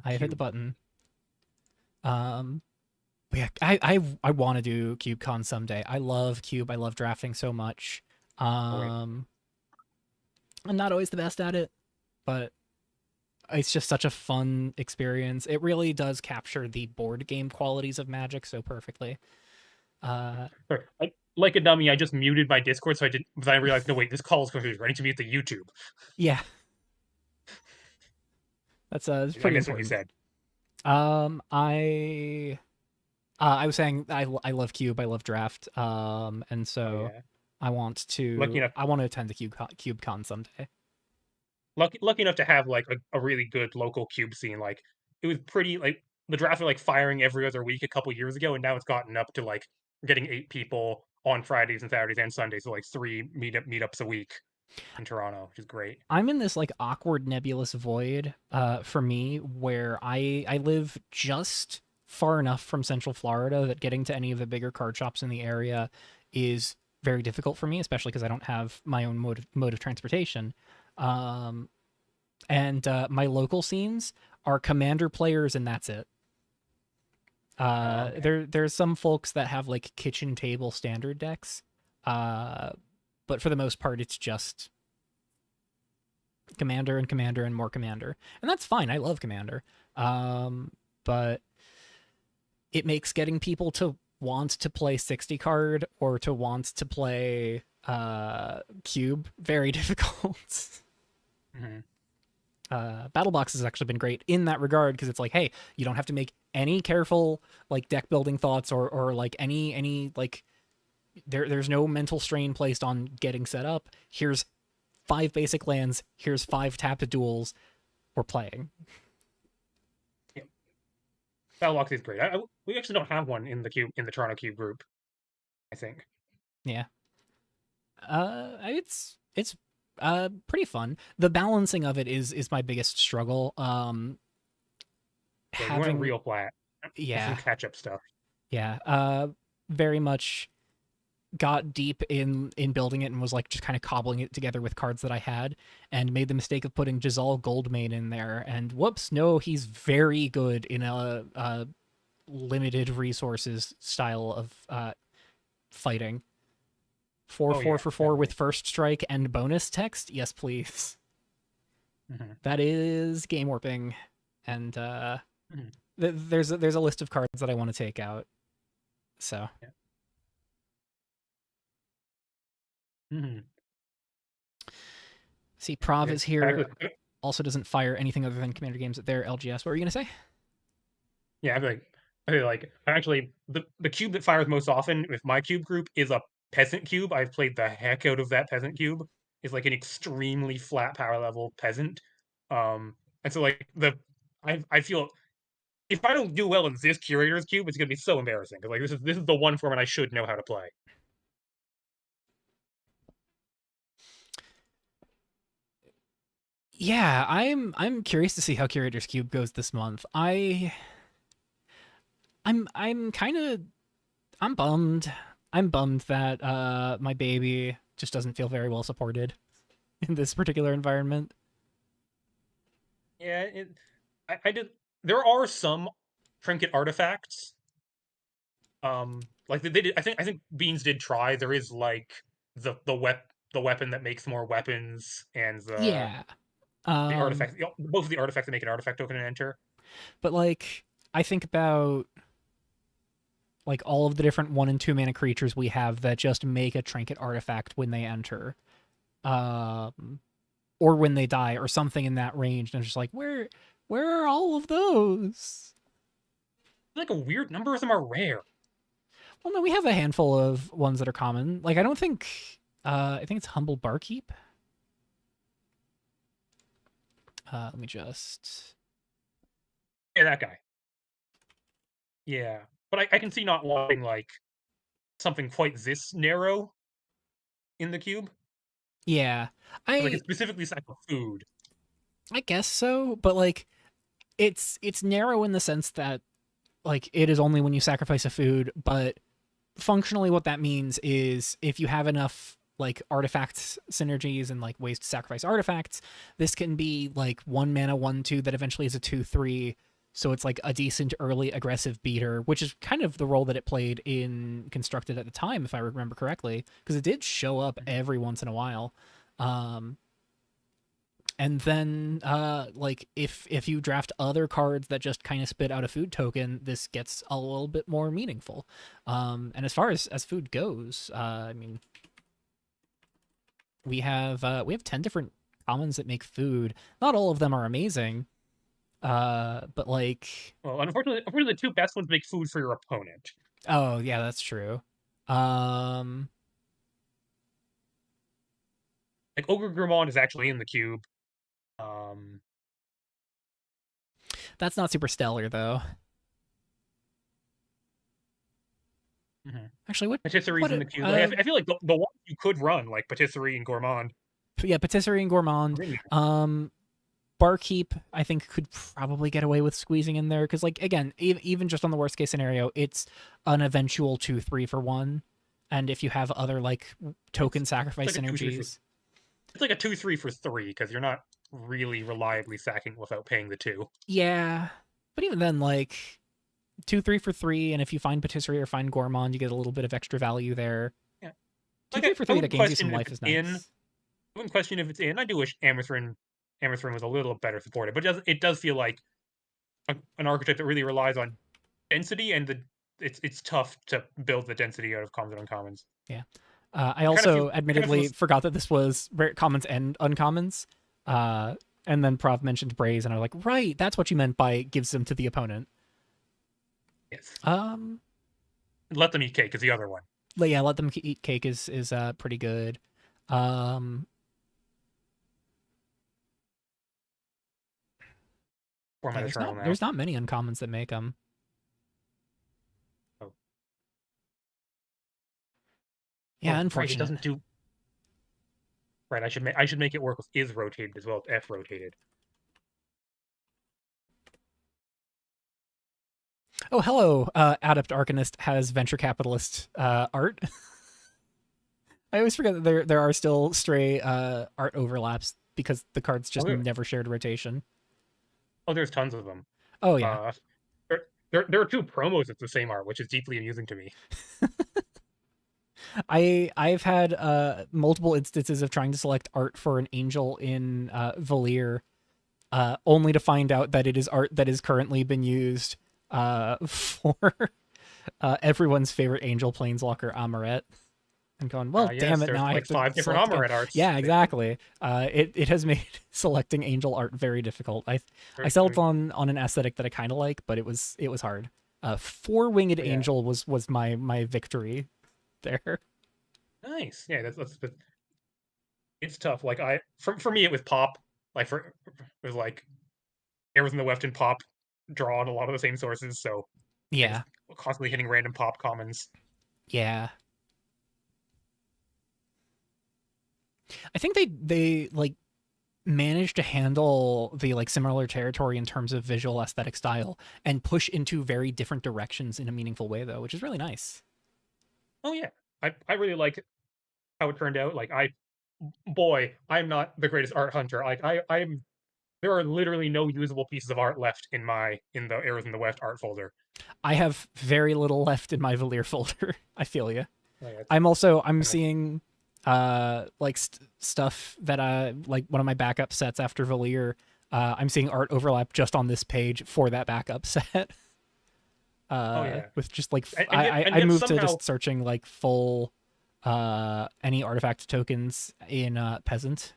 I have hit the cube. button. But yeah, I want to do CubeCon someday. I love Cube. I love drafting so much. Oh wait, Um, I'm not always the best at it, but it's just such a fun experience. It really does capture the board game qualities of Magic so perfectly. Uh, sorry. Like a dummy, I just muted my Discord so I didn't. But I realized, no wait, this call is confused. I need to mute the YouTube. yeah, that's I pretty missed what you important. said. I was saying I love Cube. I love Draft. And Oh so yeah, lucky enough, I want to attend the CubeCon someday. lucky enough to have like a really good local cube scene. Like it was pretty like the draft were like firing every other week a couple years ago, and now it's gotten up to like getting 8 people on Fridays and Saturdays and Sundays, so like three meetups a week in Toronto, which is great. I'm in this like awkward nebulous void for me where I live just far enough from Central Florida that getting to any of the bigger card shops in the area is very difficult for me, especially because I don't have my own mode of transportation. Um, and my local scenes are Commander players, and that's it. Okay. There's some folks that have like kitchen table standard decks, uh, but for the most part, it's just Commander and more Commander, and that's fine. I love Commander, but it makes getting people to want to play 60 card or to want to play Cube very difficult. Hmm. BattleBox has actually been great in that regard because it's like, hey, you don't have to make any careful like deck building thoughts or like any like there's no mental strain placed on getting set up. Here's 5 basic lands. Here's 5 tapped duels. We're playing. Yeah, Battlebox is great. We actually don't have one in the Toronto Cube group. I think. Yeah. It's pretty fun. The balancing of it is my biggest struggle. Yeah, you went Having real flat. There's some yeah catch up stuff. yeah very much got deep in building it and was like just kind of cobbling it together with cards that I had and made the mistake of putting Giselle Goldmane in there and whoops no he's very good in a limited resources style of fighting. Four Oh four yeah, for four with definitely. first strike and bonus text. Yes, please. Hmm. That is game warping, and Hmm. there's a list of cards that I want to take out. So Yeah. Hmm. see, Prov Okay. is here. Actually, Also doesn't fire anything other than Commander games at their LGS. What were you gonna say? yeah, I feel like actually the cube that fires most often with my cube group is a peasant cube. I've played the heck out of that peasant cube. It's like an extremely flat power level peasant. And so like I feel if I don't do well in this curator's cube, it's gonna be so embarrassing because like this is the one format I should know how to play. Yeah, I'm curious to see how Curator's Cube goes this month. I'm kind of I'm bummed. I'm bummed that my baby just doesn't feel very well supported in this particular environment. Yeah, I did. There are some trinket artifacts. Like they did. I think Beans did try. There is like the weapon that makes more weapons and Yeah. the Um artifact, both of the artifacts that make an artifact token and enter. but like I think about like all of the different 1 and 2 mana creatures we have that just make a trinket artifact when they enter. Um or when they die or something in that range and it's just like where are all of those? Like a weird number of them are rare. Well, no, we have a handful of ones that are common. Like I don't think I think it's Humble Barkeep. Let me just Yeah, that guy. Yeah, but I can see not wanting like something quite this narrow in the cube. yeah. Like I it's specifically set for food. I guess so, but like it's narrow in the sense that like it is only when you sacrifice a food, but functionally what that means is if you have enough like artifacts synergies and like ways to sacrifice artifacts, this can be like 1 mana 1/2 that eventually is a 2/3 So it's like a decent early aggressive beater, which is kind of the role that it played in Constructed at the time, if I remember correctly, because it did show up every once in a while. Um, and then like if you draft other cards that just kind of spit out a food token, this gets a little bit more meaningful. And as far as food goes, I mean, we have 10 different commons that make food. Not all of them are amazing, but like, Well, unfortunately, the two best ones make food for your opponent. oh yeah, that's true. Um, Like Ogre Gourmand is actually in the cube. Um, that's not super stellar though. mhm. Actually, Patisserie's in the cube. Like I feel like the ones you could run, like Patisserie and Gourmand. yeah, Patisserie and Gourmand. Um, Barkeep, I think, could probably get away with squeezing in there because, like, again, even just on the worst case scenario, it's an eventual 2-3 for one, and if you have other like token sacrifice It's like a 2-3 for, synergies, it's like a 2-3 for 3 because you're not really reliably sacking without paying the 2. yeah. But even then, like 2-3 for 3, and if you find Patisserie or find Gourmand, you get a little bit of extra value there. Yeah, Two like three for I three that wouldn't gains you some question if life it's is in. nice. I wouldn't question if it's in. I do wish Amathrin was a little better supported, but it does feel like an archetype that really relies on density, and it's tough to build the density out of commons and uncommons. Yeah. I I kind of feel also I kind of feel admittedly forgot that this was rare commons and uncommons. Uh, and then Prov mentioned Braze, and I'm like, right, that's what you meant by gives them to the opponent. yes. Um, Let them eat cake is the other one. yeah, let them eat cake is pretty good. Um, Format yeah, Eternal now. there's not many uncommons that make them. Oh, Yeah, right. It unfortunate. doesn't do. Right. I should make it work with is rotated as well as F rotated. Oh, hello. Adept Arcanist has venture capitalist art. I always forget that there are still stray art overlaps because the cards Oh, just never shared rotation. there's tons of them. Oh yeah, Uh, there are two promos with the same art, which is deeply amusing to me. I've had multiple instances of trying to select art for an angel in Valir, only to find out that it is art that has currently been used for everyone's favorite angel planeswalker Amaret. And going, well, damn Yes, it! there's Now I have like to 5 different select again. Amaret arts. Yeah, exactly. It has made selecting angel art very difficult. I I settled mean, on an aesthetic that I kind of like, but it was hard. Four winged yeah, angel was my victory there. nice. Yeah, it's tough. Like for me, it was pop. Like it was like Arrows in the Weft and pop draw on a lot of the same sources, so I was Yeah, constantly hitting random pop commons. yeah. I think they like managed to handle the like similar territory in terms of visual aesthetic style and push into very different directions in a meaningful way though, which is really nice. Oh yeah, I really like how it turned out. Like boy, I'm not the greatest art hunter. Like I'm there are literally no usable pieces of art left in the Arrows in the West art folder. I have very little left in my Valir folder. I feel you. Like, I'm kind of, seeing like stuff that like one of my backup sets after Valir. I'm seeing art overlap just on this page for that backup set. oh yeah, With just like and yet and I yet moved to somehow just searching like full any artifact tokens in peasant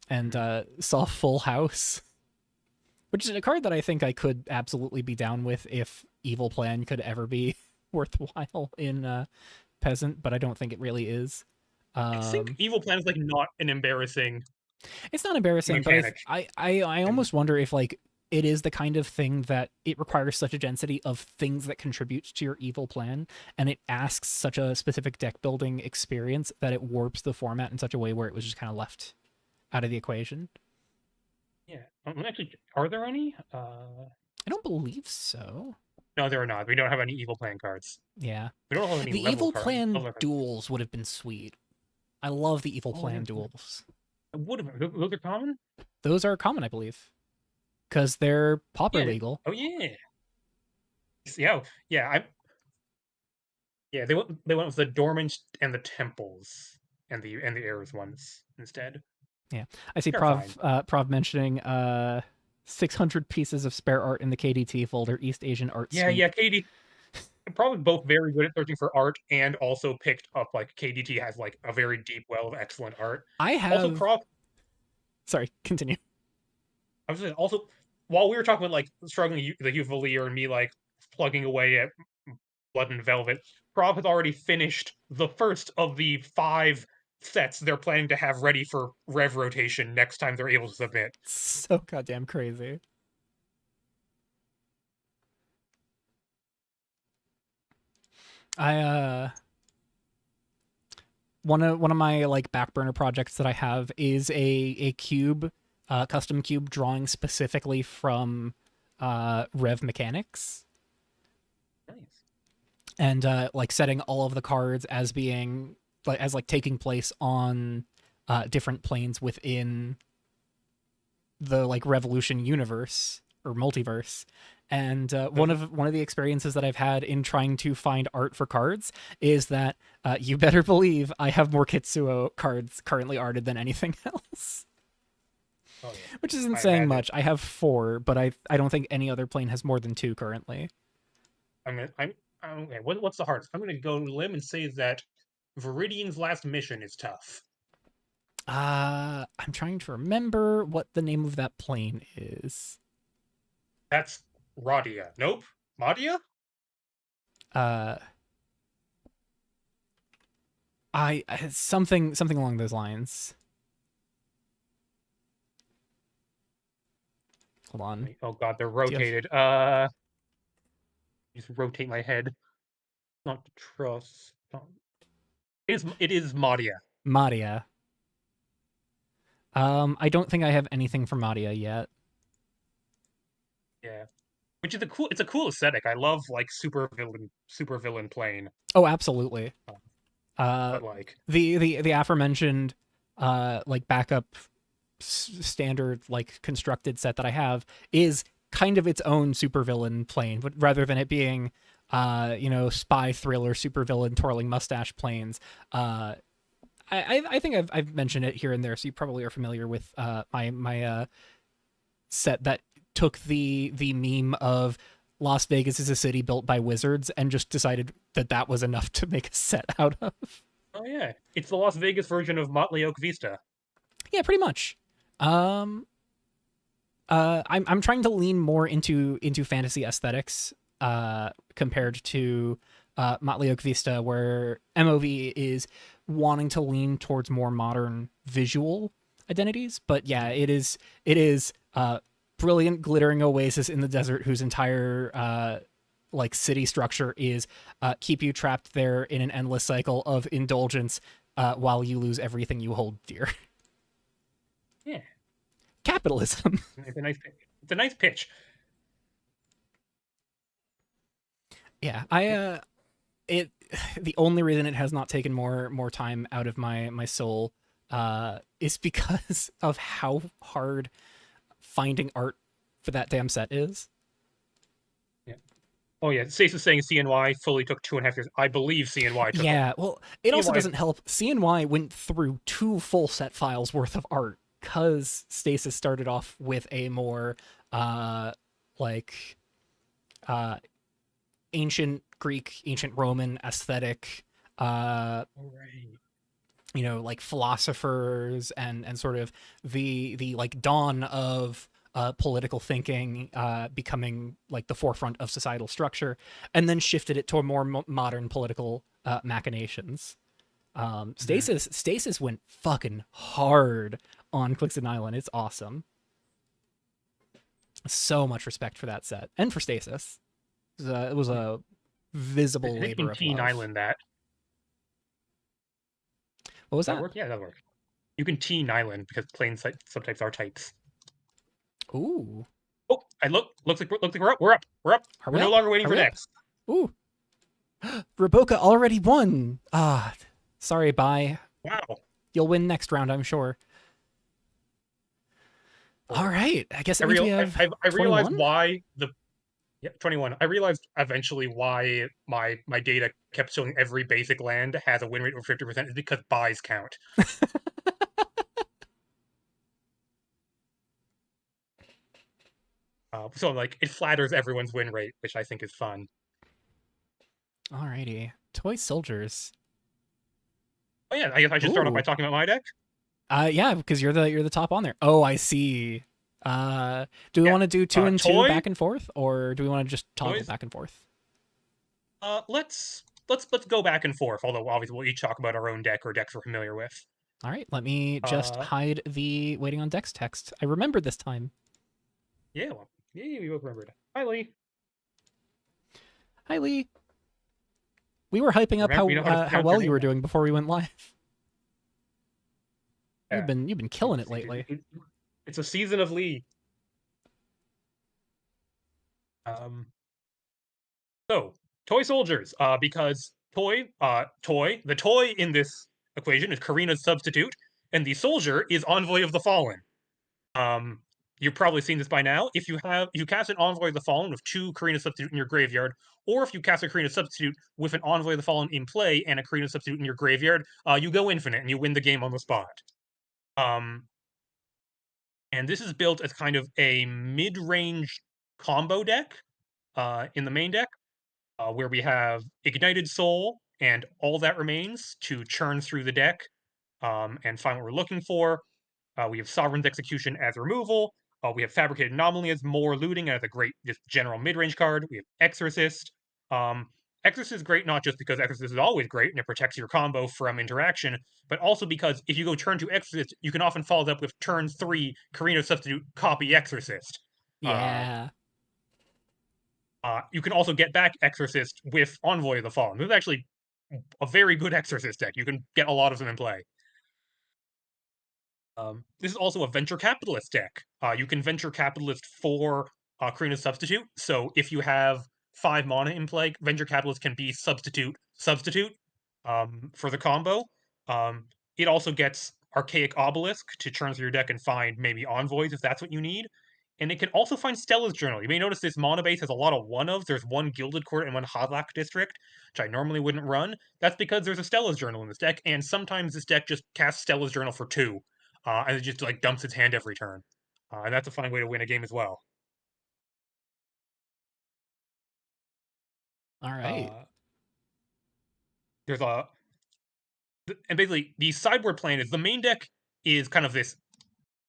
and saw full house, which is a card that I think I could absolutely be down with if evil plan could ever be worthwhile in peasant, but I don't think it really is. I think Evil Plan is like not an embarrassing It's not embarrassing, but mechanic. I And almost wonder if like it is the kind of thing that it requires such a density of things that contribute to your evil plan, and it asks such a specific deck building experience that it warps the format in such a way where it was just kind of left out of the equation. yeah, actually, are there any? I don't believe so. No, there are not. We don't have any Evil Plan cards. Yeah. We don't have any The level evil cards. plan duels would have been sweet. I love the evil Oh, plan duels. would have. Those are common. Those are common, I believe. because they're pauper Yeah. legal. Oh yeah. Yeah. Yeah. Yeah. They went with the dormant and the temples and the heirs ones instead. Yeah, I see Terrifying. Prov mentioning 600 pieces of spare art in the KDT folder, East Asian art Yeah. suite. Yeah. Katie. Probably both very good at searching for art and also picked up like KDT has like a very deep well of excellent art. I Also, have. Prop, Sorry, continue. I was saying also while we were talking about like struggling the Uvalier and me like plugging away at Blood and Velvet, Prop has already finished the first of the 5 sets they're planning to have ready for Rev rotation next time they're able to submit. So goddamn crazy. I one of my like back burner projects that I have is a cube, custom cube drawing specifically from Rev mechanics, Nice. and like setting all of the cards as being like taking place on different planes within the like Revolution universe or multiverse. And one of the experiences that I've had in trying to find art for cards is that you better believe I have more Kitsuo cards currently arted than anything else. Oh yeah. Which isn't I saying imagine. much. I have 4, but I don't think any other plane has more than 2 currently. I'm okay. What's the hardest? I'm gonna go limb and say that Viridian's last mission is tough. I'm trying to remember what the name of that plane is. That's Radia. Nope. Madia? Uh, I something along those lines. Hold on. Oh god, they're Do you have rotated. Just rotate my head. Not to trust. It is Madia. Madia? I don't think I have anything for Madia yet. Yeah. Which is it's a cool aesthetic. I love like super villain plane. Oh, absolutely. Uh, But like the aforementioned like backup standard like constructed set that I have is kind of its own supervillain plane, but rather than it being spy thriller supervillain twirling mustache planes. I think I've mentioned it here and there, so you probably are familiar with my set that took the meme of Las Vegas is a city built by wizards and just decided that that was enough to make a set out of. oh yeah, it's the Las Vegas version of Motley Oak Vista. Yeah, pretty much. Um, I'm trying to lean more into fantasy aesthetics compared to Motley Oak Vista, where MOV is wanting to lean towards more modern visual identities. But yeah, it is brilliant glittering oasis in the desert whose entire like city structure is keep you trapped there in an endless cycle of indulgence while you lose everything you hold dear. Yeah, Capitalism. it's a nice pitch. It's a nice pitch. Yeah, it the only reason it has not taken more time out of my soul is because of how hard finding art for that damn set is. Yeah. Oh yeah, Stace is saying CNY fully took 2.5 years. I believe CNY took Yeah, well, it also CNY. doesn't help. CNY went through 2 full set files worth of art because Stasis started off with a more like uh ancient Greek, ancient Roman aesthetic, Right. like philosophers and sort of the like dawn of political thinking becoming like the forefront of societal structure, and then shifted it to more modern political machinations. Mhm. Stasis went fucking hard on Quixon Island. It's awesome. So much respect for that set and for Stasis. It was a I visible think you labor can of Teen love. Island that. What was That that? work? Yeah, that work. You can Teen Island because plain subtypes are types. Ooh, Oh, I looks like we're up. We're up. We're up. are We're we no up? longer waiting Are for we up? next. Ooh, Raboka already won. Sorry, bye. Wow. You'll win next round, I'm sure. All right. I guess I that means we real have I realized 21. why the yeah, 21. I realized eventually why my data kept showing every basic land has a win rate over 50% is because buys count. So like it flatters everyone's win rate, which I think is fun. Alrighty. Toy soldiers. Oh yeah, I guess I should start off by Ooh. talking about my deck. Yeah, because you're the top on there. Oh, I see. Do we Yeah. want to do two and two Toy back and forth, or do we want to just toggle toys. back and forth? Let's go back and forth. Although obviously we'll each talk about our own deck or decks we're familiar with. All right, let me just Uh, hide the waiting on decks text. I remembered this time. yeah, well, yeah, we both remembered. Hi Lee. Hi, Lee. We were hyping up Remember, you know how to how pronounce your well you name were now. doing before we went live. Yeah, You've been killing it lately. it's a season of Lee. Um, so toy soldiers. Because the toy in this equation is Karina's substitute, and the soldier is Envoy of the Fallen. Um, you've probably seen this by now. If you cast an Envoy of the Fallen with two Karina substitute in your graveyard, or if you cast a Karina substitute with an Envoy of the Fallen in play and a Karina substitute in your graveyard, you go infinite and you win the game on the spot. Um, and this is built as kind of a mid-range combo deck in the main deck, where we have Ignited Soul and All That Remains to churn through the deck and find what we're looking for. We have Sovereign's Execution as removal. We have Fabricated Anomaly as more looting and as a great just general mid-range card. We have Exorcist. Um, Exorcist is great not just because Exorcist is always great and it protects your combo from interaction, but also because if you go turn 2 Exorcist, you can often follow it up with turn 3 Karina substitute copy Exorcist. Uh, Yeah. you can also get back Exorcist with Envoy of the Fallen. This is actually a very good Exorcist deck. You can get a lot of them in play. This is also a venture capitalist deck. You can venture capitalist for Karina's substitute. So if you have 5 mana in play, venture capitalist can be substitute for the combo. Um, it also gets Archaic Obelisk to churn through your deck and find maybe envoys if that's what you need. And it can also find Stella's Journal. You may notice this mana base has a lot of one of. There's one Gilded Court and one Hadlak District, which I normally wouldn't run. That's because there's a Stella's Journal in this deck, and sometimes this deck just casts Stella's Journal for 2 and it just like dumps its hand every turn. And that's a fine way to win a game as well. All right. Uh, there's a and basically the sideboard plan is the main deck is kind of this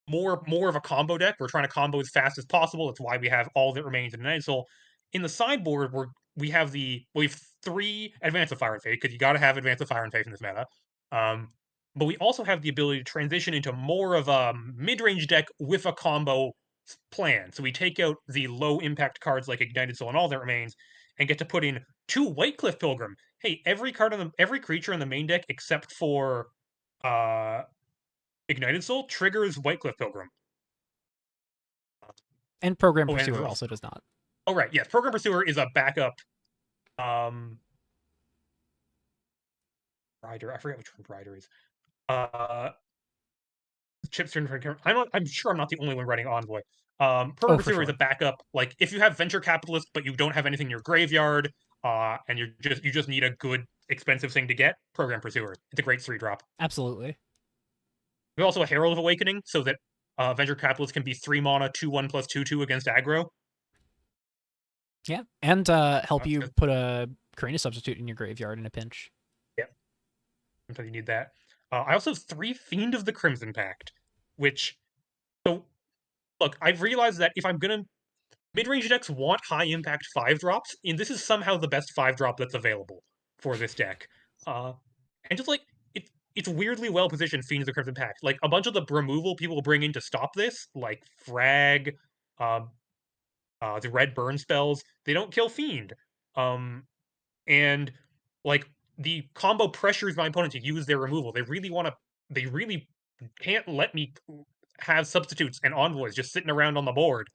more of a combo deck. We're trying to combo as fast as possible. That's why we have all that remains in Night Soul. In the sideboard, we have we have 3 Advance of Fire and Faith because you got to have Advance of Fire and Faith in this meta. Um, but we also have the ability to transition into more of a mid-range deck with a combo plan. So we take out the low impact cards like Ignited Soul and all that remains, and get to put in 2 Whitecliff Pilgrim. Hey, every creature in the main deck except for uh Ignited Soul triggers Whitecliff Pilgrim. And Program Oh, and Pursuer also does not. oh right, yes, Program Pursuer is a backup. Um, rider. I forget which one rider is. Uh, Chipster. I'm sure I'm not the only one writing Envoy. Program Oh, for Pursuer is a sure. backup. Like if you have Venture Capitalist, but you don't have anything in your graveyard, and you just need a good expensive thing to get, Program Pursuer. It's a great 3-drop. Absolutely. There's also a Herald of Awakening, so that Venture Capitalist can be 3 mana, 2/1 plus 2/2 against aggro. Yeah. And help you 'Cause- put a Karina substitute in your graveyard in a pinch. yeah, sometimes you need that. I also have 3 Fiend of the Crimson Pact, which so look, I've realized that if I'm gonna mid-range decks want high impact 5-drops, and this is somehow the best 5-drop that's available for this deck. Uh, and just like it's weirdly well positioned, Fiend of the Crimson Pact. Like a bunch of the removal people bring in to stop this, like Frag, um, the red burn spells, they don't kill Fiend. Um, and like the combo pressures my opponent to use their removal. They really can't let me have substitutes and envoys just sitting around on the board.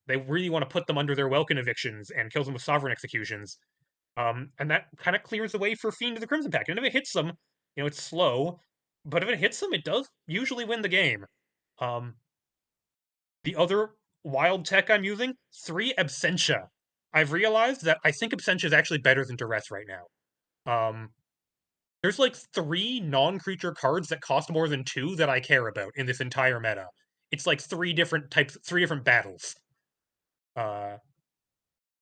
They really want to put them under their Welkin evictions and kills them with sovereign executions. And that kind of clears the way for Fiend of the Crimson Pact. And if it hits them, it's slow, but if it hits them, it does usually win the game. Um, The other wild tech I'm using, 3 Absentia. I've realized that I think Absentia is actually better than Duress right now. There's like 3 non-creature cards that cost more than 2 that I care about in this entire meta. It's like 3 different types, 3 different battles. Uh,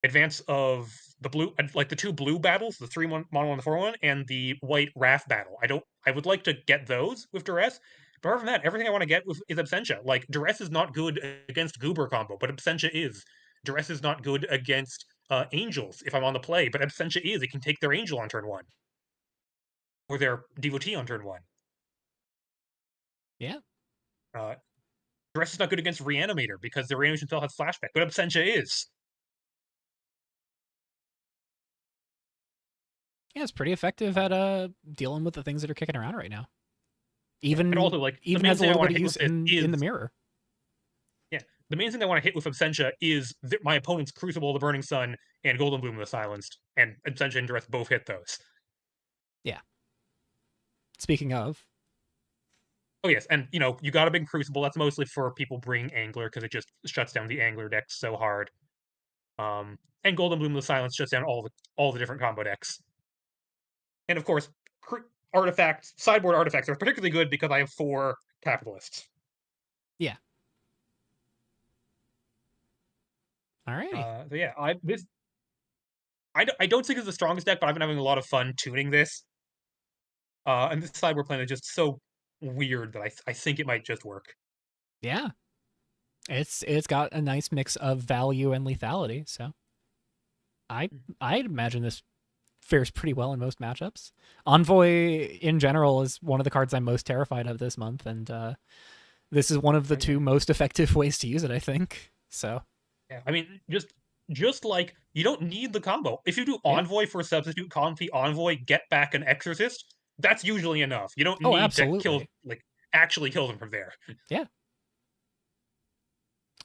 Advance of the blue, like the 2 blue battles, the 3 mono 1, the 4-1, and the white Wrath battle. I would like to get those with Duress, but other than that, everything I want to get is Absentia. Like, Duress is not good against Goober combo, but Absentia is. Duress is not good against Angels if I'm on the play, but Absentia is. It can take their Angel on turn 1, or their Devotee on turn 1. Yeah. Uh, Duress is not good against Reanimator because the Reanimation spell has Flashback, but Absentia is. Yeah, it's pretty effective at dealing with the things that are kicking around right now. Yeah, and Even also, like, the even main has a thing I little want bit to of hit use with this in the is mirror. yeah, the main thing I want to hit with Absentia is my opponent's Crucible of the Burning Sun and Golden Bloom of the Silenced, and Absentia and Duress both hit those. Yeah. Speaking of, Oh yes, and you got a big Crucible. That's mostly for people bringing Angler because it just shuts down the Angler decks so hard. And Golden Bloom of the Silence shuts down all the different combo decks. And of course, sideboard artifacts are particularly good because I have 4 Capitalists. yeah. Alrighty. So yeah, I don't think it's the strongest deck, but I've been having a lot of fun tuning this. And this sideboard plan is just so weird that I think it might just work. Yeah. It's got a nice mix of value and lethality, so I I'd imagine this fares pretty well in most matchups. Envoy in general is one of the cards I'm most terrified of this month, and this is one of the 2 most effective ways to use it, I think. So Yeah, I mean, just like you don't need the combo. If you do yeah. Envoy for substitute Comfy Envoy, get back an Exorcist, that's usually enough. You don't Oh, need to absolutely. actually kill them from there. Yeah.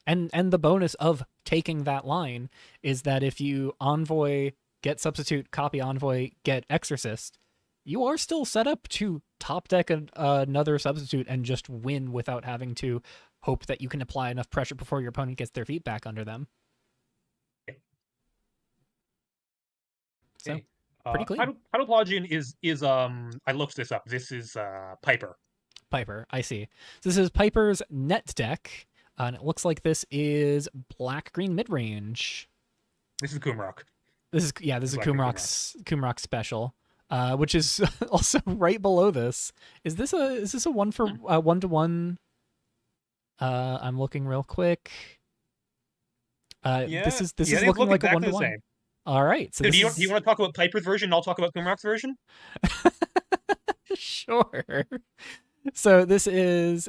And the bonus of taking that line is that if you Envoy, get substitute, copy Envoy, get Exorcist, you are still set up to top deck another substitute and just win without having to hope that you can apply enough pressure before your opponent gets their feet back under them. So Okay. pretty clean. Hydroplogian is I looked this up. This is Piper. Piper, I see. So this is Piper's net deck, and it looks like this is black green mid range. This is Kumrock. This is Kumrock's special, which is also right below this. Is this a 1-for-1? I'm looking real quick. Yeah, This is they looking look like a exactly 1-to-1. the same. All right, so Do this you, is do you want to talk about Piper's version? I'll talk about Kumrock's version. sure. So this is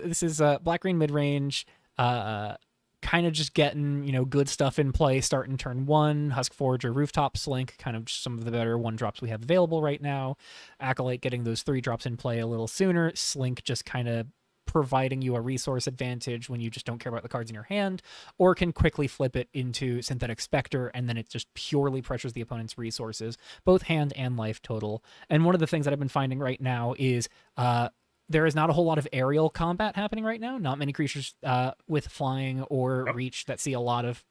black green mid range. Kind of just getting good stuff in play starting turn 1. Husk Forge or Rooftop Slink, kind of just some of the better 1-drops we have available right now. Acolyte getting those 3-drops in play a little sooner. Slink just kind of providing you a resource advantage when you just don't care about the cards in your hand, or can quickly flip it into Synthetic Spectre, and then it just purely pressures the opponent's resources, both hand and life total. And one of the things that I've been finding right now is there is not a whole lot of aerial combat happening right now. Not many creatures with flying or reach that see a lot of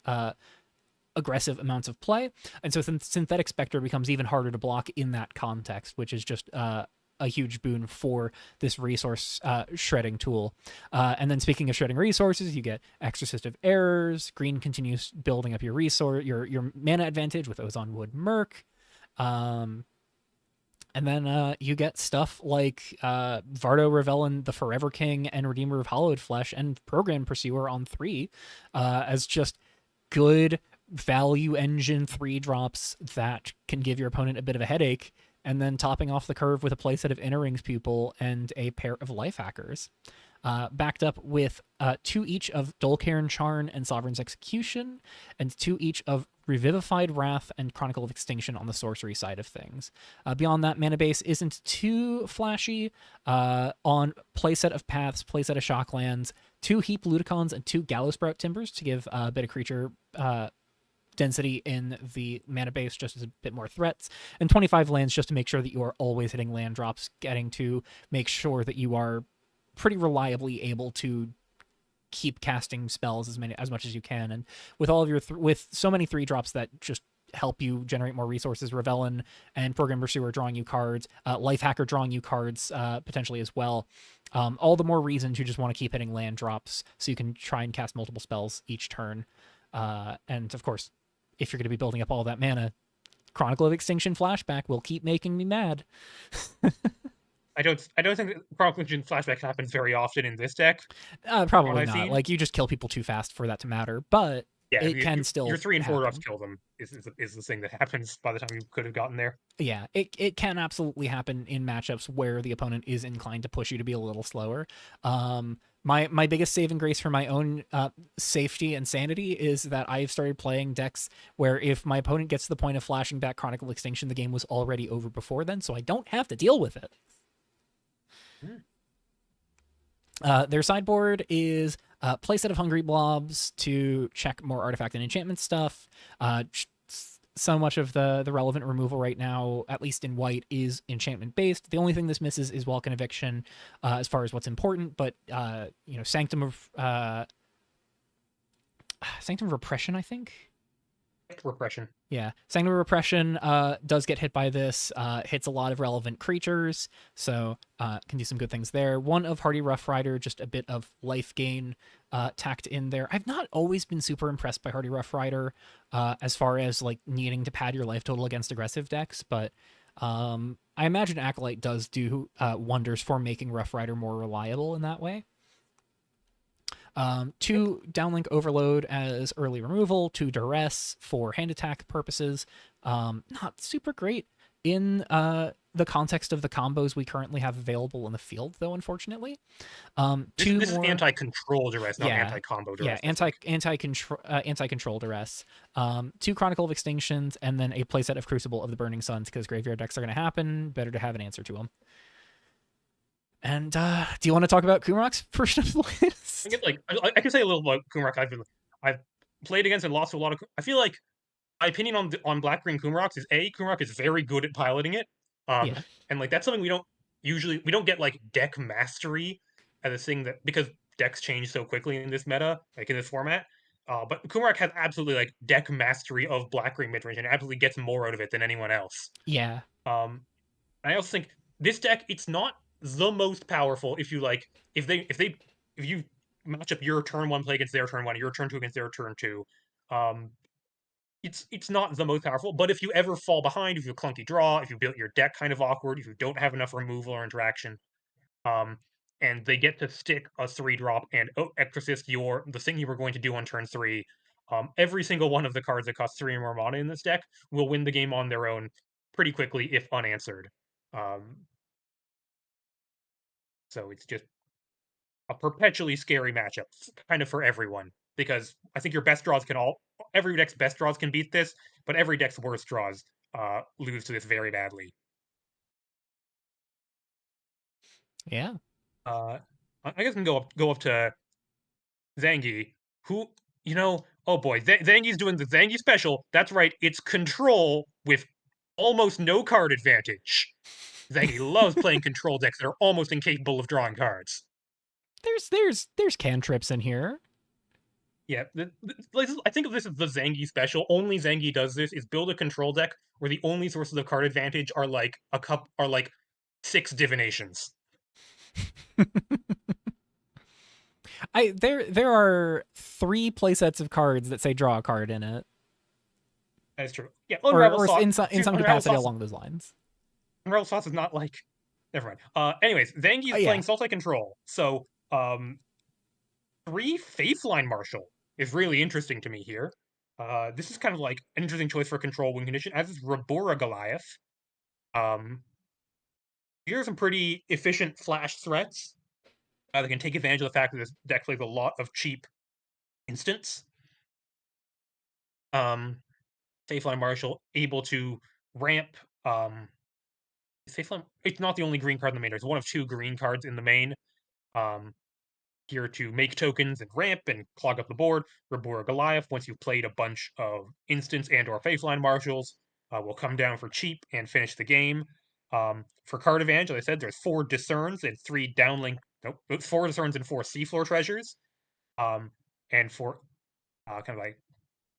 aggressive amounts of play. And so Synthetic Spectre becomes even harder to block in that context, which is just a huge boon for this resource shredding tool. And then speaking of shredding resources, you get Exorcist of Errors. Green continues building up your resource, your mana advantage with Ozon Wood Merc. And then you get stuff like Vardo Revelin, the Forever King, and Redeemer of Hallowed Flesh, and Program Pursuer on 3 as just good value engine 3-drops that can give your opponent a bit of a headache, and then topping off the curve with a playset of Inner Rings Pupil and a pair of Life Hackers. Backed up with 2 each of Dulcairn Charn and Sovereign's Execution, and 2 each of Revivified Wrath and Chronicle of Extinction on the sorcery side of things. Beyond that, mana base isn't too flashy. On playset of Paths, playset of Shocklands, 2 Heap Ludicons and 2 Gallowsprout Timbers to give a bit of creature density in the mana base, just as a bit more threats, and 25 lands just to make sure that you are always hitting land drops, getting to make sure that you are pretty reliably able to keep casting spells as much as you can. And with all of your with so many 3-drops that just help you generate more resources, Revelin and Program Pursuer drawing you cards, Life Hacker drawing you cards potentially as well. All the more reason to just want to keep hitting land drops so you can try and cast multiple spells each turn. And of course, if you're going to be building up all that mana, Chronicle of Extinction Flashback will keep making me mad. I don't think that Chronicle Engine Flashback happens very often in this deck, from what Probably I've not. seen. Like, you just kill people too fast for that to matter, but Yeah, it can your still 3 and 4 drops happen. kill them is the thing that happens by the time you could have gotten there. Yeah, it can absolutely happen in matchups where the opponent is inclined to push you to be a little slower. My biggest saving grace for my own safety and sanity is that I've started playing decks where if my opponent gets to the point of flashing back Chronicle Extinction, the game was already over before then, so I don't have to deal with it. Hmm. Their sideboard is playset of Hungry Blobs to check more artifact and enchantment stuff. So much of the relevant removal right now, at least in white, is enchantment based. The only thing this misses is Welkin Eviction, as far as what's important. But Sanctum of Repression, I think. Repression. Yeah, Sanctum of Repression does get hit by this, hits a lot of relevant creatures, so can do some good things there. One of Hardy Rough Rider, just a bit of life gain tacked in there. I've not always been super impressed by Hardy Rough Rider as far as like needing to pad your life total against aggressive decks, but I imagine Acolyte does do wonders for making Rough Rider more reliable in that way. 2 downlink overload as early removal, 2 duress for hand attack purposes. Not super great in the context of the combos we currently have available in the field, though, unfortunately. Two This is more, anti-control duress, not yeah, anti-combo yeah, duress, I think. anti control duress. 2 Chronicle of Extinctions, and then a playset of Crucible of the Burning Suns because graveyard decks are going to happen. Better to have an answer to them. And do you want to talk about Kumrock's version of the I list? get like I can say a little about Kumrak. I've played against and lost to a lot of. I feel like my opinion on Black Green Kumroks is Kumrock is very good at piloting it. Um, Yeah, and like that's something we don't get like deck mastery as a thing that because decks change so quickly in this meta, like in this format. But Kumrock has absolutely like deck mastery of Black Green midrange and absolutely gets more out of it than anyone else. yeah. Um, I also think this deck it's not the most powerful if you like if you match up your turn 1 play against their turn 1, your turn 2 against their turn 2. Um, it's not the most powerful, but if you ever fall behind, if you clunky draw, if you built your deck kind of awkward, if you don't have enough removal or interaction, um, and they get to stick a 3-drop and exorcist the thing you were going to do on turn 3, every single one of the cards that cost 3 or more mana in this deck will win the game on their own pretty quickly if unanswered. Um, so it's just a perpetually scary matchup, kind of for everyone, because I think your best draws can all every deck's best draws can beat this, but every deck's worst draws lose to this very badly. Yeah. Uh, I guess I can go up to Zangi, who oh boy, Zangi's doing the Zangi special. That's right, it's control with almost no card advantage. Zangi loves playing control decks that are almost incapable of drawing cards. There's cantrips in here. Yeah, I think of this as the Zangi special. Only Zangi does this is build a control deck where the only sources of card advantage are like 6 divinations. There are 3 playsets of cards that say draw a card in it, That is true. Yeah, or in some capacity along those lines. Unravel Sauce is not like never mind. Anyways, Zangi is Yeah, playing Sultai Control. So 3 Faithline Marshal is really interesting to me here. This is kind of like an interesting choice for control win condition, as is Rabura Goliath. Um, here are some pretty efficient flash threats. They can take advantage of the fact that this deck plays a lot of cheap instants. Um, Faithline Marshal able to ramp. Faithline, it's not the only green card in the main. There's one of 2 green cards in the main. Um, here to make tokens and ramp and clog up the board. Rabura Goliath, once you've played a bunch of instants and or Faithline Marshals, will come down for cheap and finish the game. For card advantage, as I said, there's 4 Discerns and 3 downlink. Nope, 4 Discerns and 4 Seafloor Treasures. And for kind of like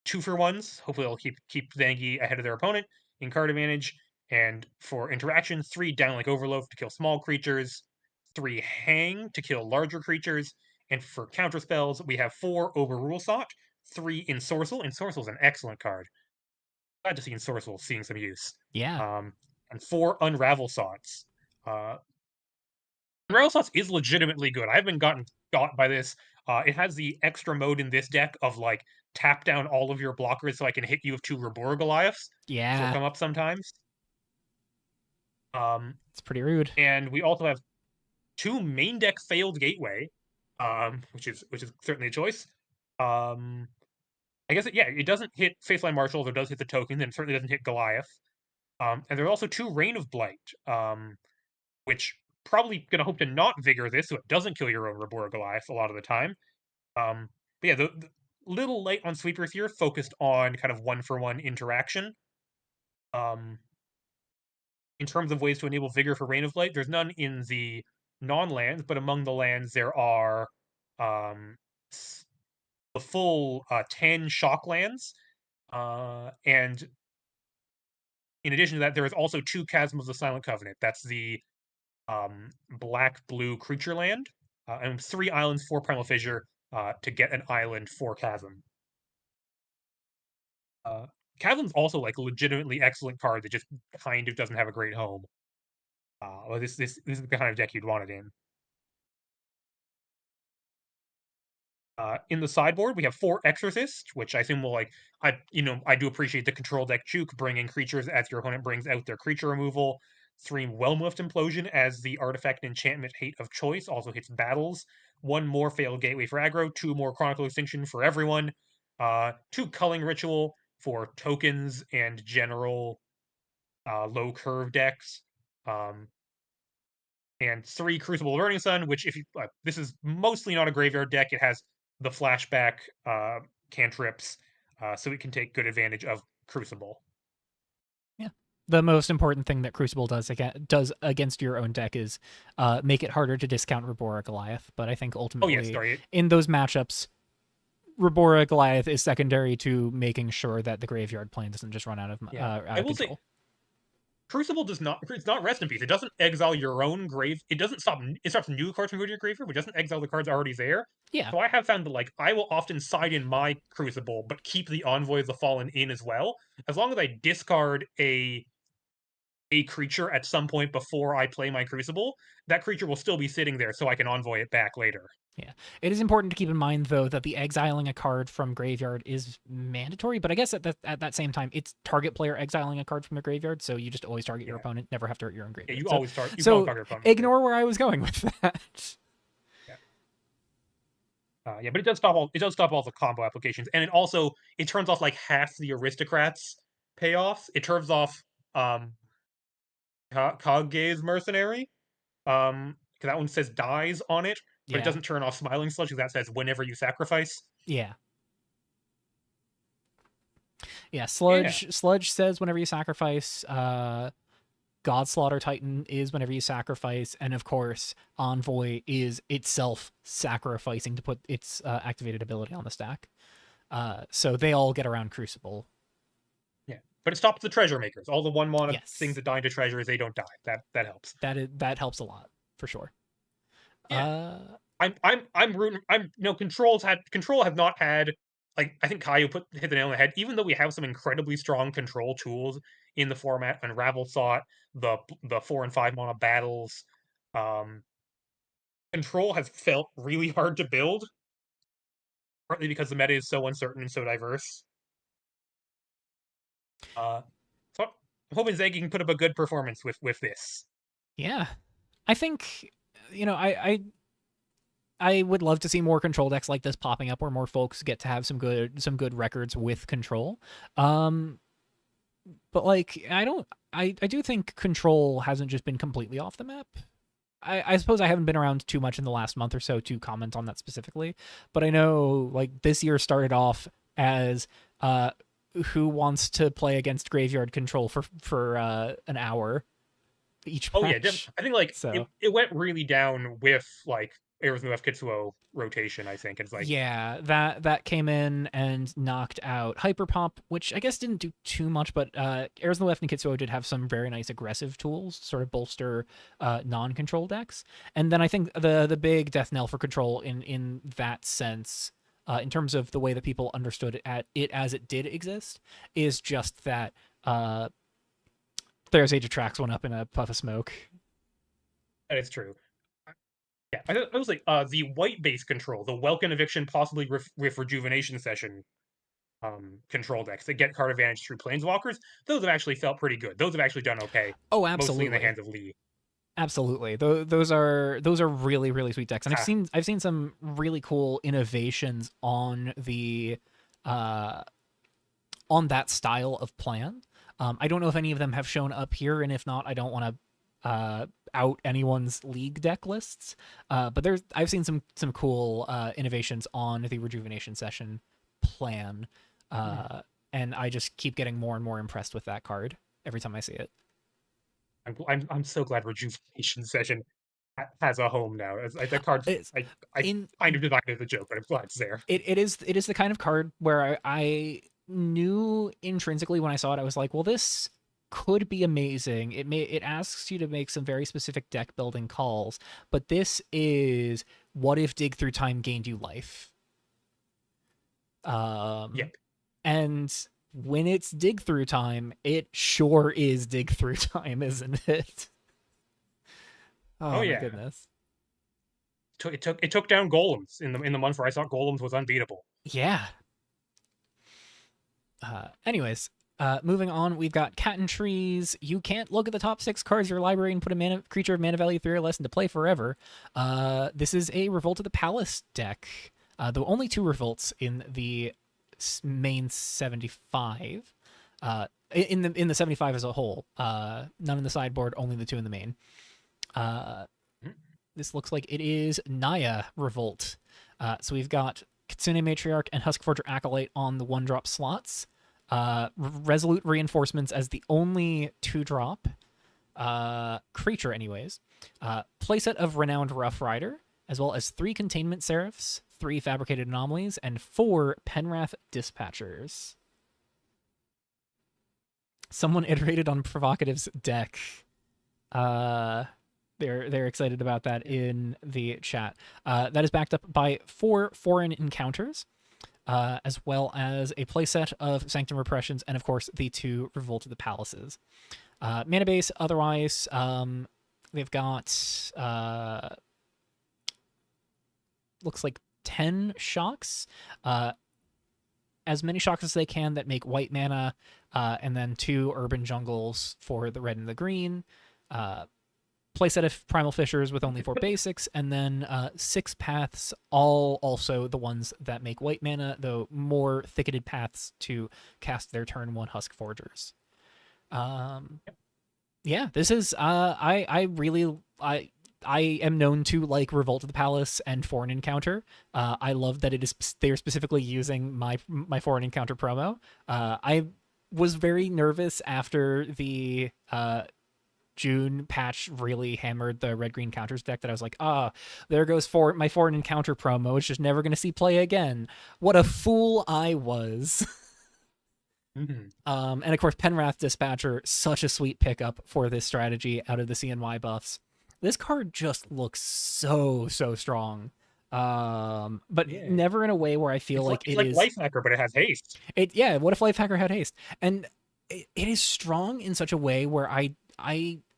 2-for-1s, hopefully they'll keep Zangi ahead of their opponent in card advantage. And for interactions, 3 Downlink Overload to kill small creatures, 3 Hang to kill larger creatures, and for counter spells, we have 4 Overrule Sought, 3 Ensorcel. Ensorcel is an excellent card. Glad to see Ensorcel seeing some use. Yeah. Um, and 4 Unravel Soughts. Unravel Soughts is legitimately good. I've been got by this. It has the extra mode in this deck of like tap down all of your blockers so I can hit you with 2 Rabora Goliaths, which will Yeah. come up sometimes. Um, It's pretty rude. and we also have 2 main deck failed gateway, which is certainly a choice. Um, I guess it doesn't hit Faceline Marshals or does hit the token, then it certainly doesn't hit Goliath. And there are also 2 Reign of Blight, which probably gonna hope to not vigor this so it doesn't kill your own Rabora Goliath a lot of the time. But yeah, the little light on sweepers here focused on kind of 1-for-1 interaction. Um, in terms of ways to enable vigor for Rain of Blight, there's none in the non-lands, but among the lands there are um, the full 10 shock lands. And in addition to that, there is also 2 Chasm of the Silent Covenant. That's the black-blue creature land, and 3 islands, 4 Primal Fissure to get an island for Chasm. Uh, Chasm's also like legitimately excellent card that just kind of doesn't have a great home. Well, this is the kind of deck you'd want it in. In the sideboard, we have 4 Exorcists, which I assume will like I do appreciate the control deck juke, bringing creatures as your opponent brings out their creature removal. 3 Whelmlift Implosion as the artifact enchantment hate of choice, also hits battles. 1 more Failed Gateway for aggro, 2 more Chronicle Extinction for everyone. 2 Culling Ritual for tokens and general low curve decks. Um, and 3 Crucible Burning Sun, which if you this is mostly not a graveyard deck. It has the flashback cantrips, so it can take good advantage of Crucible. Yeah. The most important thing that Crucible does against your own deck is make it harder to discount Rabora Goliath. But I think Oh yes, ultimately sorry. in those matchups, Rabora Goliath is secondary to making sure that the graveyard plane doesn't just run out of Yeah, out I of will say control. Crucible does not. It's not rest in peace. It doesn't exile your own grave. It doesn't stop. It stops new cards from going to your graveyard, but doesn't exile the cards already there. Yeah. So I have found that like I will often side in my Crucible, but keep the Envoy of the Fallen in as well, as long as I discard a creature at some point before I play my Crucible, that creature will still be sitting there so I can envoy it back later. Yeah. It is important to keep in mind, though, that the exiling a card from graveyard is mandatory, but I guess at that same time, it's target player exiling a card from the graveyard, so you just always target your Yeah. opponent, never have to hurt your own Yeah, graveyard. you So, always target so your opponent. ignore where I was going with that. Yeah. Yeah, but it does stop all the combo applications, and it turns off like half the aristocrats payoffs. It turns off um Kage's mercenary. Because that one says dies on it, but it Yeah. doesn't turn off Smiling Sludge because that says whenever you sacrifice. Yeah. Yeah. Yeah. Sludge says whenever you sacrifice, Godslaughter Titan is whenever you sacrifice, and of course, Envoy is itself sacrificing to put its activated ability on the stack. So they all get around Crucible. Yeah. But it stops the treasure makers. All the 1 mana things Yes, that die into treasures, they don't die. That helps. that helps a lot for sure. Yeah. Uh, I'm rooting. Control have not had like I think Caillou hit the nail on the head. Even though we have some incredibly strong control tools in the format, Unravel Thought, the 4 and 5 mana battles, um, Control has felt really hard to build, partly because the meta is so uncertain and so diverse. Uh, so I'm hoping Zaggy can put up a good performance with this. yeah, I think I would love to see more control decks like this popping up, where more folks get to have some good records with control. Um, but like I do think control hasn't just been completely off the map. I suppose I haven't been around too much in the last month or so to comment on that specifically, but I know like this year started off as who wants to play against graveyard control for an hour each Oh yeah, match. I think like So it went really down with like Aerosmith Kitsuo rotation, I think. It's like, Yeah, that came in and knocked out Hyperpop, which I guess didn't do too much, but Airs on the Left and Kitsuo did have some very nice aggressive tools to sort of bolster non-control decks. And then I think the big death knell for control in that sense, in terms of the way that people understood it as it did exist, is just that there's Age of Tracks went up in a puff of smoke. that is true. Yeah, I was like, the white base control, the Welkin Eviction, possibly with Rejuvenation Session control decks that get card advantage through Planeswalkers, those have actually felt pretty good. Those have actually done okay, Oh, mostly in the absolutely. hands of Lee. Absolutely. Those are really really sweet decks. And Ha. I've seen some really cool innovations uh on that style of plan. I don't know if any of them have shown up here, and if not, I don't want to out anyone's league deck lists. But I've seen some cool innovations on the Rejuvenation Session plan. Uh and I just keep getting more and more impressed with that card every time I see it. I'm so glad Rejuvenation Session has a home now. That card, It's I in kind of designed it as a joke, but I'm glad it's there. it is the kind of card where I knew intrinsically when I saw it, I was like, well, this could be amazing. It asks you to make some very specific deck building calls, but this is what if Dig Through Time gained you life? Yep. And when it's Dig Through Time, it sure is Dig Through Time, isn't it? Oh Oh my yeah. goodness. It took down golems in the month where I thought golems was unbeatable. Yeah. Anyways, moving on, we've got Cat and Trees. You can't look at the top 6 cards of your library and put a creature of mana value 3 or less into play forever. This is a Revolt of the Palace deck. The only 2 revolts in the main 75. In the 75 as a whole. None in the sideboard, only the 2 in the main. Mhm. This looks like it is Naya Revolt. So we've got Kitsune Matriarch and Huskforger Acolyte on the 1-drop slots. Resolute Reinforcements as the only 2-drop creature, anyways. Playset of Renowned Rough Rider, as well as 3 Containment Seraphs, 3 Fabricated Anomalies, and 4 Penwrath Dispatchers. Someone iterated on Provocative's deck. They're excited about that in the chat. That is backed up by 4 foreign encounters, as well as a playset of Sanctum Repressions, and of course the 2 Revolt of the Palaces. Mana base, otherwise, they've got looks like 10 shocks. As many shocks as they can that make white mana, and then 2 urban jungles for the red and the green. Playset of Primal Fissures with only 4 basics, and then 6 paths, all also the ones that make white mana, though more thicketed paths to cast their turn 1 Husk Forgers. Yeah, this is I really I am known to like Revolt of the Palace and Foreign Encounter. I love that they're specifically using my Foreign Encounter promo. I was very nervous after the June patch really hammered the red green counters deck that I was like, there goes my Foreign Encounter promo. It's just never going to see play again. What a fool I was. Mhm. And of course, Penwrath Dispatcher, such a sweet pickup for this strategy out of the CNY buffs. This card just looks so strong. But Yeah. never in a way where I feel like It's it like is Lifehacker, but it has haste. yeah, what if Lifehacker had haste? And it is strong in such a way where I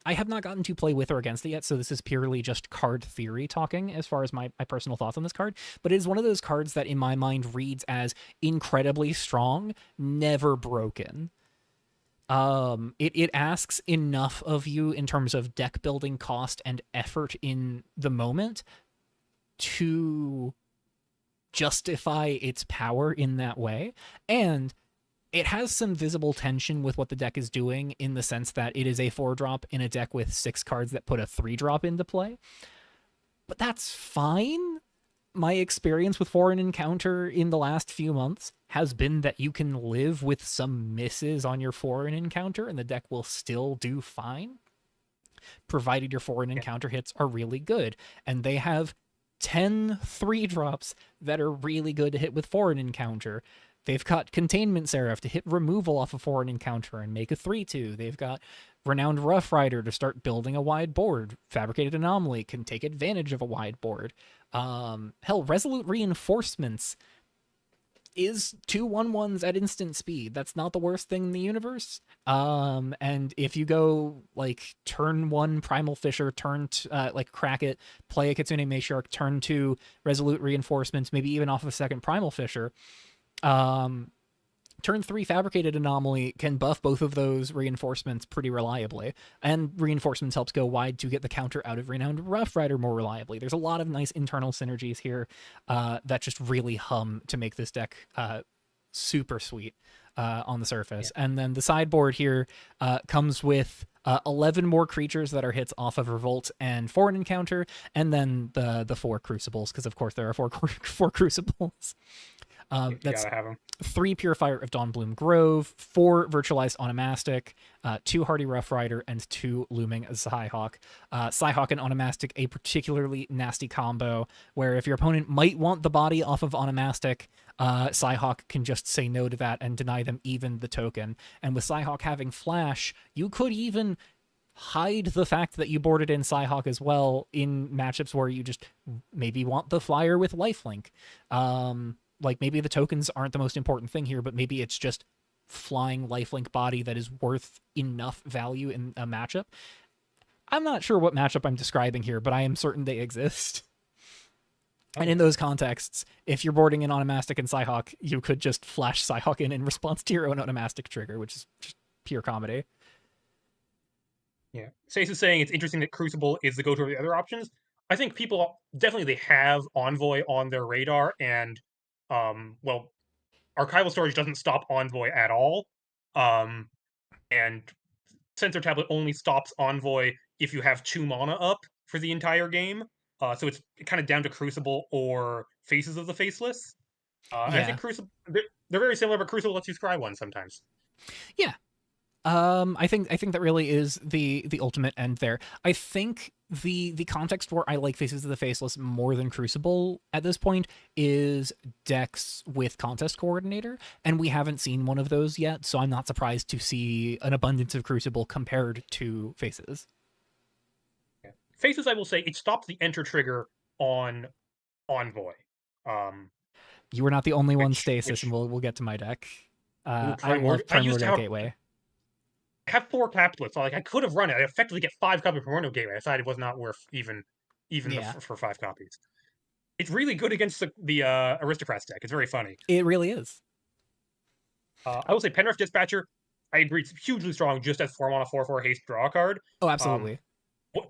have not gotten to play with or against it yet, so this is purely just card theory talking as far as my personal thoughts on this card. But it is one of those cards that in my mind reads as incredibly strong, never broken. It asks enough of you in terms of deck building cost and effort in the moment to justify its power in that way. And it has some visible tension with what the deck is doing in the sense that it is a 4-drop in a deck with 6 cards that put a 3-drop into play. But that's fine. My experience with Foreign Encounter in the last few months has been that you can live with some misses on your Foreign Encounter and the deck will still do fine, provided your Foreign Encounter hits are really good. And they have 10 3-drops that are really good to hit with foreign encounter. They've got Containment Seraph to hit removal off a foreign encounter and make a 3/2. They've got Renowned Rough Rider to start building a wide board. Fabricated Anomaly can take advantage of a wide board. Hell, Resolute Reinforcements is 2/1/1s at instant speed. That's not the worst thing in the universe. And if you go like turn 1 Primal Fisher, like crack it, play a Kitsune Matriarch, turn 2 Resolute Reinforcements, maybe even off of a second Primal Fisher, turn 3 Fabricated Anomaly can buff both of those reinforcements pretty reliably, and reinforcements helps go wide to get the counter out of Renowned Rough Rider more reliably. There's a lot of nice internal synergies here that just really hum to make this deck super sweet on the surface. Yeah. And then the sideboard here comes with 11 more creatures that are hits off of Revolt and Foreign Encounter, and then the 4 Crucibles, because of course there are 4 Crucibles. That's gotta have them. 3 Purifier of Dawnbloom Grove, 4 Virtualized Onomastic, 2 Hardy Rough Rider, and 2 Looming Psyhawk. Psyhawk and Onomastic, a particularly nasty combo, where if your opponent might want the body off of Onomastic, Psyhawk can just say no to that and deny them even the token. And with Psyhawk having Flash, you could even hide the fact that you boarded in Psyhawk as well in matchups where you just maybe want the flyer with lifelink. Like maybe the tokens aren't the most important thing here, but maybe it's just flying lifelink body that is worth enough value in a matchup. I'm not sure what matchup I'm describing here, but I am certain they exist. And in those contexts, if you're boarding in Onomastic and Psyhawk, you could just flash Psyhawk in response to your own Onomastic trigger, which is just pure comedy. Yeah. Stace is saying it's interesting that Crucible is the go-to of the other options. I think people definitely they have Envoy on their radar, and well, archival storage doesn't stop Envoy at all. And Sensor Tablet only stops Envoy if you have 2 mana up for the entire game. So it's kind of down to Crucible or Faces of the Faceless. I Yeah. think Crucible they're very similar, but Crucible lets you scry one sometimes. Yeah. I think that really is the ultimate end there. I think the context where I like Faces of the Faceless more than Crucible at this point is decks with Contest Coordinator, and we haven't seen one of those yet, so I'm not surprised to see an abundance of Crucible compared to Faces. Yeah. Faces, I will say, it stops the enter trigger on Envoy. You were not the only one, Stasis, and Which we'll get to my deck. I Primordial. love I used to Primordial Gateway. have 4 caplets, so like I could have run it. I effectively get 5 copies of Primordial Gateway. I decided it was not worth even Yeah, for 5 copies. It's really good against the Aristocrats deck. It's very funny. it really is. I will say Penrith Dispatcher, I agree, it's hugely strong just as 4 mana 4/4 haste draw card. Oh, Um, absolutely.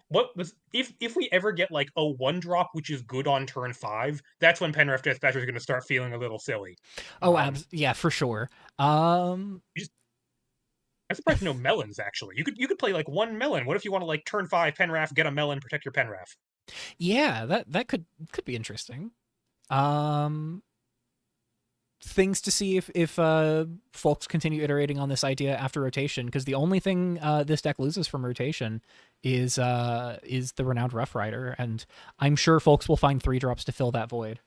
what was if we ever get like a 1-drop which is good on turn 5, that's when Penrith Dispatcher is going to start feeling a little silly. Oh, Um, yeah, for sure. Um, I'm surprised no melons actually. You could play like 1 melon. What if you want to like turn 5 Penraf, get a melon, protect your Penraf? yeah, that could be interesting. Um, Things to see if folks continue iterating on this idea after rotation, because the only thing this deck loses from rotation is the Renowned Rough Rider, and I'm sure folks will find 3-drops to fill that void.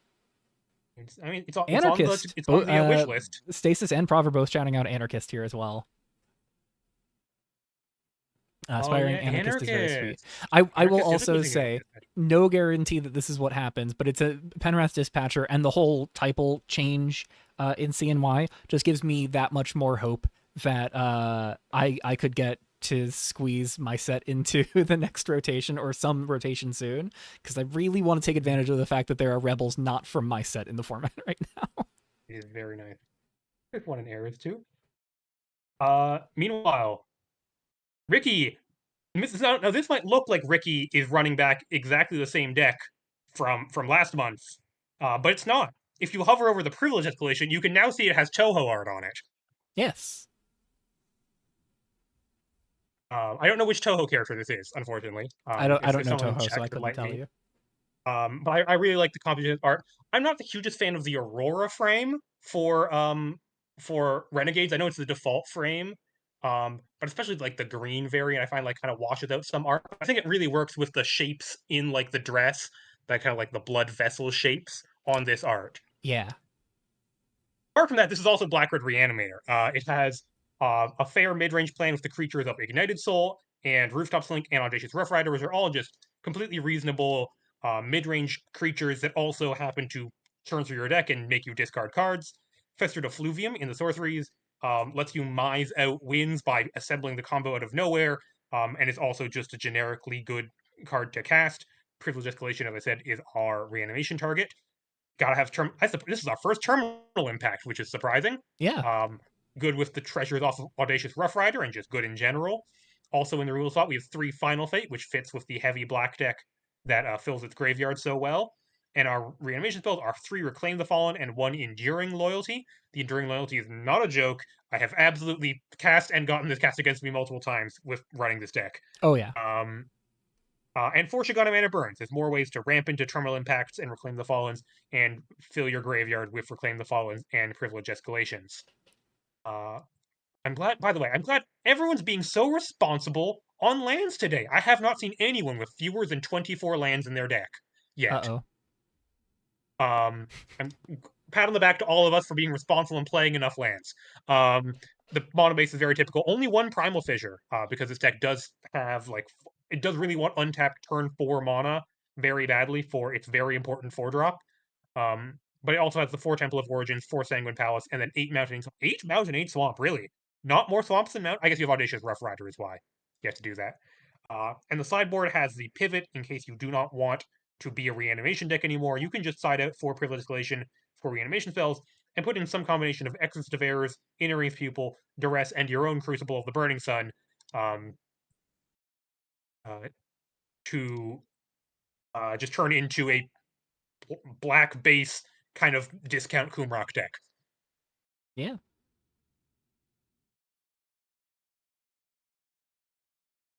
I mean, Anarchist, it's on the wish list. Stasis and Prov are both shouting out Anarchist here as well. Oh Aspiring yeah, Anarchist is very sweet. Anarchist. I will Anarchist is also amazing say, Anarchist. no guarantee that this is what happens, but it's a Penrath Dispatcher, and the whole typal change in CNY just gives me that much more hope that I could get to squeeze my set into the next rotation or some rotation soon, because I really want to take advantage of the fact that there are rebels not from my set in the format right now. It is very nice. There's one in Ares too. Meanwhile, Ricky. Now this might look like Ricky is running back exactly the same deck from last month, but it's not. If you hover over the privilege escalation, you can now see it has Toho art on it. Yes. I don't know which Toho character this is, unfortunately. I If don't know someone in Toho, so chat I could couldn't light tell me. you. But I really like the composition art. I'm not the hugest fan of the Aurora frame for Renegades. I know it's the default frame, but especially like the green variant, I find like kind of washes out some art. I think it really works with the shapes in like the dress. that kind of like the blood vessel shapes on this art. Yeah. Apart from that, this is also Black Red Reanimator. It has a fair mid-range plan with the creatures of Ignited Soul and Rooftop Slink and Audacious Rough Rider, which are all just completely reasonable mid-range creatures that also happen to turn through your deck and make you discard cards. Festered Effluvium in the sorceries lets you mise out wins by assembling the combo out of nowhere, and is also just a generically good card to cast. Privilege Escalation, as I said, is our reanimation target. Gotta have this is our first terminal impact, which is surprising. Yeah. Um, good with the treasures off of Audacious Rough Rider and just good in general. Also in the rule slot, we have 3 Final Fate, which fits with the heavy black deck that fills its graveyard so well. And our reanimation spells are 3 Reclaim the Fallen and 1 Enduring Loyalty. The Enduring Loyalty is not a joke. I have absolutely cast and gotten this cast against me multiple times with running this deck. Oh yeah. And 4 Shigana Mana Burns. There's more ways to ramp into terminal impacts and Reclaim the Fallens and fill your graveyard with Reclaim the Fallens and Privilege Escalations. Uh, by the way, I'm glad everyone's being so responsible on lands today. I have not seen anyone with fewer than 24 lands in their deck yet. Uh-oh. I'm pat on the back to all of us for being responsible and playing enough lands. The mono base is very typical. Only 1 Primal Fissure, because this deck does have like it does really want untapped turn 4 mana very badly for its very important 4-drop. But it also has the 4 Temple of Origins, 4 Sanguine Palace, and then 8 Mountain 8 Mountain 8 Swamp. Really, not more swamps than Mount. I guess you have Audacious Rough Rider is why you have to do that. And the sideboard has the pivot in case you do not want to be a reanimation deck anymore. You can just side out 4 Privilege Escalation for reanimation spells and put in some combination of Exorcist of Errors, Inner Wraith Pupil, Duress, and your own Crucible of the Burning Sun um, uh, to just turn into a black base kind of discount Kumrock deck. Yeah.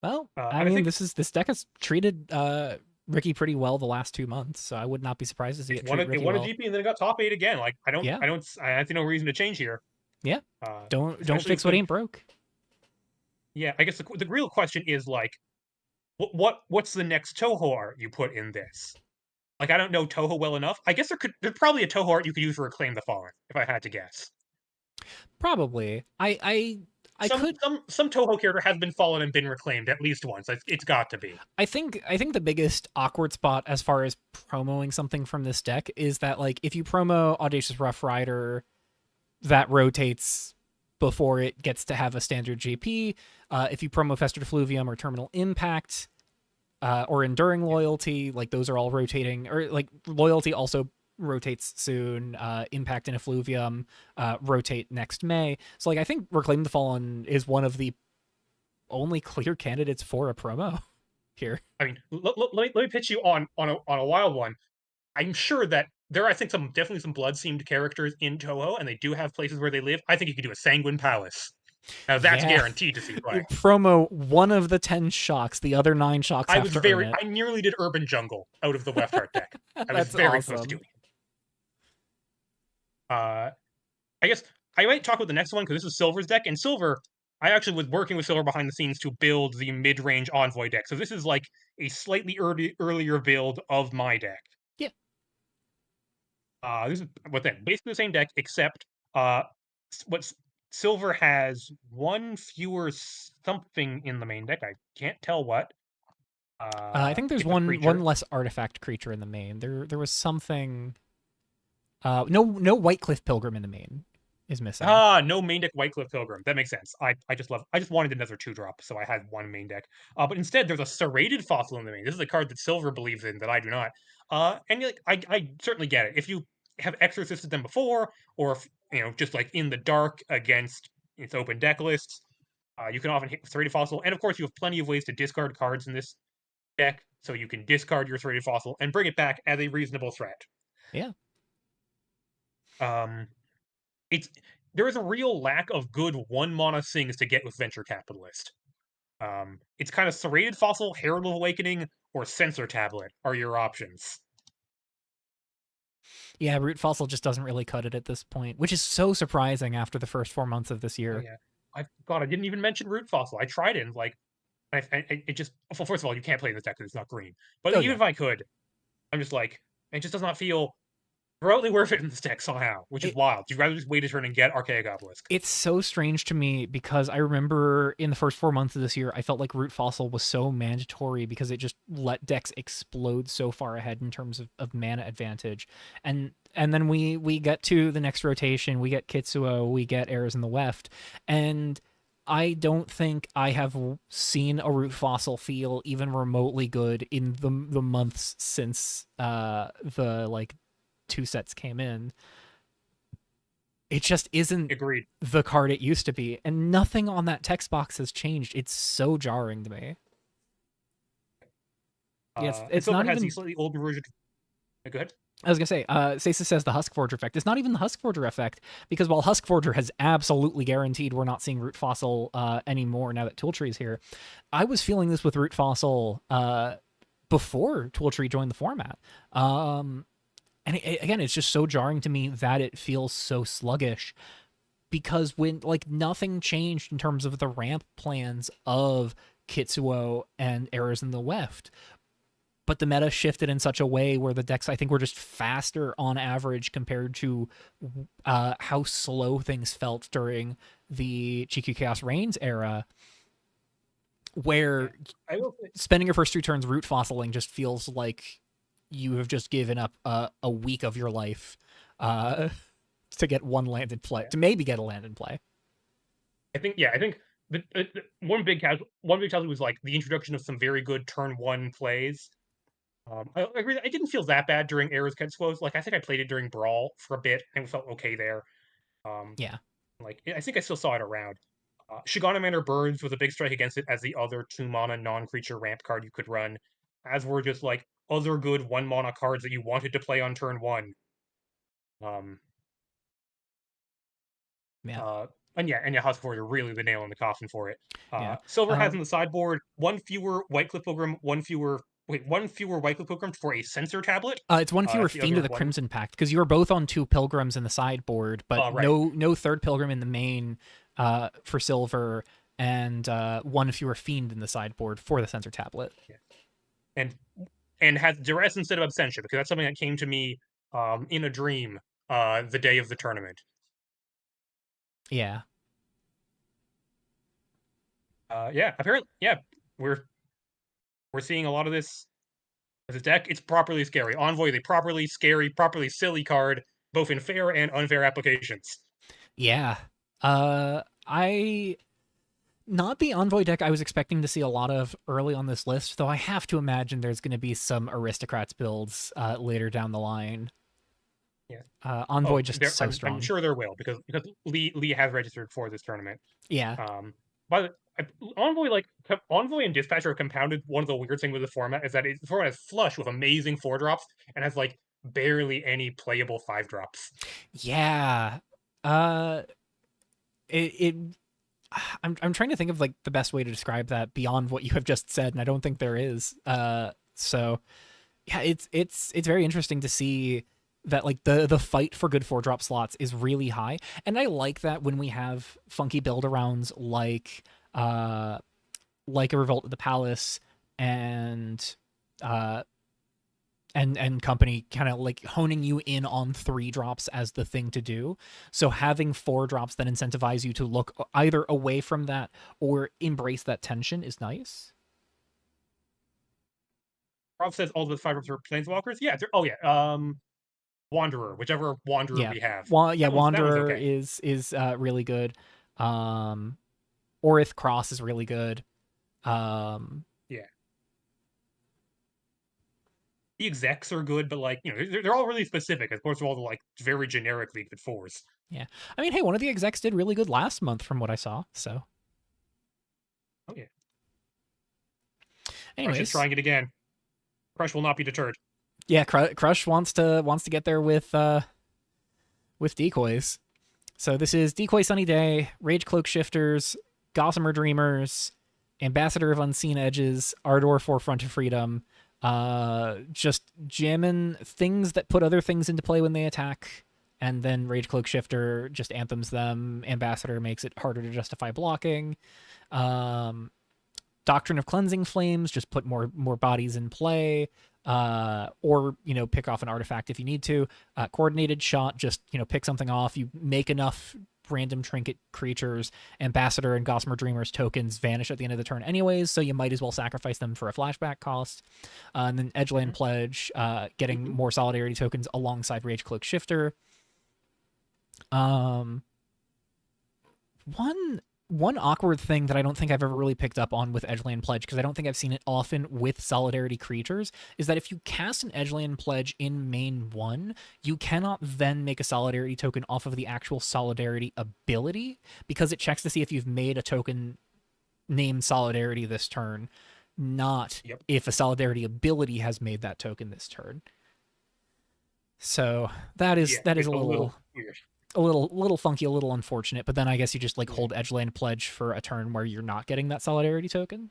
Well, I And I mean, think this deck has treated Ricky pretty well the last 2 months, so I would not be surprised to see it treat it Ricky won a well. GP and then it got top 8 again. Like Yeah. I see no reason to change here. Yeah. Don't Especially fix with what the ain't broke. yeah. I guess the real question is like, what's the next Toho art you put in this? Like I don't know Toho well enough. I guess there's probably a Toho art you could use to Reclaim the Fallen if I had to guess. Probably. I could Some Toho character has been fallen and been reclaimed at least once. It's got to be. I think the biggest awkward spot as far as promoing something from this deck is that like if you promo Audacious Rough Rider, that rotates before it gets to have a standard GP. If you promo Festered Effluvium or Terminal Impact, or Enduring Loyalty, like those are all rotating, or like Loyalty also rotates soon. Impact and Effluvium rotate next May. So like I think Reclaim the Fallen is one of the only clear candidates for a promo here. I mean, let me pitch you on a wild one. I'm sure that there are, I think, definitely some blood seamed characters in Toho, and they do have places where they live. I think you could do a Sanguine Palace. Now that's Yeah. guaranteed to see play. Promo one of the 10 shocks. The other 9 shocks have to earn it. I nearly did Urban Jungle out of the Left Heart deck. I was That's very close to awesome. doing it. I guess I might talk about the next one because this is Silver's deck, and Silver, I actually was working with Silver behind the scenes to build the mid-range Envoy deck. So this is like a slightly earlier build of my deck. Yeah. This is basically the same deck, except what Silver has one fewer something in the main deck. I can't tell what. I think there's It's a one creature. less artifact creature in the main. There was something. No White Cliff Pilgrim in the main is missing. No main deck Whitecliff Pilgrim. That makes sense. I just wanted another 2-drop, so I had one main deck. But instead, there's a serrated fossil in the main. This is a card that Silver believes in that I do not. And like I certainly get it. If you have exorcisted them before, or if just like in the dark against its open deck lists, you can often hit with serrated fossil. And of course, you have plenty of ways to discard cards in this deck, so you can discard your serrated fossil and bring it back as a reasonable threat. Yeah. Um, it's there is a real lack of good 1 mana things to get with Venture Capitalist. It's kind of Serrated Fossil, Herald of Awakening, or Sensor Tablet are your options. Yeah, Root Fossil just doesn't really cut it at this point, which is so surprising after the first 4 months of this Oh year. yeah, I didn't even mention Root Fossil. I tried it and like, it just well, first of all, you can't play this deck because it's not green. But Oh even yeah. if I could, I'm just like, it just does not feel remotely worth it in this deck somehow, which is It wild. You'd rather just wait a turn and get Archaic Obelisk. it's so strange to me because I remember in the first 4 months of this year, I felt like Root Fossil was so mandatory because it just let decks explode so far ahead in terms of mana advantage. And then we get to the next rotation, we get Kitsuo, we get Errors in the Weft, and I don't think I have seen a Root Fossil feel even remotely good in the months since the like two sets came in. It just isn't Agreed. the card it used to be, and nothing on that text box has changed. It's so jarring to me. Yeah, And it's Silver not has the even. slightly older version. Go ahead. I was gonna say, Stasis says the Husk Forger effect. It's not even the Husk Forger effect because while Husk Forger has absolutely guaranteed we're not seeing Root Fossil anymore now that Tooltree is here, I was feeling this with Root Fossil before Tooltree joined the format. And again, it's just so jarring to me that it feels so sluggish because when like nothing changed in terms of the ramp plans of Kitsuo and Errors in the Weft, but the meta shifted in such a way where the decks I think were just faster on average compared to how slow things felt during the GQ Chaos Reigns era, Yeah. where I will say, spending your first 2 turns root fossiling just feels like you have just given up a week of your life uh, to get one land in play, yeah. to maybe get a land in play. I think one big casualty was like the introduction of some very good turn one plays. I agree. It didn't feel that bad during Errors Kensuo's. Like I think I played it during Brawl for a bit and felt okay there. Um, Yeah, like I think I still saw it around. Shigana Manor Burns was a big strike against it as the other 2 mana non-creature ramp card you could run, as were just like other good 1 mana cards that you wanted to play on turn one. Um, yeah. uh, and yeah, Husk Forge are really the nail in the coffin for it. Yeah. Silver has in the sideboard one fewer White Cliff Pilgrim, one fewer White Cliff Pilgrim for a sensor tablet. It's one fewer That's the Fiend other of the one. Crimson Pact because you were both on 2 pilgrims in the sideboard, but Right. no third pilgrim in the main for silver, and one fewer Fiend in the sideboard for the sensor tablet. Yeah. And has duress instead of absentia because that's something that came to me in a dream the day of the tournament. Yeah. Yeah, apparently, yeah, we're we're seeing a lot of this as a deck. It's properly scary. Envoy is a properly scary, properly silly card, both in fair and unfair applications. Yeah. I not the Envoy deck I was expecting to see a lot of early on this list, though I have to imagine there's going to be some Aristocrats builds later down the line. Yeah. Envoy Oh, just there. so I'm strong. sure there will because Lee has registered for this tournament. Yeah. Um, but Envoy Envoy and Dispatcher have compounded one of the weird things with the format is that the format is flush with amazing 4 drops and has like barely any playable 5 drops. Yeah. Uh it I'm trying to think of like the best way to describe that beyond what you have just said, and I don't think there is. So yeah, it's very interesting to see that like the fight for good 4 drop slots is really high, and I like that when we have funky build arounds like a Revolt at the Palace and uh and company kind of like honing you in on 3 drops as the thing to do. So having 4 drops that incentivize you to look either away from that or embrace that tension is nice. Rob says all the 5 drops are planeswalkers. Yeah. Oh yeah. Wanderer, whichever Wanderer Yeah. we have. Yeah, That one's Wanderer okay. is really good. Orith Cross is really good. Um Yeah. The execs are good, but like they're all really specific as opposed to all the like very generic League of Fours. yeah. I mean, hey, one of the execs did really good last month from what I saw. So, Oh yeah. Crush is anyways, trying it again. Crush will not be deterred. yeah, Crush wants to get there with decoys. So this is Decoy Sunny Day, Rage Cloak Shifters, Gossamer Dreamers, Ambassador of Unseen Edges, Ardor Forefront of Freedom. Just jamming things that put other things into play when they attack, and then Rage Cloak Shifter just anthems them. Ambassador makes it harder to justify blocking. Um, Doctrine of Cleansing Flames just put more bodies in play. or pick off an artifact if you need to. Coordinated shot, just pick something off. You make enough random trinket creatures, ambassador and Gossamer Dreamer's tokens vanish at the end of the turn anyways, so you might as well sacrifice them for a flashback cost. And then Edgeland Pledge, getting more solidarity tokens alongside Rage Cloak Shifter. Um, one awkward thing that I don't think I've ever really picked up on with Edgeland Pledge, because I don't think I've seen it often with Solidarity creatures, is that if you cast an Edgeland Pledge in main 1, you cannot then make a Solidarity token off of the actual Solidarity ability, because it checks to see if you've made a token named Solidarity this turn, not if a Solidarity ability has made that token this turn. So that is a little weird. A little funky, a little unfortunate, but then I guess you just hold Edgeland Pledge for a turn where you're not getting that Solidarity token.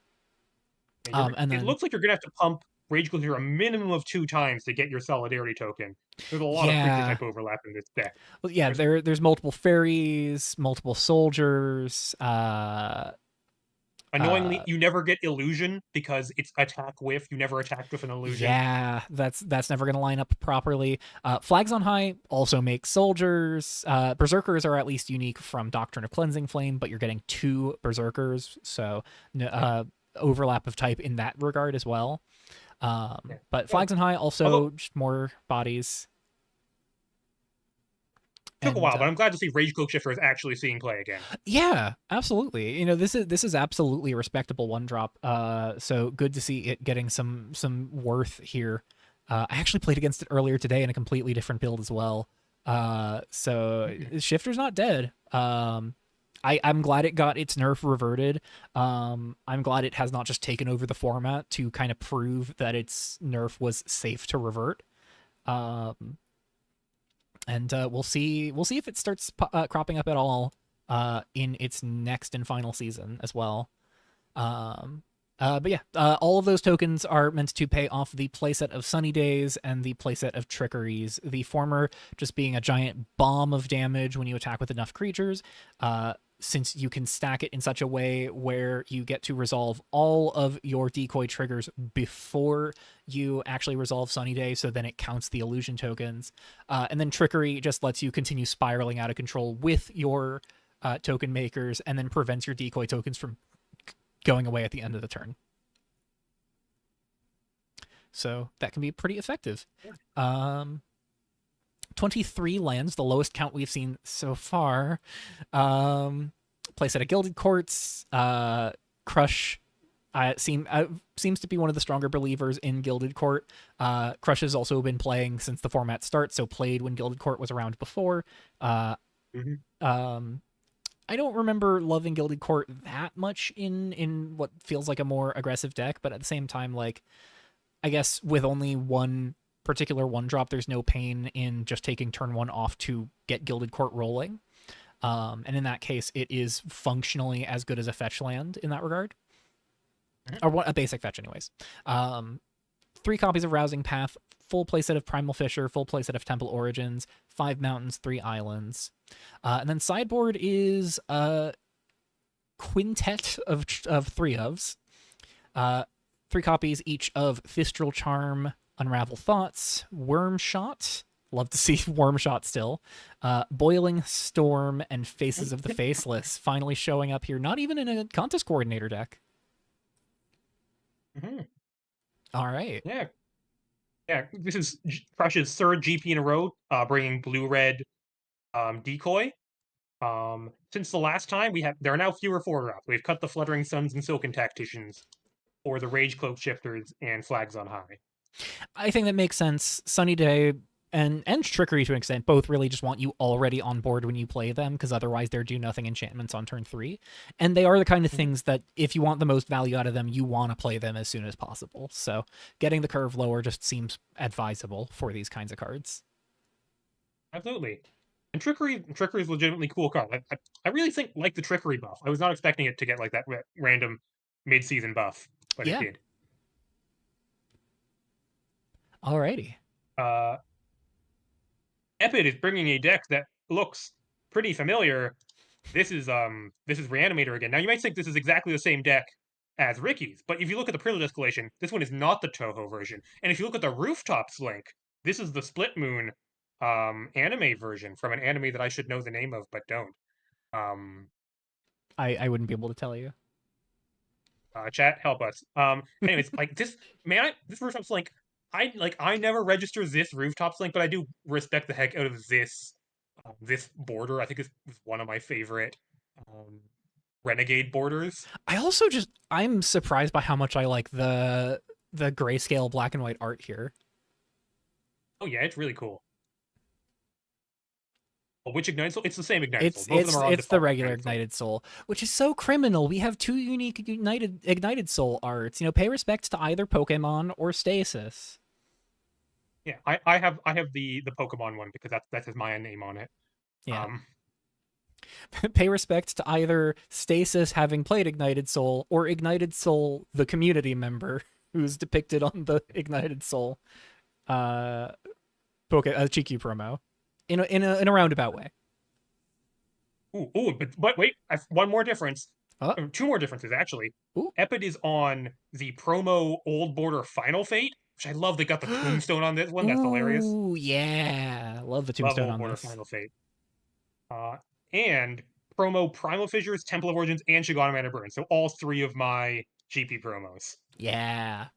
And then, it looks like you're gonna have to pump Rage Cloak a minimum of 2 times to get your Solidarity token. There's a lot of creature type overlap in this deck. Well, yeah, there's multiple fairies, multiple soldiers. Annoyingly, you never get illusion because it's attack with. You never attacked with an illusion. Yeah, that's never going to line up properly. Flags on High also make soldiers. Berserkers are at least unique from Doctrine of Cleansing Flame, but you're getting 2 Berserkers, so overlap of type in that regard as well. But Flags on High also just more bodies. Took a while, but I'm glad to see Rage Cloak Shifter is actually seeing play again. Yeah, absolutely. This is absolutely a respectable 1-drop. So good to see it getting some worth here. I actually played against it earlier today in a completely different build as well. So Shifter's not dead. I'm glad it got its nerf reverted. I'm glad it has not just taken over the format to kind of prove that its nerf was safe to revert. And we'll see if it starts cropping up at all in its next and final season as well. But yeah, all of those tokens are meant to pay off the playset of Sunny Days and the playset of Trickeries. The former just being a giant bomb of damage when you attack with enough creatures, since you can stack it in such a way where you get to resolve all of your decoy triggers before you actually resolve Sunny Day, so then it counts the illusion tokens. And then Trickery just lets you continue spiraling out of control with your token makers, and then prevents your decoy tokens from going away at the end of the turn. So that can be pretty effective. 23 lands, the lowest count we've seen so far. Playset of Gilded Courts. Crush seems to be one of the stronger believers in Gilded Court. Crush has also been playing since the format starts, so played when Gilded Court was around before. I don't remember loving Gilded Court that much in what feels like a more aggressive deck, but at the same time, like, I guess with only one particular 1-drop, there's no pain in just taking turn 1 off to get Gilded Court rolling. And in that case, it is functionally as good as a fetch land in that regard. Or a basic fetch anyways. 3 copies of Rousing Path, full playset of Primal Fisher, full playset of Temple Origins, 5 mountains, 3 islands. And then sideboard is a quintet of 3 ofs. 3 copies each of Thistral Charm, Unravel Thoughts, Wormshot. Love to see Wormshot still. Boiling Storm, and Faces of the Faceless finally showing up here, not even in a Contest Coordinator deck. All right. Yeah, this is Crush's 3rd GP in a row, bringing blue-red decoy. Since the last time, there are now fewer 4-drops. We've cut the Fluttering Suns and Silken Tacticians, or the Rage Cloak Shifters and Flags on High. I think that makes sense. Sunny Day and Trickery to an extent both really just want you already on board when you play them, because otherwise they're do nothing enchantments on turn 3. And they are the kind of things that if you want the most value out of them, you want to play them as soon as possible. So getting the curve lower just seems advisable for these kinds of cards. Absolutely. And Trickery is legitimately cool card. I really think like the Trickery buff. I was not expecting it to get like that random mid-season buff, but it did. Alrighty. Epid is bringing a deck that looks pretty familiar. This is Reanimator again. Now you might think this is exactly the same deck as Ricky's. But if you look at the privilege escalation, this one is not the Toho version. And if you look at the rooftops link, this is the Split Moon anime version from an anime that I should know the name of but don't. Um, I wouldn't be able to tell you. Chat, help us. Anyways, like this, man, this rooftops link. I never register this rooftops link, but I do respect the heck out of this border. I think it's one of my favorite um, renegade borders. I'm surprised by how much I like the grayscale black and white art here. Oh yeah, it's really cool. Oh, which ignited soul? It's the same ignited soul. It's Both of them are on it's the default regular ignited soul, which is so criminal. We have two unique ignited soul arts. You know, pay respect to either Pokemon or Stasis. Yeah, I have the Pokemon one because that has my name on it. Yeah. Um, Pay respect to either Stasis having played Ignited Soul or Ignited Soul, the community member who's depicted on the Ignited Soul GQ promo in a roundabout way. but wait, one more difference. Oh. Two more differences actually. Ooh. Epid is on the promo Old Border Final Fate, which I love. They got the tombstone on this one. That's hilarious. Ooh, yeah. Love the Love tombstone Old on Border this. Final Fate. And promo Primal Fissures, Temple of Origins, and Shigana Mana Burn. So all three of my GP promos. Yeah.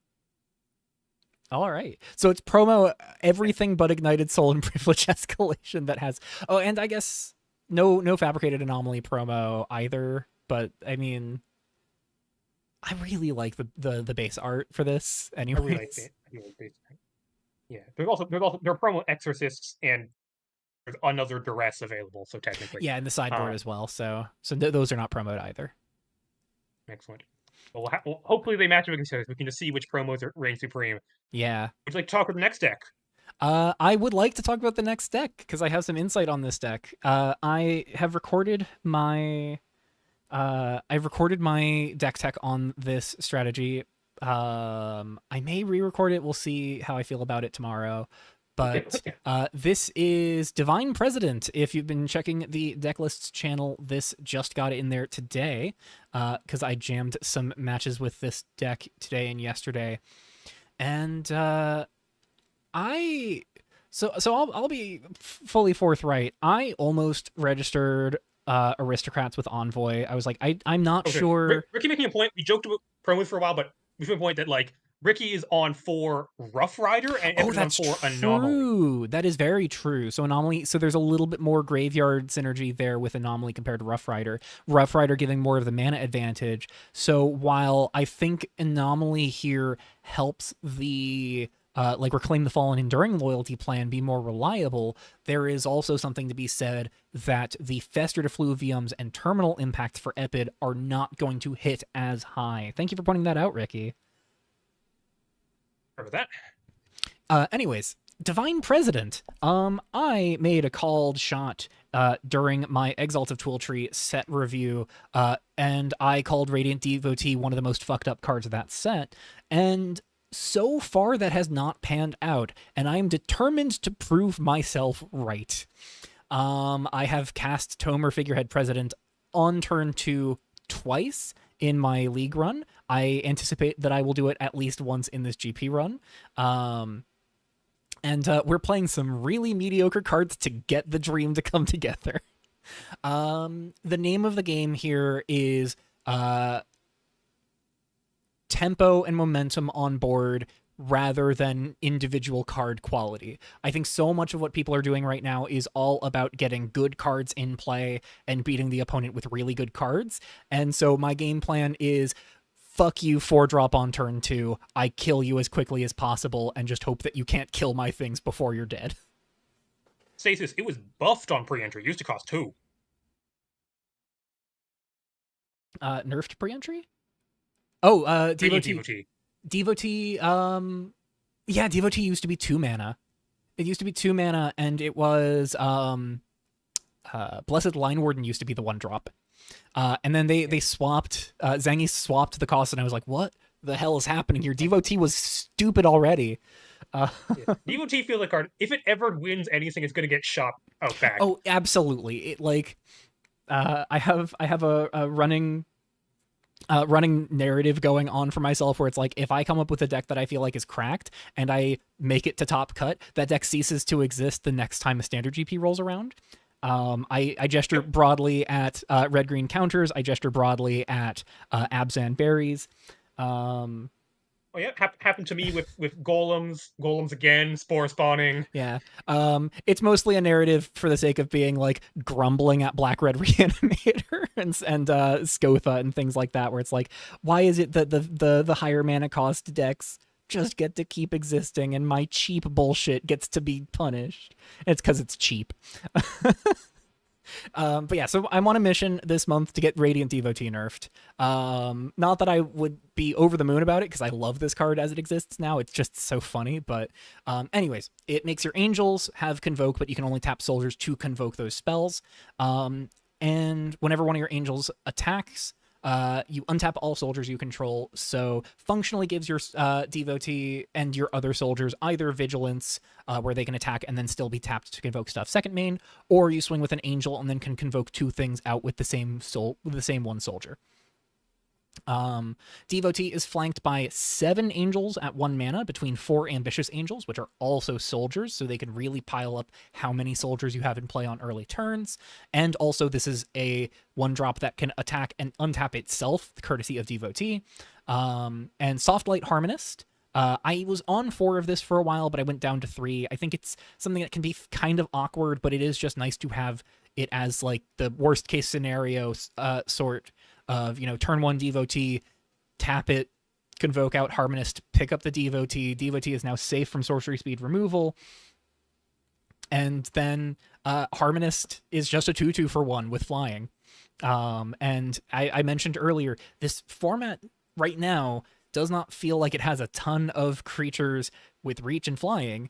All right. So it's promo everything but Ignited Soul and Privilege Escalation that has. Oh, and I guess no Fabricated Anomaly promo either. But I mean, I really like the base art for this. Anyways, I really like it. Yeah, there are promo Exorcists and there's another Duress available. So technically, yeah, and the sideboard as well. So those are not promoted either. Excellent. Well, hopefully they match up against each other. We can just see which promos are reign supreme. Yeah. Would you like to talk with the next deck? I would like to talk about the next deck because I have some insight on this deck. I have recorded my I've recorded my deck tech on this strategy. I may re-record it. We'll see how I feel about it tomorrow. But this is Divine President. If you've been checking the Decklists channel, this just got in there today because I jammed some matches with this deck today and yesterday. And I'll be fully forthright. I almost registered Aristocrats with Envoy. I was like, I'm not sure. Ricky making a point. We joked about promos for a while, but we made a point that like Ricky is on for Rough Rider and Everett on for Anomaly. That is very true. So Anomaly, so there's a little bit more graveyard synergy there with Anomaly compared to Rough Rider. Rough Rider giving more of the mana advantage. So while I think Anomaly here helps the like Reclaim the Fallen Enduring Loyalty plan be more reliable, there is also something to be said that the Festered Effluviums and Terminal impacts for Epid are not going to hit as high. Thank you for pointing that out, Ricky. Remember that. Anyways, Divine President. I made a called shot during my Exalt of Tooltree set review, and I called Radiant Devotee one of the most fucked up cards of that set, and so far that has not panned out, and I am determined to prove myself right. I have cast Tomer Figurehead President on turn 2 twice in my league run. I anticipate that I will do it at least once in this GP run. And we're playing some really mediocre cards to get the dream to come together. The name of the game here is tempo and momentum on board rather than individual card quality. I think so much of what people are doing right now is all about getting good cards in play and beating the opponent with really good cards. And so my game plan is fuck you 4-drop on turn 2. I kill you as quickly as possible and just hope that you can't kill my things before you're dead. Stasis, it was buffed on pre-entry. It used to cost 2. Nerfed pre-entry? Oh, Devotee. Devotee, yeah, Devotee used to be 2 mana. It used to be 2 mana, and it was, Blessed Line Warden used to be the 1-drop. And then they swapped, Zangief swapped the cost, and I was like, what the hell is happening here? Devotee was stupid already. Yeah. Devotee feels like card. If it ever wins anything, it's going to get shot out back. Oh, absolutely. It like, I have a running running narrative going on for myself where it's like, if I come up with a deck that I feel like is cracked and I make it to top cut, that deck ceases to exist the next time a standard GP rolls around. I gesture Yep. broadly at red green counters. I gesture broadly at Abzan berries. Um, Oh yeah, happened to me with golems. Golems again, spore spawning. yeah. It's mostly a narrative for the sake of being like grumbling at Black Red Reanimator and Scotha and things like that, where it's like, why is it that the higher mana cost decks just get to keep existing and my cheap bullshit gets to be punished? It's because it's cheap. But yeah, so I'm on a mission this month to get Radiant Devotee nerfed. Not that I would be over the moon about it because I love this card as it exists now. It's just so funny. But anyways, it makes your angels have convoke, but you can only tap soldiers to convoke those spells. And whenever one of your angels attacks, you untap all soldiers you control, so functionally gives your devotee and your other soldiers either vigilance, where they can attack and then still be tapped to convoke stuff second main, or you swing with an angel and then can convoke two things out with the same one soldier. Devotee is flanked by 7 angels at 1 mana between 4 ambitious angels, which are also soldiers, so they can really pile up how many soldiers you have in play on early turns. And also, this is a 1-drop that can attack and untap itself, courtesy of Devotee. And Soft Light Harmonist. I was on 4 of this for a while, but I went down to 3. I think it's something that can be kind of awkward, but it is just nice to have it as like the worst case scenario sort of, turn 1 Devotee, tap it, convoke out Harmonist, pick up the Devotee. Devotee is now safe from sorcery speed removal. And then Harmonist is just a 2/2 for 1 with flying. And I mentioned earlier, this format right now does not feel like it has a ton of creatures with reach and flying.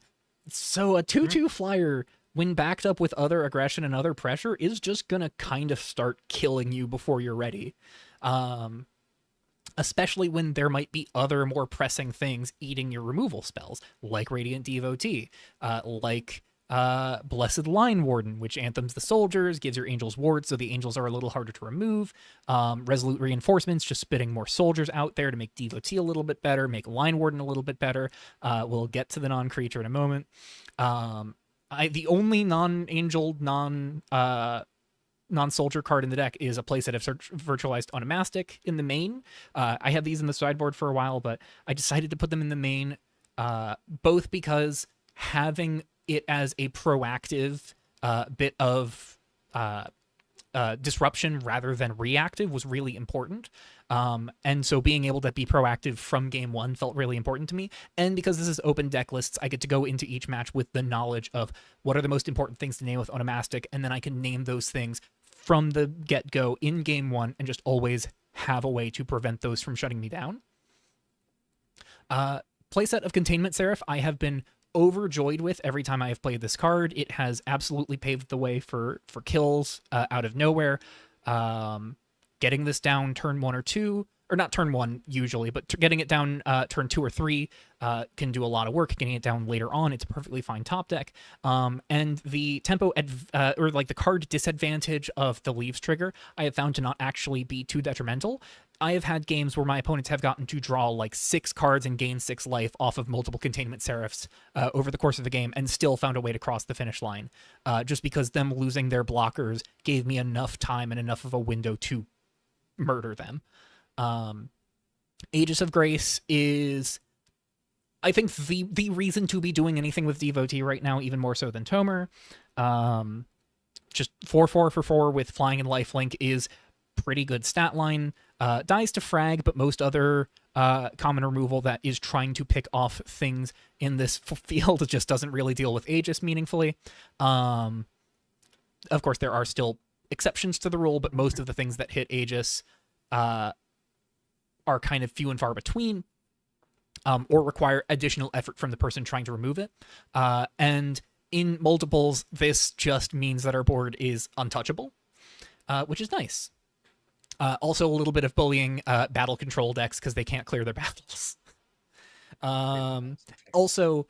So a 2/2 flyer, when backed up with other aggression and other pressure, is just going to kind of start killing you before you're ready. Especially when there might be other more pressing things eating your removal spells, like Radiant Devotee, like Blessed Line Warden, which anthems the soldiers, gives your angels wards, so the angels are a little harder to remove. Resolute Reinforcements, just spitting more soldiers out there to make Devotee a little bit better, make Line Warden a little bit better. We'll get to the non-creature in a moment. The only non-angel, non-soldier card in the deck is a playset of Virtualized Onomastic in the main. I had these in the sideboard for a while, but I decided to put them in the main, both because having it as a proactive bit of disruption rather than reactive was really important. And so being able to be proactive from game 1 felt really important to me. And because this is open deck lists, I get to go into each match with the knowledge of what are the most important things to name with Onomastic, and then I can name those things from the get-go in game 1 and just always have a way to prevent those from shutting me down. Playset of Containment Seraph I have been overjoyed with every time I have played this card. It has absolutely paved the way for kills out of nowhere. Getting this down turn 1 or 2, or not turn 1 usually, but getting it down turn 2 or 3 can do a lot of work. Getting it down later on, it's a perfectly fine top deck. And the tempo or like the card disadvantage of the Leaves trigger, I have found to not actually be too detrimental. I have had games where my opponents have gotten to draw like 6 cards and gain 6 life off of multiple Containment Seraphs over the course of the game, and still found a way to cross the finish line, just because them losing their blockers gave me enough time and enough of a window to murder them. Aegis of Grace is, I think, the reason to be doing anything with Devotee right now, even more so than Tomer. Just 4/4 for 4 with flying and lifelink is pretty good stat line. Dies to frag, but most other common removal that is trying to pick off things in this field just doesn't really deal with Aegis meaningfully. Of course, there are still exceptions to the rule, but most of the things that hit Aegis are kind of few and far between, or require additional effort from the person trying to remove it. And in multiples, this just means that our board is untouchable, which is nice. Also, a little bit of bullying battle control decks because they can't clear their battles. Also,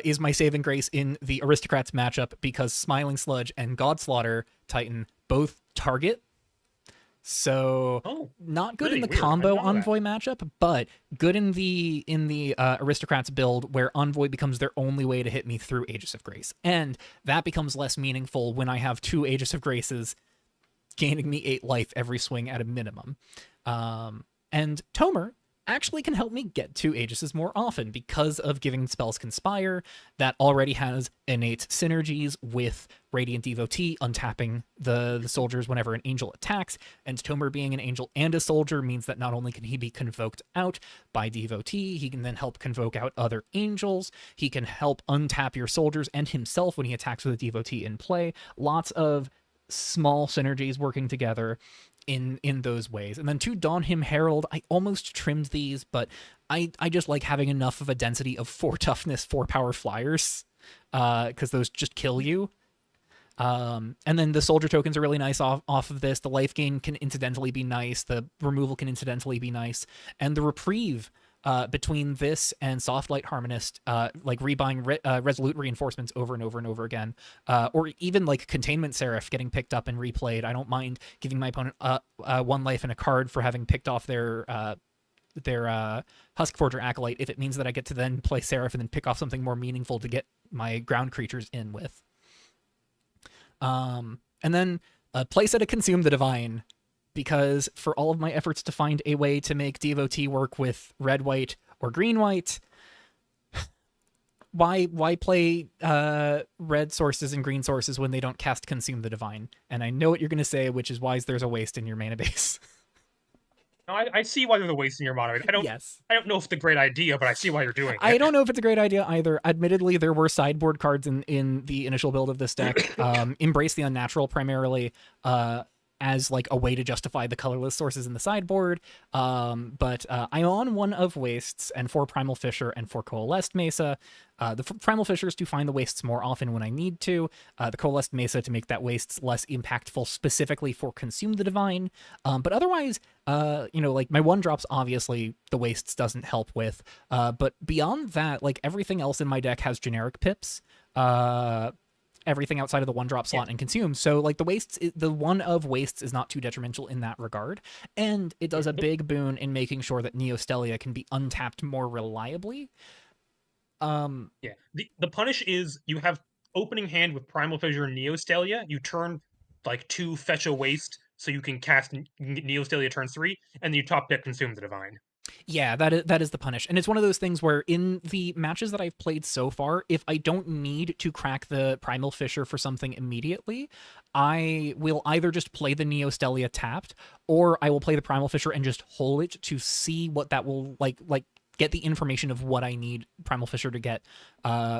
is my saving grace in the Aristocrats matchup because Smiling Sludge and Godslaughter Titan both target. So Oh, not good in really the weird. I did combo not know that. Envoy matchup, but good in the Aristocrats build where Envoy becomes their only way to hit me through Aegis of Grace, and that becomes less meaningful when I have two Aegis of Graces gaining me 8 life every swing at a minimum. And Tomer actually can help me get to Aegises more often because of giving spells Conspire that already has innate synergies with Radiant Devotee, untapping the soldiers whenever an angel attacks. And Tomer being an angel and a soldier means that not only can he be convoked out by Devotee, he can then help convoke out other angels. He can help untap your soldiers and himself when he attacks with a Devotee in play. Lots of small synergies working together in those ways. And then to Dawn Him Herald, I almost trimmed these, but I just like having enough of a density of 4 toughness, 4 power flyers, because those just kill you. And then the soldier tokens are really nice off of this. The life gain can incidentally be nice. The removal can incidentally be nice. And the reprieve between this and Soft Light Harmonist, like rebuying Resolute Reinforcements over and over and over again, or even like Containment Seraph getting picked up and replayed. I don't mind giving my opponent 1 life and a card for having picked off their Huskforger Acolyte if it means that I get to then play Seraph and then pick off something more meaningful to get my ground creatures in with. And then place at a Consume the Divine, because for all of my efforts to find a way to make Devotee work with red white or green white, why play red sources and green sources when they don't cast Consume the Divine? And I know what you're going to say, which is why there's a waste in your mana base. No, I see why there's a waste in your mana. Yes. I don't know if it's a great idea, but I see why you're doing I it. don't know if it's a great idea either. Admittedly, there were sideboard cards in the initial build of this deck. Embrace the Unnatural primarily, as like a way to justify the colorless sources in the sideboard. But I'm on 1 of Wastes and 4 Primal Fissure and 4 Coalesced Mesa. The Primal Fissures to find the wastes more often when I need to. The Coalesced Mesa to make that wastes less impactful specifically for Consume the Divine. But otherwise, like my 1-drops, obviously the wastes doesn't help with. But beyond that, like everything else in my deck has generic pips. Everything outside of the 1-drop slot and Consume. So like the 1 of wastes is not too detrimental in that regard. And it does a big boon in making sure that Neostelia can be untapped more reliably. Yeah. The punish is you have opening hand with Primal Fissure and Neostelia. You turn like 2 fetch a waste so you can cast Neostelia turn 3, and then you top deck Consume the Divine. Yeah, that is the punish. And it's one of those things where in the matches that I've played so far, if I don't need to crack the Primal Fissure for something immediately, I will either just play the Neostelia tapped, or I will play the Primal Fissure and just hold it to see what that will like get the information of what I need Primal Fissure to get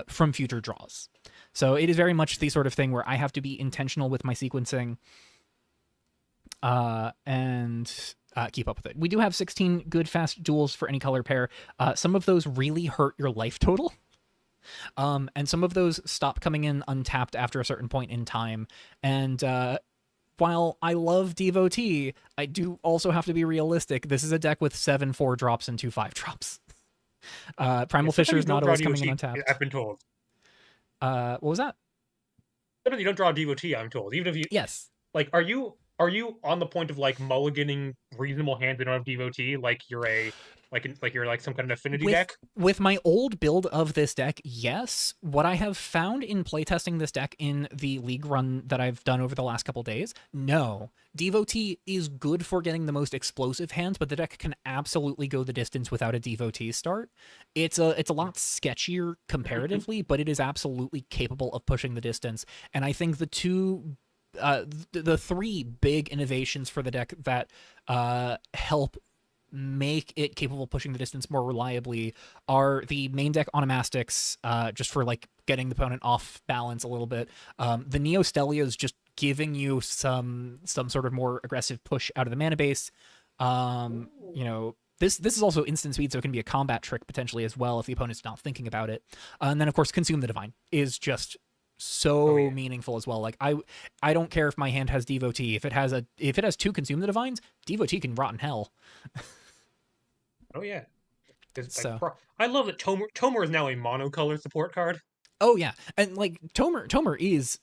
from future draws. So it is very much the sort of thing where I have to be intentional with my sequencing and keep up with it. We do have 16 good fast duels for any color pair. Some of those really hurt your life total. And some of those stop coming in untapped after a certain point in time. And while I love Devotee, I do also have to be realistic. This is a deck with 7 4-drops and 2 5-drops. Primal Fissure is not always coming in untapped. I've been told. What was that? Sometimes you don't draw a Devotee, I'm told. Even if you Yes. like, are you on the point of like mulliganing reasonable hands that don't have Devotee? Like you're like some kind of affinity deck? With my old build of this deck, yes. What I have found in playtesting this deck in the league run that I've done over the last couple days, no. Devotee is good for getting the most explosive hands, but the deck can absolutely go the distance without a Devotee start. It's a lot sketchier comparatively, but it is absolutely capable of pushing the distance. And I think the 3 big innovations for the deck that help make it capable of pushing the distance more reliably are the main deck onomastics, just for like getting the opponent off balance a little bit. The Neostelia is just giving you some sort of more aggressive push out of the mana base. This is also instant speed, so it can be a combat trick potentially as well if the opponent's not thinking about it. And then of course Consume the Divine is just so meaningful as well. Like I don't care if my hand has Devotee. If it has 2 Consume the Divines, Devotee can rot in hell. Oh yeah. So I love that Tomer is now a monocolor support card. oh yeah, and like Tomer is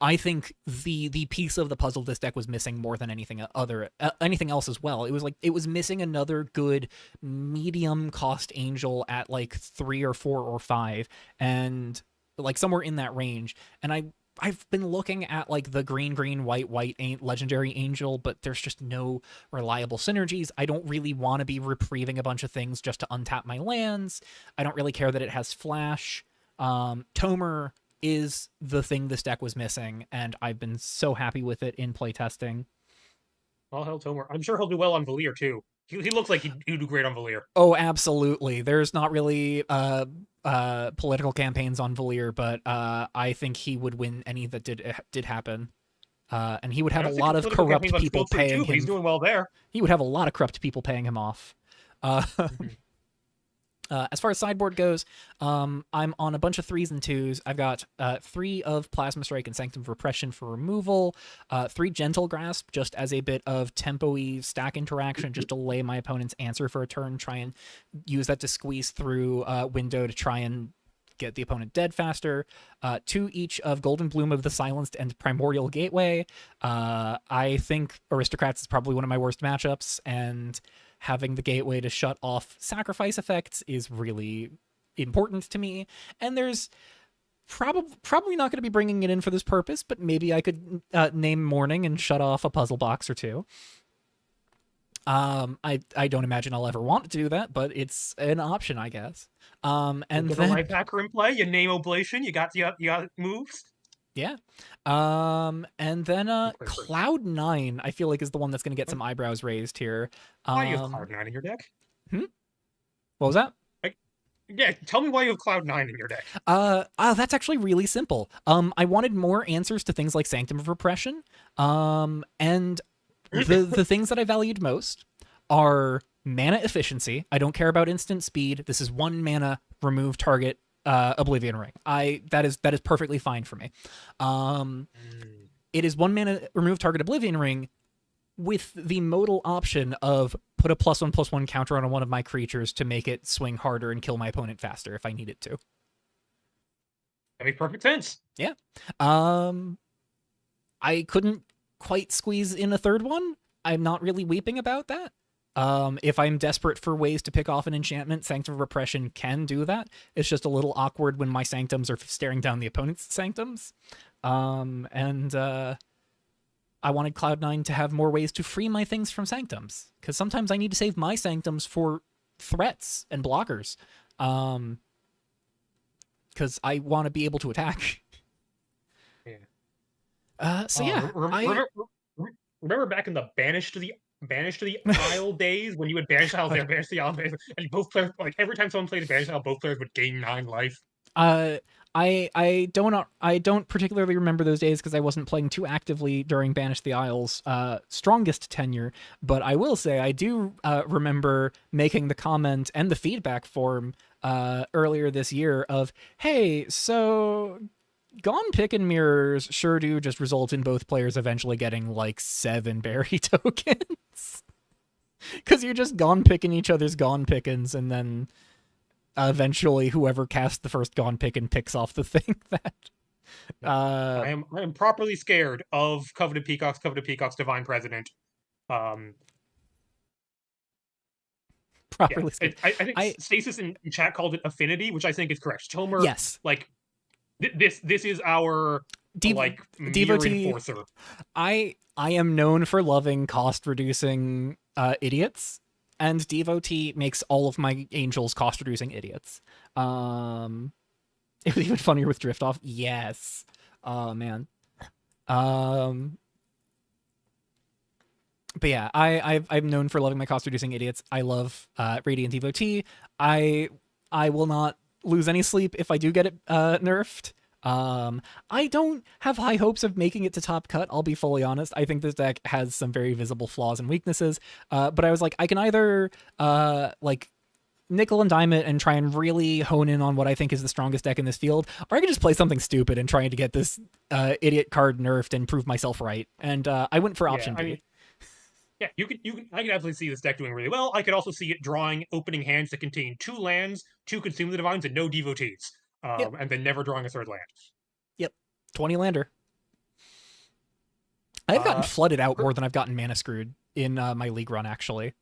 I think the piece of the puzzle this deck was missing more than anything else as well. It was like it was missing another good medium cost angel at like 3 or 4 or 5, and like somewhere in that range. And I've been looking at like the green white legendary angel, but there's just no reliable synergies. I don't really want to be reprieving a bunch of things just to untap my lands. I don't really care that it has flash. Tomer is the thing this deck was missing, and I've been so happy with it in playtesting. All hell Tomer. I'm sure he'll do well on Valir too. He looks like he'd do great on Valir. Oh, absolutely. There's not really political campaigns on Valir, but I think he would win any that did happen. And he would I have a don't think lot of political campaigns corrupt on people Scroll 3 paying too, but he's him. doing well there. He would have a lot of corrupt people paying him off. Uh, Mhm. As far as sideboard goes, I'm on a bunch of 3s and 2s. I've got 3 of Plasma Strike and Sanctum of Repression for removal, 3 Gentle Grasp just as a bit of tempo-y stack interaction, just delay my opponent's answer for a turn, try and use that to squeeze through window to try and get the opponent dead faster. 2 each of Golden Bloom of the Silenced and Primordial Gateway. I think Aristocrats is probably one of my worst matchups, and having the gateway to shut off sacrifice effects is really important to me. And there's probably not going to be bringing it in for this purpose, but maybe I could name Mourning and shut off a puzzle box or two. I don't imagine I'll ever want to do that, but it's an option, I guess. And Get a then life hacker in play. You name Oblation. You got moves. yeah. And then Cloud9, I feel like is the one that's going to get some eyebrows raised here. Why do you have Cloud9 in your deck? Hmm? What was that? Yeah, tell me why you have Cloud9 in your deck. That's actually really simple. I wanted more answers to things like Sanctum of Repression. And the things that I valued most are mana efficiency. I don't care about instant speed. This is 1 mana, remove target Oblivion Ring. That is perfectly fine for me. It is 1 mana, remove target Oblivion Ring with the modal option of put a +1/+1 counter on one of my creatures to make it swing harder and kill my opponent faster if I need it to. That makes perfect sense. Yeah. I couldn't quite squeeze in a third one. I'm not really weeping about that. If I'm desperate for ways to pick off an enchantment, Sanctum of Repression can do that. It's just a little awkward when my sanctums are staring down the opponent's sanctums. I wanted Cloud9 to have more ways to free my things from sanctums, because sometimes I need to save my sanctums for threats and blockers. Because I want to be able to attack. Yeah. So yeah, remember back in the Banished to the Isle days when you would banish the Isle there, banish the Isle, and both players, like every time someone played a Banished Isle, both players would gain 9 life. I don't particularly remember those days because I wasn't playing too actively during Banish the Isles' strongest tenure, but I will say I do remember making the comment and the feedback form earlier this year of, hey, so Gone Pick and Mirrors sure do just result in both players eventually getting like 7 berry tokens. Because you're just Gone Picking each other's Gone Pickins, and then eventually whoever casts the first Gone Pickin' picks off the thing that... I am properly scared of Coveted Peacocks, Divine President. Properly yeah, I think Stasis in chat called it Affinity, which I think is correct. Tomer, yes, like this is our like devotee enforcer. I am known for loving cost reducing idiots, and Devotee makes all of my angels cost reducing idiots. It was even funnier with Drift Off. Yes. Oh man. But yeah, I'm known for loving my cost reducing idiots. I love Radiant Devotee. I will not lose any sleep if I do get it nerfed. I don't have high hopes of making it to top cut, I'll be fully honest. I think this deck has some very visible flaws and weaknesses. But I was like, I can either like nickel and dime it and try and really hone in on what I think is the strongest deck in this field, or I could just play something stupid and try to get this idiot card nerfed and prove myself right. And I went for option B. Yeah, I can absolutely see this deck doing really well. I could also see it drawing opening hands that contain 2 lands, 2 Consume the Divines, and no Devotees. Yep. And then never drawing a 3rd land. Yep. 20 lander. I've gotten flooded out Per- more than I've gotten mana screwed in my league run. Actually,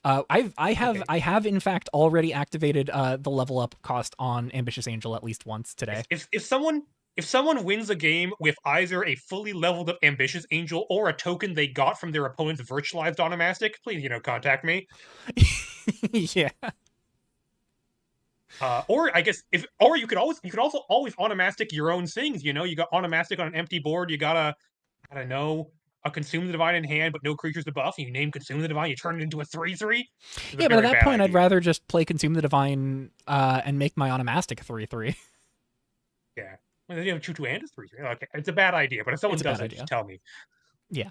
okay. I have in fact already activated the level up cost on Ambitious Angel at least once If today. if if someone if someone wins a game with either a fully leveled up ambitious angel or a token they got from their opponent's virtualized onomastic, please contact me. Yeah, Or I guess if or you could also always onomastic your own things. You got onomastic on an empty board. You got I don't know, a Consume the Divine in hand, but no creatures to buff. And you name Consume the Divine. You turn it into a 3/3. It's a yeah, but at very that bad point, I'd idea. rather just play Consume the Divine and make my Onomastic 3/3. Yeah. Well, you have 2/2 and a 3/3. Okay, it's a bad idea. But if someone It's a does bad it, just idea. tell me. Yeah.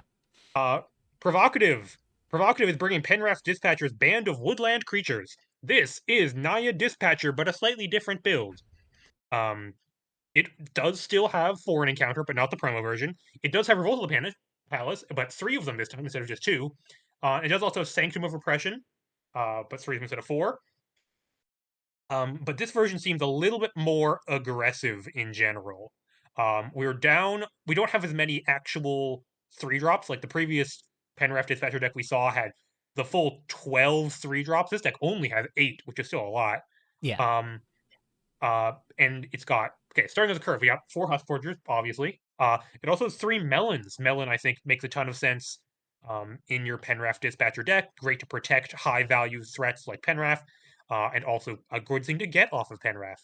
Uh, Provocative. Provocative is bringing Penrath Dispatcher's Band of Woodland Creatures. This is Naya Dispatcher, but a slightly different build. Um, it does still have foreign encounter, but not the promo version. It does have Revolt of the Palace, but three of them this time instead of just two. It does also have Sanctum of Repression, but three of them instead of four. But this version seems a little bit more aggressive in general. We're down. We don't have as many actual three drops like the previous Penref Dispatcher deck we saw had the full 12 three drops. This deck only has eight, which is still a lot. Yeah. Um, and it's got okay, starting with the curve, we got four Husk Forgers, obviously. It also has three Melons. Melon, I think, makes a ton of sense in your Penraf Dispatcher deck. Great to protect high value threats like Penraf, and also a good thing to get off of Penraf.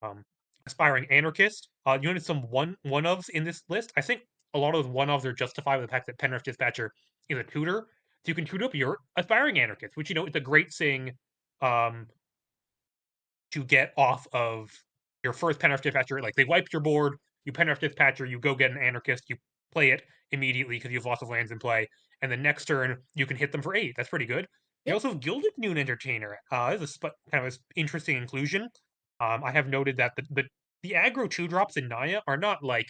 Um, Aspiring Anarchist. You noted some one ofs in this list. I think a lot of those one ofs are justified with the fact that Penraf Dispatcher is a tutor. So you can tutor up your Aspiring Anarchist, which is a great thing um, to get off of your first Penrith Dispatcher. Like they wiped your board, you Penrith Dispatcher, you go get an Anarchist, you play it immediately because you have lots of lands in play, and the next turn you can hit them for 8. That's pretty good. You Yep. also have Gilded Noon Entertainer. This is kind of an interesting inclusion. I have noted that the aggro 2 drops in Naya are not like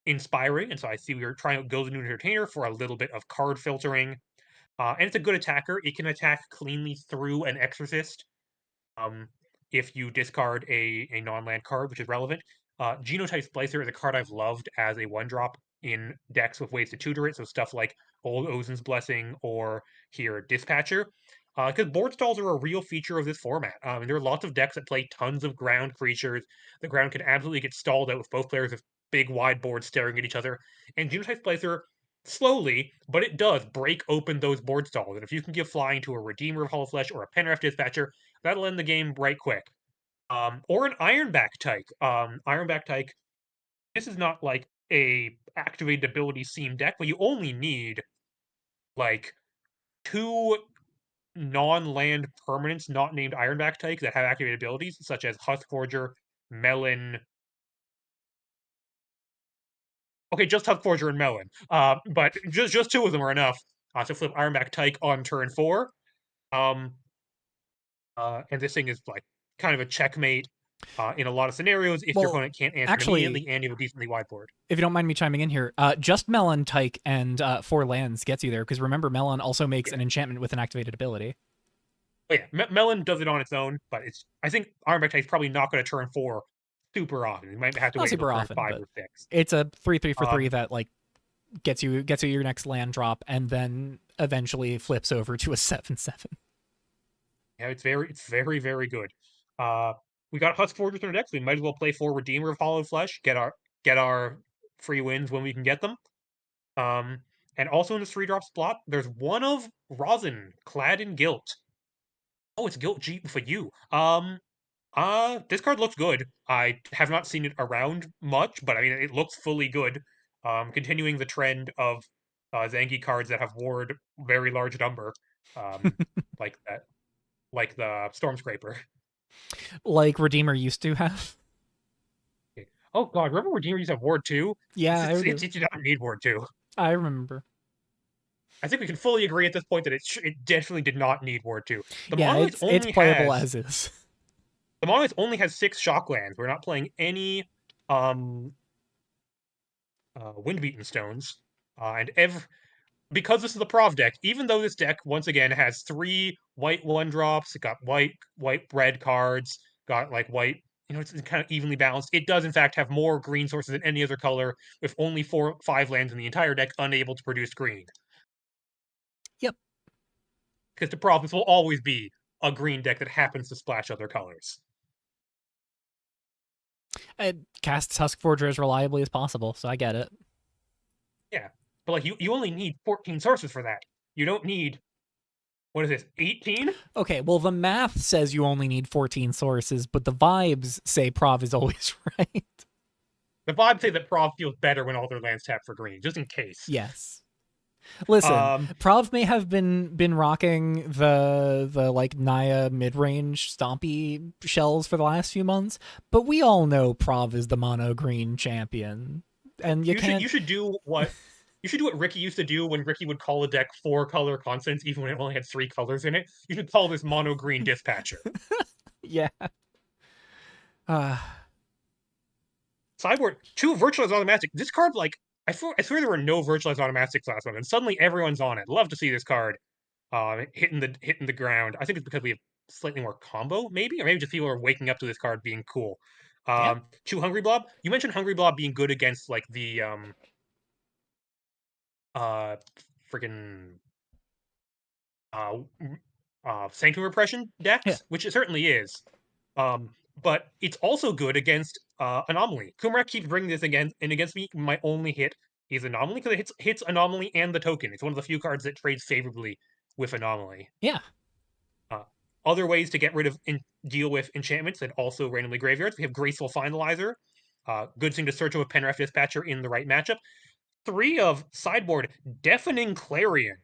inspiring, and so I see we are trying out Gilded Noon Entertainer for a little bit of card filtering. And it's a good attacker. It can attack cleanly through an Exorcist, um, if you discard a non-land card, which is relevant. Genotype Splicer is a card I've loved as a 1-drop in decks with ways to tutor it, so stuff like Old Ozen's Blessing or here Dispatcher. Because board stalls are a real feature of this format. There are lots of decks that play tons of ground creatures. The ground can absolutely get stalled out with both players with big wide boards staring at each other. And Genotype Splicer slowly, but it does break open those board stalls. And if you can give flying to a Redeemer of Hollow Flesh or a Penrith Dispatcher, that'll end the game right quick. Or an Ironback Tyke. Ironback Tyke, this is not like a activated ability seam deck, but you only need like two non-land permanents not named Ironback Tyke that have activated abilities, such as Husk Forger, Melon. Okay, just Husk Forger and Melon. But just two of them are enough to flip Ironback Tyke on turn 4. Um, and this thing is like kind of a checkmate in a lot of scenarios if your Well, opponent can't answer it actually, immediately and you have a decently wide board. if you don't mind me chiming in here, just Melon, Tyke, and 4 lands gets you there because remember, Melon also makes Yeah. an enchantment with an activated ability. Oh, yeah. Melon does it on its own, but I think Ironback is probably not going to turn 4 super often. You might have to Not wait until super turn often, 5 but or 6. it's a 3/3 for three Um, that like gets you your next land drop, and then eventually flips over to a 7/7. yeah, it's very, very good. Uh, we got Husk Forgers in our deck, so we might as well play 4 Redeemer of Hollow Flesh, get our free wins when we can get them. Um, and also in this 3-drop spot, there's one of Rosin, Clad in Guilt. Oh, it's Guilt G for you. This card looks good. I have not seen it around much, but I mean, it looks fully good. Continuing the trend of Zangi cards that have ward very large number, um, like that, like the Storm Scraper. Like Redeemer used to have. Okay. Oh God, remember Redeemer used to have ward 2? Yeah, I do. It did not need ward 2. I remember. I think we can fully agree at this point that it definitely did not need ward 2. The Yeah, monolith it's only playable has as is. the monolith only has 6 shocklands. We're not playing any um Windbeaten Stones. And because this is the Prov deck, even though this deck once again has 3 white 1-drops, it got white red cards, got like white it's kind of evenly balanced. It does in fact have more green sources than any other color, with only 5 lands in the entire deck unable to produce green. Yep. Because the province will always be a green deck that happens to splash other colors. It casts Huskforger as reliably as possible, so I get it. Yeah, but like you only need 14 sources for that. You don't need, what is this, 18? Okay, well, the math says you only need 14 sources, but the vibes say Prov is always right. The vibes say that Prov feels better when all their lands tap for green, just in case. Yes. Listen, Um, Prov may have been rocking the like Naya mid range stompy shells for the last few months, but we all know Prov is the mono green champion, and you can't. you should do what Ricky used to do when Ricky would call a deck 4-color consonants, even when it only had 3 colors in it. You should call this mono green dispatcher. Yeah. Uh, Sideboard 2 virtualized automatic. This card, like, I swear there were no virtualized automatics last one, and suddenly everyone's on it. Love to see this card hitting the ground. I think it's because we have slightly more combo, maybe, or maybe just people are waking up to this card being cool. yeah. 2 Hungry Blob. You mentioned Hungry Blob being good against like the uh freaking uh Sanctum Repression Yeah. decks, which it certainly is. But it's also good against Anomaly. Kumrak keeps bringing this again, and against me, my only hit is Anomaly because it hits Anomaly and the token. It's one of the few cards that trades favorably with Anomaly. Yeah. Uh, Other ways to get rid of and deal with enchantments that also randomly graveyards. We have Graceful Finalizer. Good thing to search with Penref Dispatcher in the right matchup. 3 of sideboard Deafening Clarion.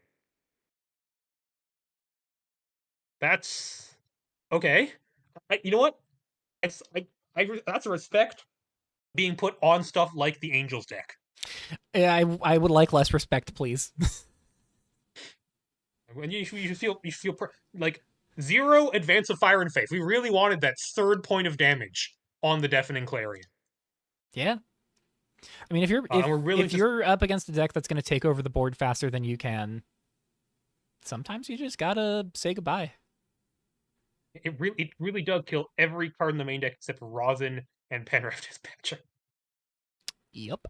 That's okay. You know what? It's that's a respect being put on stuff like the Angels deck. Yeah, I would like less respect, please. And you should feel like 0 advance of Fire and Faith. We really wanted that 3rd point of damage on the Deafening Clarion. Yeah. I mean, And we're willing if to. you're up against a deck that's going to take over the board faster than you can, sometimes you just gotta say goodbye. It really does kill every card in the main deck except Rosin and Penref Dispatcher. Yep.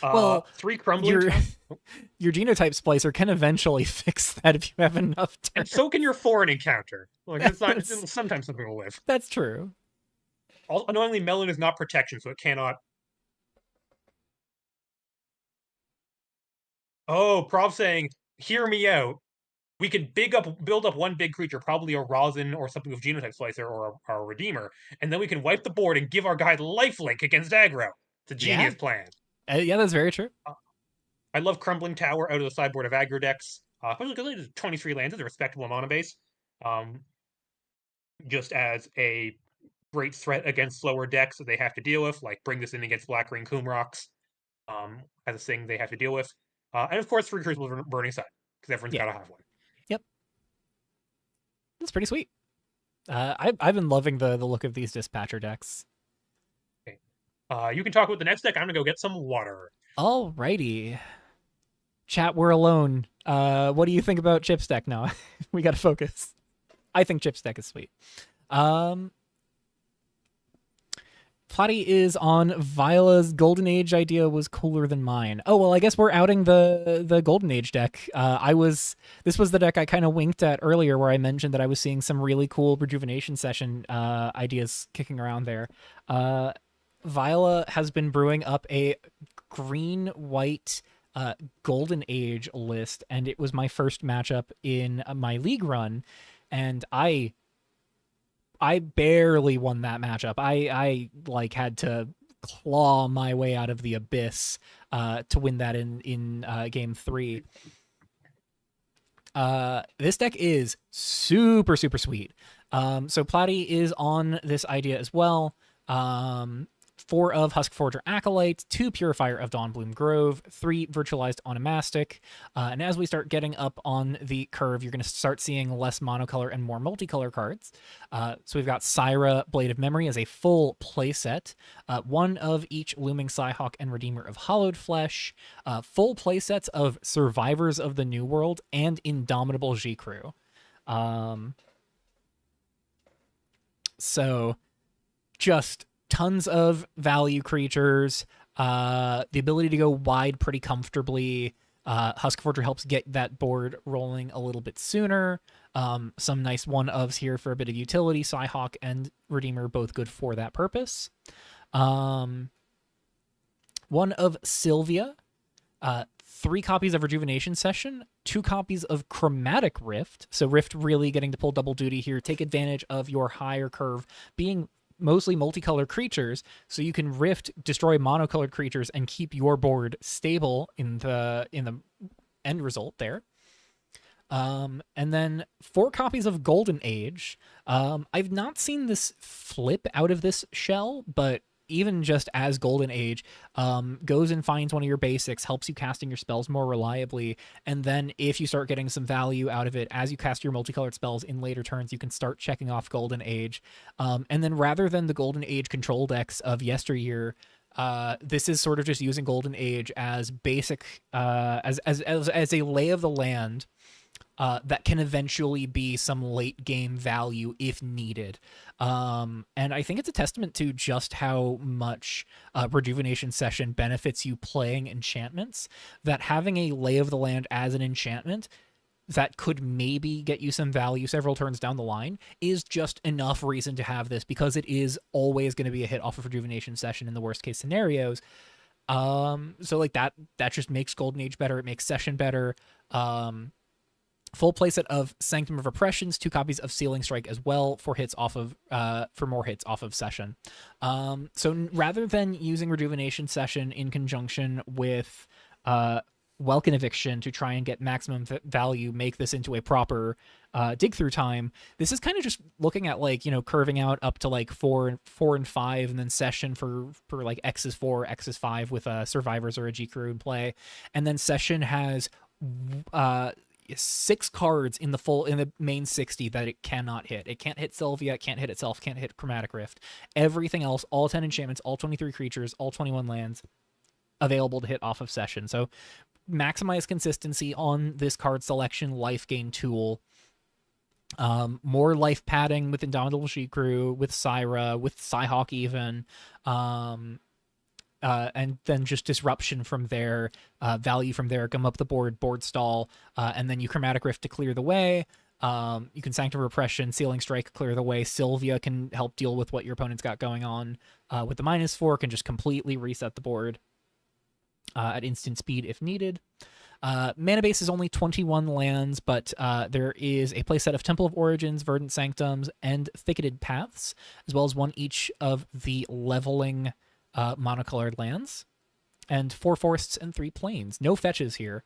Well, 3 Crumbling your Tower. your genotype splicer can eventually fix that if you have enough time. And so can your foreign encounter. Like it's not. That's, Sometimes something will live. that's true. Annoyingly, Melon is not protection, so it cannot. Oh, Prov saying, "Hear me out. We could build up one big creature, probably a Rosin or something with Genotype Slicer or a Redeemer, and then we can wipe the board and give our guy lifelink against aggro. It's a Yeah. genius plan." Yeah, that's very true. I love Crumbling Tower out of the sideboard of aggro decks, especially because it is 23 lands. It's a respectable mana base. Um, just as a great threat against slower decks that they have to deal with, like bring this in against Black Green Kumroks, as a thing they have to deal with. And of course, 3 Crucible Burning Sun, because everyone's Yeah. got to have one. Yep. That's pretty sweet. I've been loving the look of these dispatcher decks. Okay. You can talk about the next deck. I'm going to go get some water. Alrighty. Chat, we're alone. What do you think about Chip's deck now? We gotta focus. I think Chip's deck is sweet. Plotty is on Viola's Golden Age idea was cooler than mine. Oh, well, I guess we're outing the Golden Age deck. This was the deck I kind of winked at earlier where I mentioned that I was seeing some really cool Rejuvenation Session ideas kicking around there. Viola has been brewing up a green-white Golden Age list, and it was my first matchup in my league run, and I barely won that matchup. I like had to claw my way out of the abyss to win that in game 3. This deck is super sweet. So Platy is on this idea as well. 4 of Huskforger Acolyte, 2 Purifier of Dawnbloom Grove, 3 Virtualized Onomastic. And as we start getting up on the curve, you're going to start seeing less monocolor and more multicolor cards. So we've got Syra, Blade of Memory as a full playset, 1 of each Looming Psyhawk and Redeemer of Hollowed Flesh, full playsets of Survivors of the New World and Indomitable G-Crew. So just tons of value creatures, the ability to go wide pretty comfortably. Husk Forger helps get that board rolling a little bit sooner. Some nice one ofs here for a bit of utility. Psyhawk and Redeemer both good for that purpose. One of Sylvia, 3 copies of Rejuvenation Session, 2 copies of Chromatic Rift. So Rift really getting to pull double duty here. Take advantage of your higher curve being mostly multicolored creatures, so you can Rift, destroy monocolored creatures, and keep your board stable in the end result there. And then 4 copies of Golden Age. I've not seen this flip out of this shell, but even just as Golden Age, goes and finds one of your basics, helps you casting your spells more reliably, and then if you start getting some value out of it as you cast your multicolored spells in later turns, you can start checking off Golden Age. And then rather than the Golden Age control decks of yesteryear, this is sort of just using Golden Age as basic, as a lay of the land. That can eventually be some late game value if needed. And I think it's a testament to just how much Rejuvenation Session benefits you playing enchantments, that having a Lay of the Land as an enchantment that could maybe get you some value several turns down the line is just enough reason to have this, because it is always going to be a hit off of Rejuvenation Session in the worst case scenarios. So like that just makes Golden Age better. It makes Session better. Full playset of Sanctum of Oppressions, 2 copies of Sealing Strike as well for hits off of for more hits off of Session. So rather than using Rejuvenation Session in conjunction with Welkin Eviction to try and get maximum value, make this into a proper dig through time, this is kind of just looking at like, curving out up to like 4 and 5, and then Session for like X is 4, X is 5 with Survivors or a G crew in play, and then Session has 6 cards in the main 60 that it cannot hit. It can't hit Sylvia, it can't hit itself, can't hit Chromatic Rift. Everything else, all 10 enchantments, all 23 creatures, all 21 lands, available to hit off of Session. So maximize consistency on this card selection life gain tool. More life padding with Indomitable She Crew, with Syra, with Psyhawk even. And then just disruption from there, value from there, come up the board stall, and then you Chromatic Rift to clear the way. You can Sanctum of Repression, Sealing Strike, clear the way. Sylvia can help deal with what your opponent's got going on with the -4, can just completely reset the board at instant speed if needed. Mana base is only 21 lands, but there is a playset of Temple of Origins, Verdant Sanctums, and Thicketed Paths, as well as 1 each of the leveling monocolored lands, and 4 forests and 3 plains. No fetches here.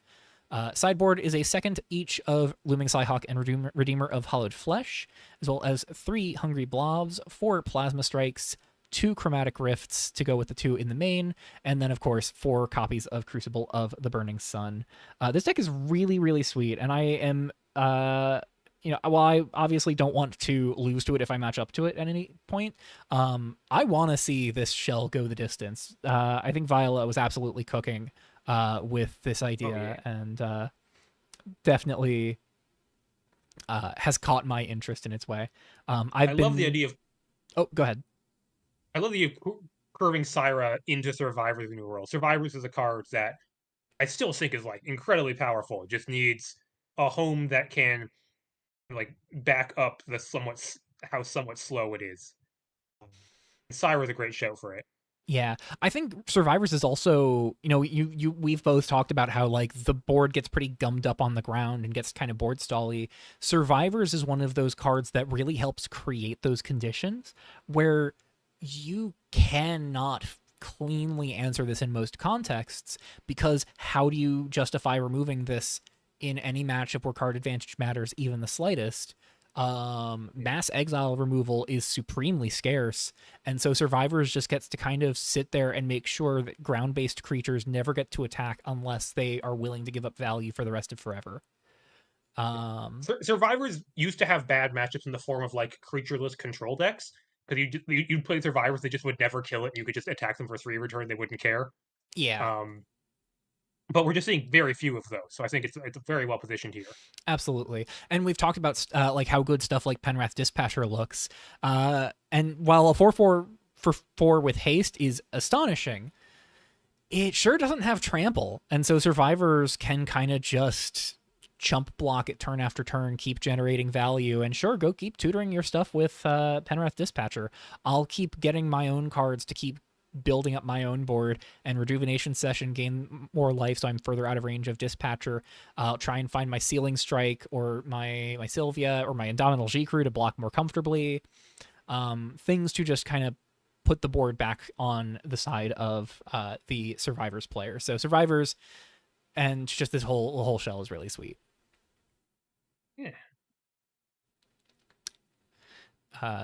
Sideboard is a 2nd each of Looming Psyhawk and Redeemer of Hollowed Flesh, as well as 3 Hungry Blobs, 4 Plasma Strikes, 2 Chromatic Rifts to go with the 2 in the main, and then of course 4 copies of Crucible of the Sun. This deck is really, really sweet, and I am while I obviously don't want to lose to it if I match up to it at any point, I want to see this shell go the distance. I think Viola was absolutely cooking with this idea, and definitely has caught my interest in its way. I love the idea of... Oh, go ahead. I love the idea of curving Syra into Survivors of the New World. Survivors is a card that I still think is like incredibly powerful. It just needs a home that can like back up the somewhat slow it is. Syra's a great show for it. Yeah, I think Survivors is also, we've both talked about how like the board gets pretty gummed up on the ground and gets kind of board stally. Survivors is one of those cards that really helps create those conditions where you cannot cleanly answer this in most contexts, because how do you justify removing this in any matchup where card advantage matters even the slightest? Mass exile removal is supremely scarce, and so Survivors just gets to kind of sit there and make sure that ground-based creatures never get to attack unless they are willing to give up value for the rest of forever. Survivors used to have bad matchups in the form of like creatureless control decks, because you'd play Survivors, they just would never kill it, and you could just attack them for 3 return, they wouldn't care. Yeah. But we're just seeing very few of those, so I think it's very well positioned here. Absolutely. And we've talked about like how good stuff like Penwrath Dispatcher looks. And while a 4/4 for 4 with haste is astonishing. It sure doesn't have trample, and so survivors can kind of just chump block it turn after turn, keep generating value, and sure, go keep tutoring your stuff with Penrith Dispatcher. I'll keep getting my own cards to keep building up my own board, and Rejuvenation Session gain more life, so I'm further out of range of Dispatcher. I'll try and find my Sealing Strike or my Sylvia or my Indomitable G-Crew to block more comfortably. Things to just kind of put the board back on the side of the survivors player. So survivors and just this whole shell is really sweet. Yeah.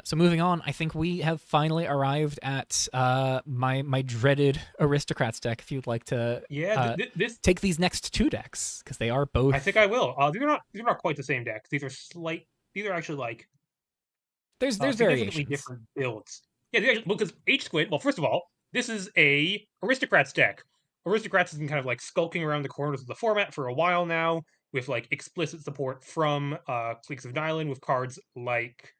So moving on, I think we have finally arrived at my dreaded aristocrats deck. If you'd like to this take these next 2 decks, because they are both. I think I will. These are not quite the same decks. These are actually like There's significantly variations. different builds. Yeah, because H Squid. Well, first of all, this is a aristocrats deck. Aristocrats has been kind of like skulking around the corners of the format for a while now, with like explicit support from Cliques of Nylon with cards like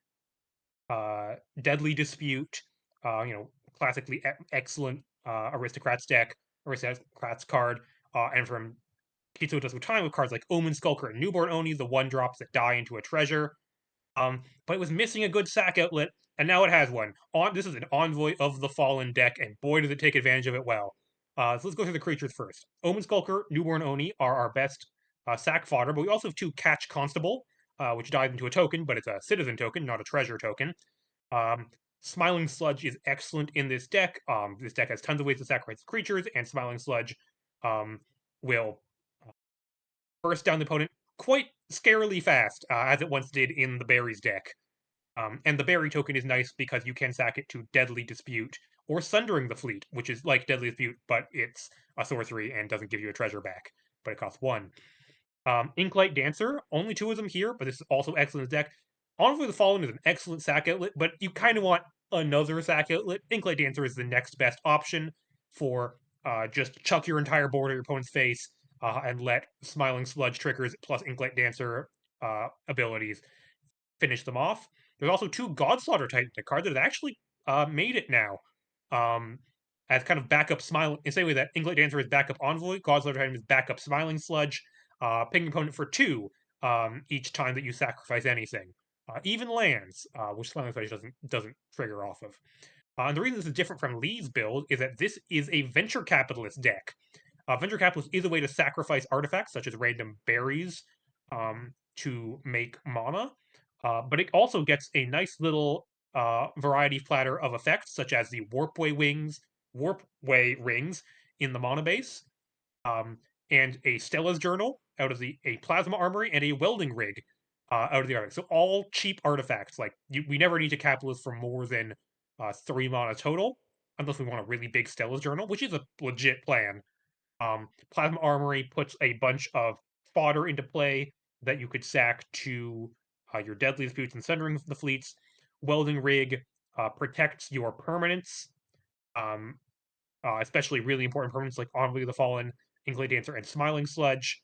Deadly Dispute, classically excellent Aristocrats deck, Aristocrats card, and from Kitsu Does with Time with cards like Omen Skulker and Newborn Oni, the 1-drops that die into a treasure. But it was missing a good sack outlet, and now it has one. This is an Envoy of the Fallen deck, and boy does it take advantage of it well. So let's go through the creatures first. Omen Skulker, Newborn Oni are our best sack fodder, but we also have 2 Catch Constable, which dies into a token, but it's a citizen token, not a treasure token. Um, Smiling Sludge is excellent in this deck. This deck has tons of ways to sacrifice creatures, and Smiling Sludge will burst down the opponent quite scarily fast, as it once did in the Berries deck. And the Berry token is nice because you can sack it to Deadly Dispute or Sundering the Fleet, which is like Deadly Dispute, but it's a sorcery and doesn't give you a treasure back, but it costs 1. Inklight Dancer, only 2 of them here, but this is also excellent deck. Honestly, the Fallen is an excellent sack outlet, but you kind of want another sack outlet. Inklight Dancer is the next best option for just chuck your entire board at your opponent's face and let Smiling Sludge triggers plus Inklight Dancer abilities finish them off. There's also 2 Godslaughter Titan cards that have actually made it now. As kind of backup Smiling, in the same way that Inklight Dancer is backup Envoy, Godslaughter Titan is backup Smiling Sludge. Ping opponent for 2 each time that you sacrifice anything. Even lands, which Smiling Sludge doesn't trigger off of. And the reason this is different from Lee's build is that this is a venture capitalist deck. Venture capitalist is a way to sacrifice artifacts such as random berries to make mana, but it also gets a nice little variety platter of effects such as the Warpway rings in the mana base, and a Stella's Journal out of a Plasma Armory and a Welding Rig out of the artifact. So all cheap artifacts. Like we never need to capitalist for more than 3 mana total, unless we want a really big Stella's Journal, which is a legit plan. Plasma Armory puts a bunch of fodder into play that you could sack to your Deadly Disputes and Sundering the Fleets. Welding Rig protects your permanents, um, especially really important permanents like Envoy of the Fallen, Inklight Dancer, and Smiling Sludge.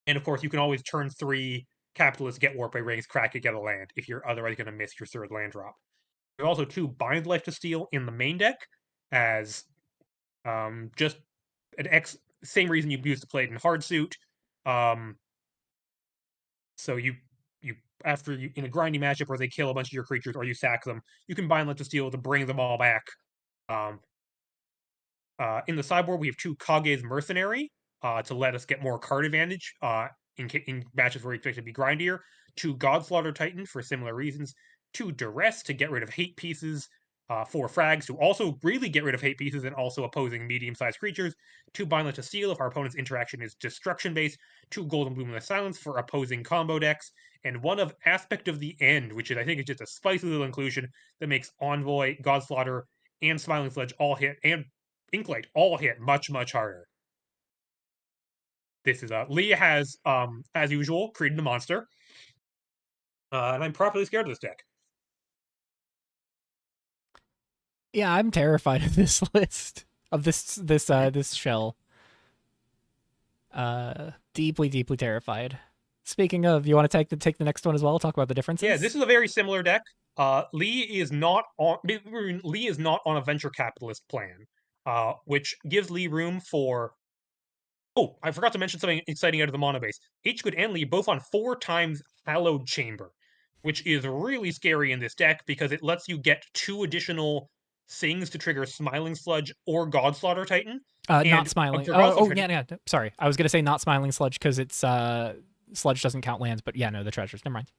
And of course, you can always turn 3 Capitalists, get Warpway Rings, crack it, get a land, if you're otherwise going to miss your 3rd land drop. There's also 2 Bind Life to Steal in the main deck, as just same reason you'd use to play it in hard suit. So you after you in a grindy matchup where they kill a bunch of your creatures or you sack them, you can Bind Life to Steal to bring them all back. Um, in the sideboard, we have 2 Kage's Mercenary to let us get more card advantage in matches where we expect to be grindier. 2 Godslaughter Titan for similar reasons. 2 Duress to get rid of hate pieces. 4 Frags to also really get rid of hate pieces and also opposing medium-sized creatures. 2 Bind to Steal if our opponent's interaction is destruction-based. 2 Golden Luminous Silence for opposing combo decks. And 1 of Aspect of the End, which is I think is just a spicy little inclusion that makes Envoy, Godslaughter, and Smiling Sledge all hit, and Inklight all hit much, much harder. This is Lee has, as usual, created a monster. And I'm properly scared of this deck. Yeah, I'm terrified of this list of this shell. Deeply, deeply terrified. Speaking of, you want to take the next one as well? Talk about the differences. Yeah, this is a very similar deck. Lee is not on Lee is not on a venture capitalist plan, which gives Lee room for. Oh, I forgot to mention something exciting out of the mono base. H-Good and Lee both on 4 times Hallowed Chamber, which is really scary in this deck because it lets you get 2 additional things to trigger Smiling Sludge or Godslaughter Titan. Not And smiling. for Oh, Godslaughter oh, Titan, yeah. Sorry, I was gonna say not smiling sludge because it's sludge doesn't count lands, but yeah, no, the treasures. Never mind.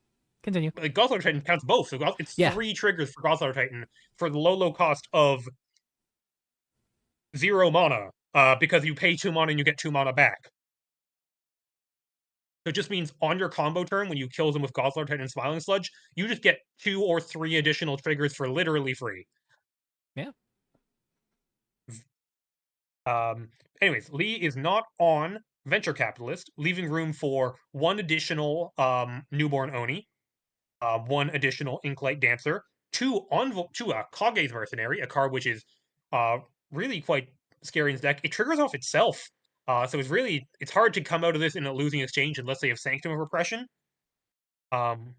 Continue. like Godslaughter Titan counts both, so it's Yeah, 3 triggers for Godslaughter Titan for the low cost of 0 mana, because you pay 2 mana and you get 2 mana back. So it just means on your combo turn, when you kill them with Godslaughter Titan and Smiling Sludge, you just get 2 or 3 additional triggers for literally free. yeah. Um, Anyways, Lee is not on Venture Capitalist, leaving room for 1 additional Newborn Oni, 1 additional Inklight Dancer, 2 Kage's Mercenary, a card which is uh, really quite scary in this deck. It triggers off itself, so it's hard to come out of this in a losing exchange unless they have Sanctum of Repression. Um,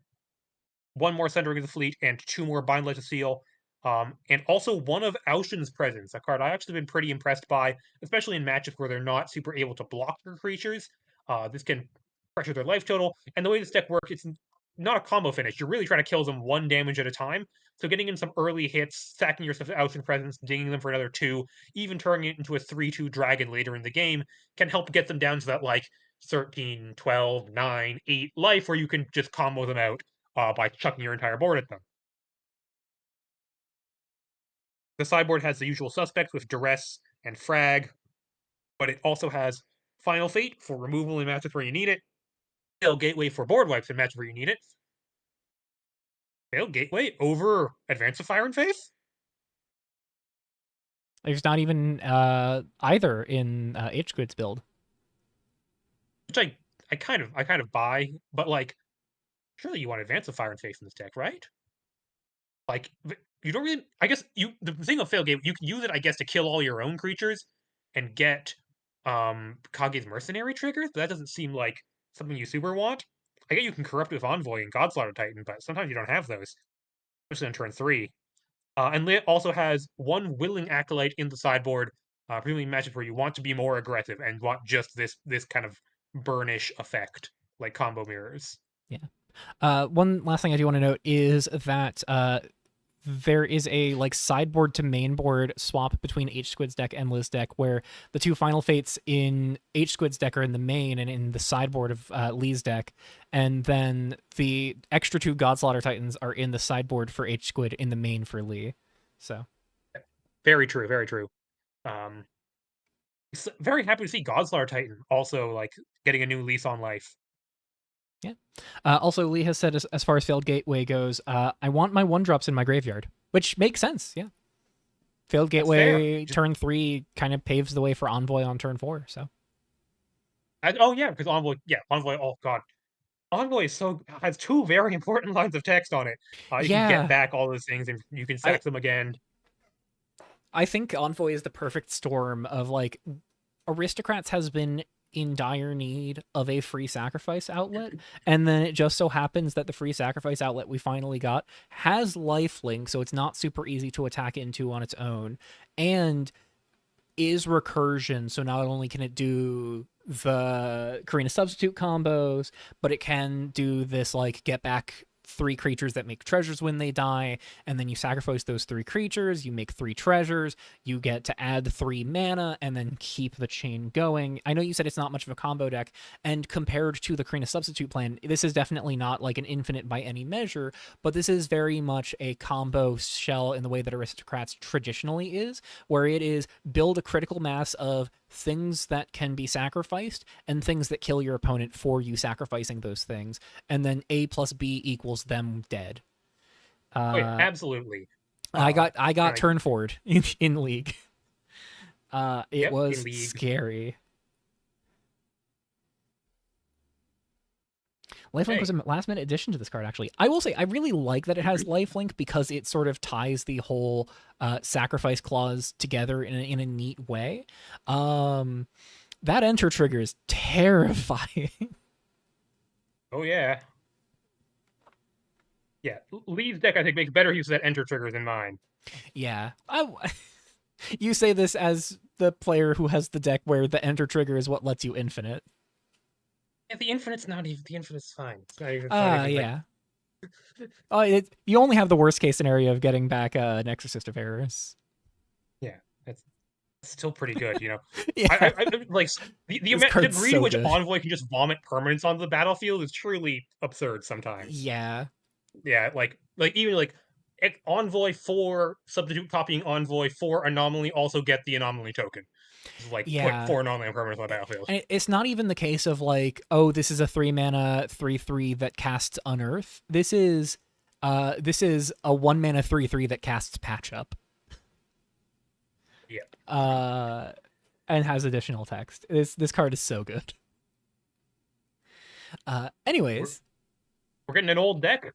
1 more Centering of the Fleet, and 2 more Bind Light to Seal. And also 1 of Aushin's Presence, a card I've actually been pretty impressed by, especially in matchups where they're not super able to block their creatures. This can pressure their life total. And the way this deck works, it's not a combo finish. You're really trying to kill them 1 damage at a time. So getting in some early hits, sacking yourself to Aushin Presence, dinging them for another 2, even turning it into a 3/2 dragon later in the game can help get them down to that like 13, 12, 9, 8 life where you can just combo them out by chucking your entire board at them. The sideboard has the usual suspects with Duress and Frag, but it also has Final Fate for removal in matches where you need it, Fail Gateway for board wipes in matches where you need it, Fail Gateway over Advance of Fire and Faith, There's not even either in H-Grid's build. which I kind of buy, but like surely you want Advance of Fire and Faith in this deck, right? Like you don't really. I guess the thing of Fail Gateway, you can use it, I guess, to kill all your own creatures and get Kage's Mercenary triggers, but that doesn't seem like something you super want. I get you can corrupt with Envoy and Godslaughter Titan, but sometimes you don't have those, especially on turn 3. And Lit also has 1 Willing Acolyte in the sideboard, presumably matches where you want to be more aggressive and want just this kind of burnish effect, like combo mirrors. Yeah. One last thing I do want to note is that there is a like sideboard to mainboard swap between H Squid's deck and Liz deck, where the 2 Final Fates in H Squid's deck are in the main and in the sideboard of Lee's deck, and then the extra 2 Godslaughter Titans are in the sideboard for H Squid in the main for Lee. So Very true, very true. Um, very happy to see Godslaughter Titan also like getting a new lease on life. yeah. Also, Lee has said as far as Failed Gateway goes, I want my 1-drops in my graveyard, which makes sense. Yeah. Failed That's fair. Gateway turn 3 kind of paves the way for Envoy on turn 4. So Oh yeah, because Envoy. Oh god, Envoy has 2 very important lines of text on it. You can get yeah, back all those things, and you can I sack them again. I think Envoy is the perfect storm of like Aristocrats has been in dire need of a free sacrifice outlet, and then it just so happens that the free sacrifice outlet we finally got has lifelink, so it's not super easy to attack into on its own, and is recursion, so not only can it do the Karina substitute combos, but it can do this like get back 3 creatures that make treasures when they die, and then you sacrifice those 3 creatures, you make 3 treasures, you get to add 3 mana, and then keep the chain going. I know you said it's not much of a combo deck, and compared to the Karina substitute plan, this is definitely not like an infinite by any measure, but this is very much a combo shell in the way that Aristocrats traditionally is, where it is build a critical mass of things that can be sacrificed and things that kill your opponent for you sacrificing those things, and then A plus B equals them dead. Oh yeah, uh absolutely. I got And turn forward in league. It yep, in was league. scary. Lifelink was Hey, a last minute addition to this card, actually. I will say, I really like that it has lifelink because it sort of ties the whole sacrifice clause together in a neat way. That enter trigger is terrifying. oh yeah. Yeah, Lee's deck I think makes better use of that enter trigger than mine. Yeah. You say this as the player who has the deck where the enter trigger is what lets you infinite. Yeah, the infinite's not even the infinite's fine. It's not even like Yeah. You only have the worst case scenario of getting back an Exorcist of Errors. yeah, that's still pretty good, you know. Yeah. Like the This amount, the card's degree to so which good. Envoy can just vomit permanents onto the battlefield is truly absurd sometimes. Yeah. Yeah, like even like Envoy for substitute copying Envoy for anomaly also get the anomaly token. Just like put Yeah. four anomaly permanents on the battlefield. And it's not even the case of like, oh, this is a 3 mana 3/3 that casts Unearth. This is a 1 mana 3/3 that casts Patch Up. Yep. And has additional text. This card is so good. We're, Anyways, we're getting an old deck.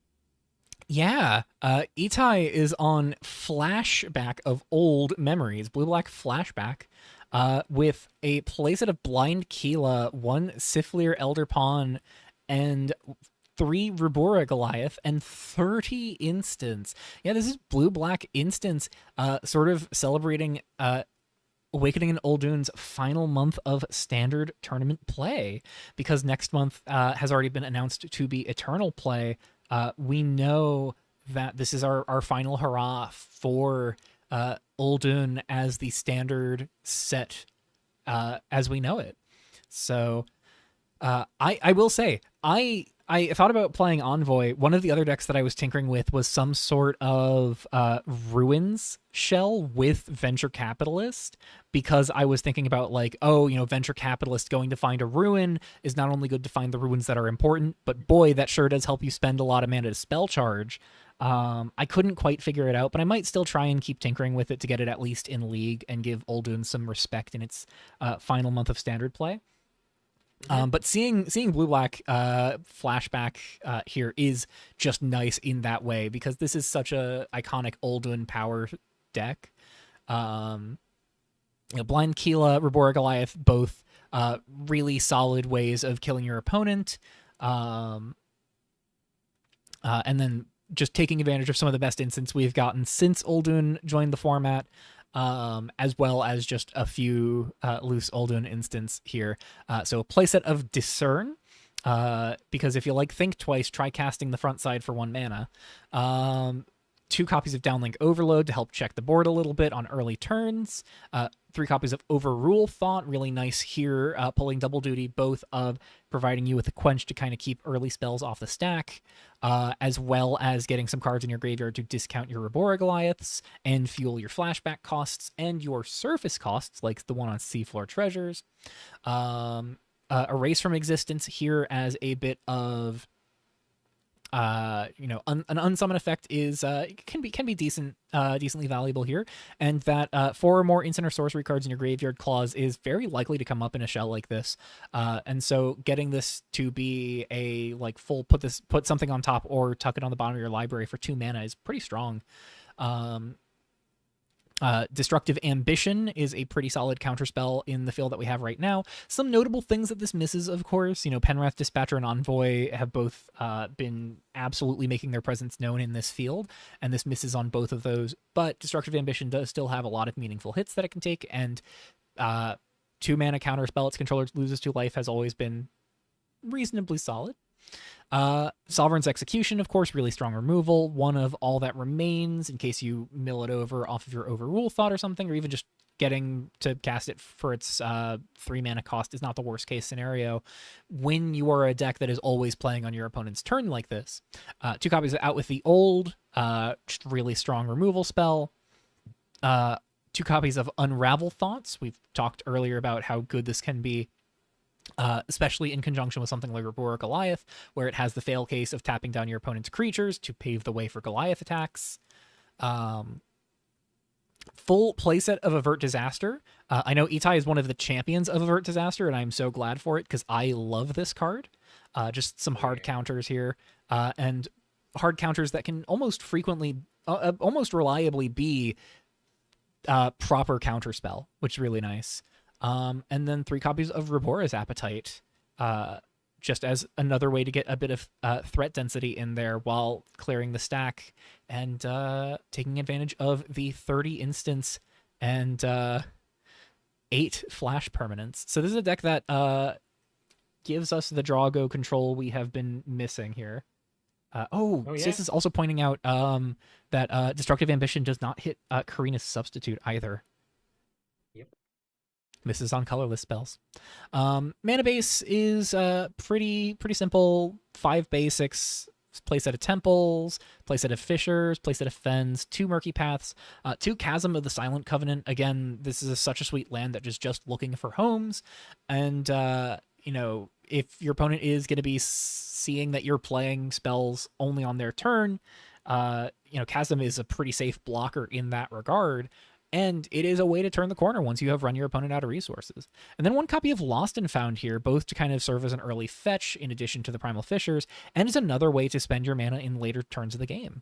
yeah, Itai is on flashback of old memories, blue black flashback, with a playset of Blind Keela, one Sifleer Elder Pawn, and 3 Rubora Goliath, and 30 instants. Yeah, this is blue black instants, sort of celebrating Awakening in Uldune's final month of standard tournament play, because next month has already been announced to be Eternal play. We know that this is our final hurrah for Uldune as the standard set as we know it. So I will say I thought about playing Envoy. One of the other decks that I was tinkering with was some sort of Ruins shell with Venture Capitalist, because I was thinking about like, oh, Venture Capitalist going to find a ruin is not only good to find the ruins that are important, but boy, that sure does help you spend a lot of mana to spell charge. I couldn't quite figure it out, but I might still try and keep tinkering with it to get it at least in League and give Uldune some respect in its final month of standard play. But seeing blue black flashback here is just nice in that way, because this is such a iconic Uldune power deck. Blind Keela, Rubora Goliath, both really solid ways of killing your opponent, and then just taking advantage of some of the best instants we've gotten since Uldune joined the format. As well as just a few loose Uldune instants here. So a playset of Discern, because if you like Think Twice, try casting the front side for 1 mana. 2 copies of Downlink Overload to help check the board a little bit on early turns. 3 copies of Overrule Thought, really nice here, pulling double duty, both of providing you with a quench to kind of keep early spells off the stack, as well as getting some cards in your graveyard to discount your Rubora Goliaths and fuel your flashback costs and your surface costs, like the one on Seafloor Treasures. Erase from Existence here as a bit of an unsummon effect is can be decently valuable here, and that 4 or more instant or sorcery cards in your graveyard clause is very likely to come up in a shell like this, and so getting this to be a like full put something on top or tuck it on the bottom of your library for 2 mana is pretty strong. Destructive Ambition is a pretty solid counterspell in the field that we have right now. Some notable things that this misses, of course. Penwrath Dispatcher and Envoy have both been absolutely making their presence known in this field, and this misses on both of those. But Destructive Ambition does still have a lot of meaningful hits that it can take, and 2 mana counterspell its controller loses 2 life has always been reasonably solid. Sovereign's Execution, of course, really strong removal. One of all that remains in case you mill it over off of your Overrule Thought or something, or even just getting to cast it for its 3 mana cost is not the worst case scenario when you are a deck that is always playing on your opponent's turn like this. 2 copies of Out with the Old, just really strong removal spell. 2 copies of Unravel Thoughts. We've talked earlier about how good this can be, especially in conjunction with something like Rubora Goliath, where it has the fail case of tapping down your opponent's creatures to pave the way for Goliath attacks. Full playset of Avert Disaster. I know Itai is one of the champions of Avert Disaster, and I'm so glad for it because I love this card. Just some hard counters here, and hard counters that can almost reliably be proper counterspell, which is really nice. And then 3 copies of Rubora's Appetite. just as another way to get a bit of threat density in there while clearing the stack and taking advantage of the 30 instance and 8 flash permanents. So this is a deck that gives us the draw go control we have been missing here. Oh yeah. Stasis is also pointing out that Destructive Ambition does not hit Karina's substitute either. Yep. This is on colorless spells. Mana base is pretty simple. 5 basics. Playset of Temples, playset of Fissures, playset of Fens, 2 Murky Paths, 2 Chasm of the Silent Covenant. Again, this is such a sweet land that just looking for homes. And, if your opponent is going to be seeing that you're playing spells only on their turn, Chasm is a pretty safe blocker in that regard. And it is a way to turn the corner once you have run your opponent out of resources. And then 1 copy of Lost and Found here, both to kind of serve as an early fetch in addition to the Primal Fissures, and is another way to spend your mana in later turns of the game.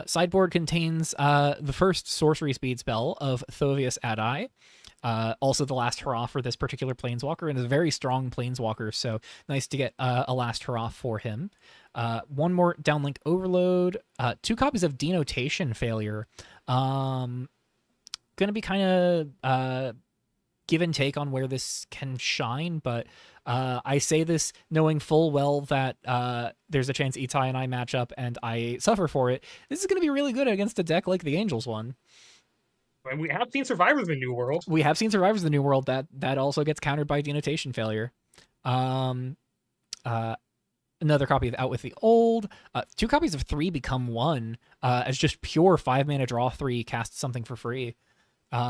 Sideboard contains the first sorcery speed spell of Thovius Adai, also the last hurrah for this particular planeswalker, and is a very strong planeswalker, so nice to get a last hurrah for him. 1 more downlink overload, 2 copies of Denotation Failure. Gonna be kind of give and take on where this can shine, but I say this knowing full well that there's a chance Itai and I match up and I suffer for it. This is gonna be really good against a deck like the Angels one. And we have seen Survivors in the New World. We have seen Survivors of the New World that also gets countered by Denotation Failure. Another copy of Out with the Old. 2 copies of 3 Become 1 as just pure 5 mana draw 3, cast something for free. 3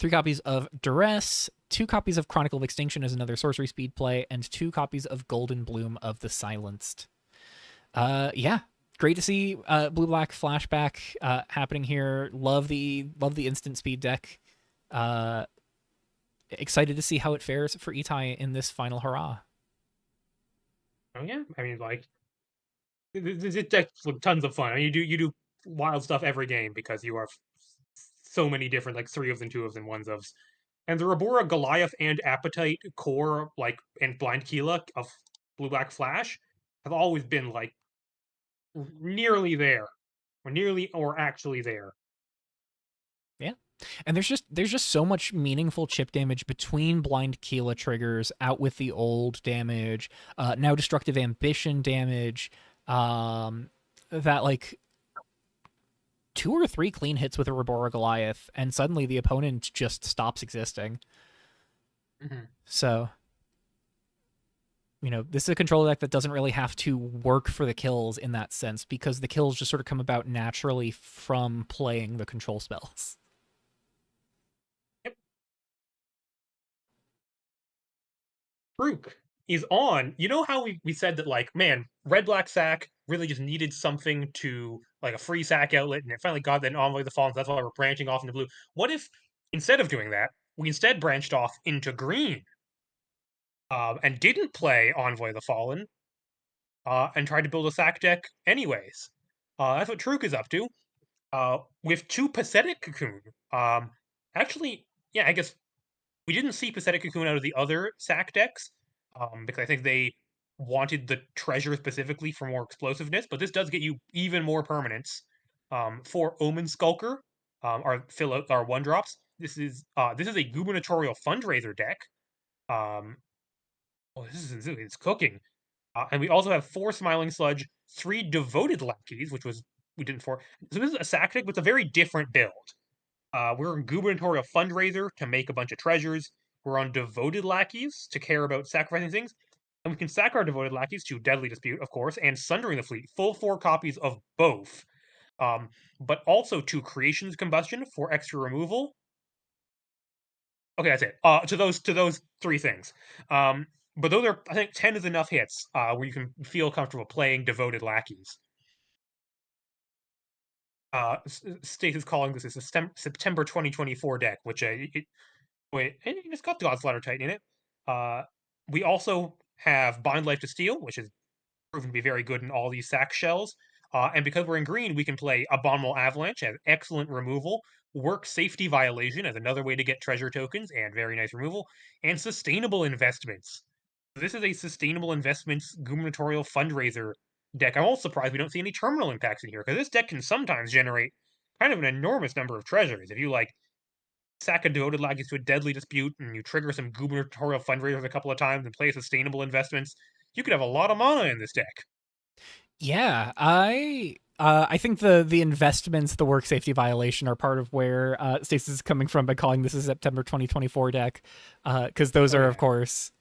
copies of Duress. 2 copies of Chronicle of Extinction as another sorcery speed play, and 2 copies of Golden Bloom of the Silenced. Yeah, great to see blue-black flashback happening here. Love the instant speed deck. Excited to see how it fares for Itai in this final hurrah. Oh yeah, I mean, like, this deck's tons of fun. I mean, you do wild stuff every game because you are so many different, like, 3 ofs and 2 ofs and 1 ofs. And the Rabora, Goliath, and Appetite core, like, and Blind Keela of Blue Black Flash have always been, like, nearly there. Or actually there. Yeah. And there's just so much meaningful chip damage between Blind Keela triggers, Out with the Old damage, now Destructive Ambition damage, that like 2 or 3 clean hits with a Rabora Goliath, and suddenly the opponent just stops existing. So, this is a control deck that doesn't really have to work for the kills in that sense, because the kills just sort of come about naturally from playing the control spells. Brooke is on. You know how we said that, like, man, red black sack really just needed something to, like, a free sack outlet, and it finally got that Envoy of the Fallen, so that's why we're branching off into blue. What if instead of doing that, we instead branched off into green, and didn't play Envoy of the Fallen, and tried to build a sack deck anyways? That's what Truk is up to. With 2 Pathetic Cocoon. Actually, yeah, I guess we didn't see Pathetic Cocoon out of the other sack decks, because I think they wanted the treasure specifically for more explosiveness, but this does get you even more permanence. For Omen Skulker, our fill out our 1-drops. This is a gubernatorial fundraiser deck. It's cooking. And we also have 4 Smiling Sludge, 3 Devoted Lackeys, which was we didn't for. So this is a sack deck with a very different build. We're on Gubernatorial Fundraiser to make a bunch of treasures. We're on Devoted Lackeys to care about sacrificing things. And we can sack our Devoted Lackeys to Deadly Dispute, of course, and Sundering the Fleet. Full 4 copies of both. But also to Creation's Combustion for extra removal. Okay, that's it. To those 3 things. But those are, I think 10 is enough hits where you can feel comfortable playing Devoted Lackeys. State is calling this a September 2024 deck, which wait, and it's got the Godslaughter Titan in it. We also have Bind Life to Steel, which is proven to be very good in all these sack shells. And because we're in green, we can play Abominable Avalanche, has excellent removal. Work Safety Violation as another way to get treasure tokens and very nice removal, and Sustainable Investments. This is a sustainable investments gubernatorial fundraiser deck. I'm also surprised we don't see any terminal impacts in here, because this deck can sometimes generate kind of an enormous number of treasures. If you like sack a devoted lackeys to a deadly dispute and you trigger some gubernatorial fundraisers a couple of times and play sustainable investments, you could have a lot of mana in this deck. Yeah, I think the investments, the work safety violation, are part of where Stasis is coming from by calling this a September 2024 deck, because those Oh are yeah. of course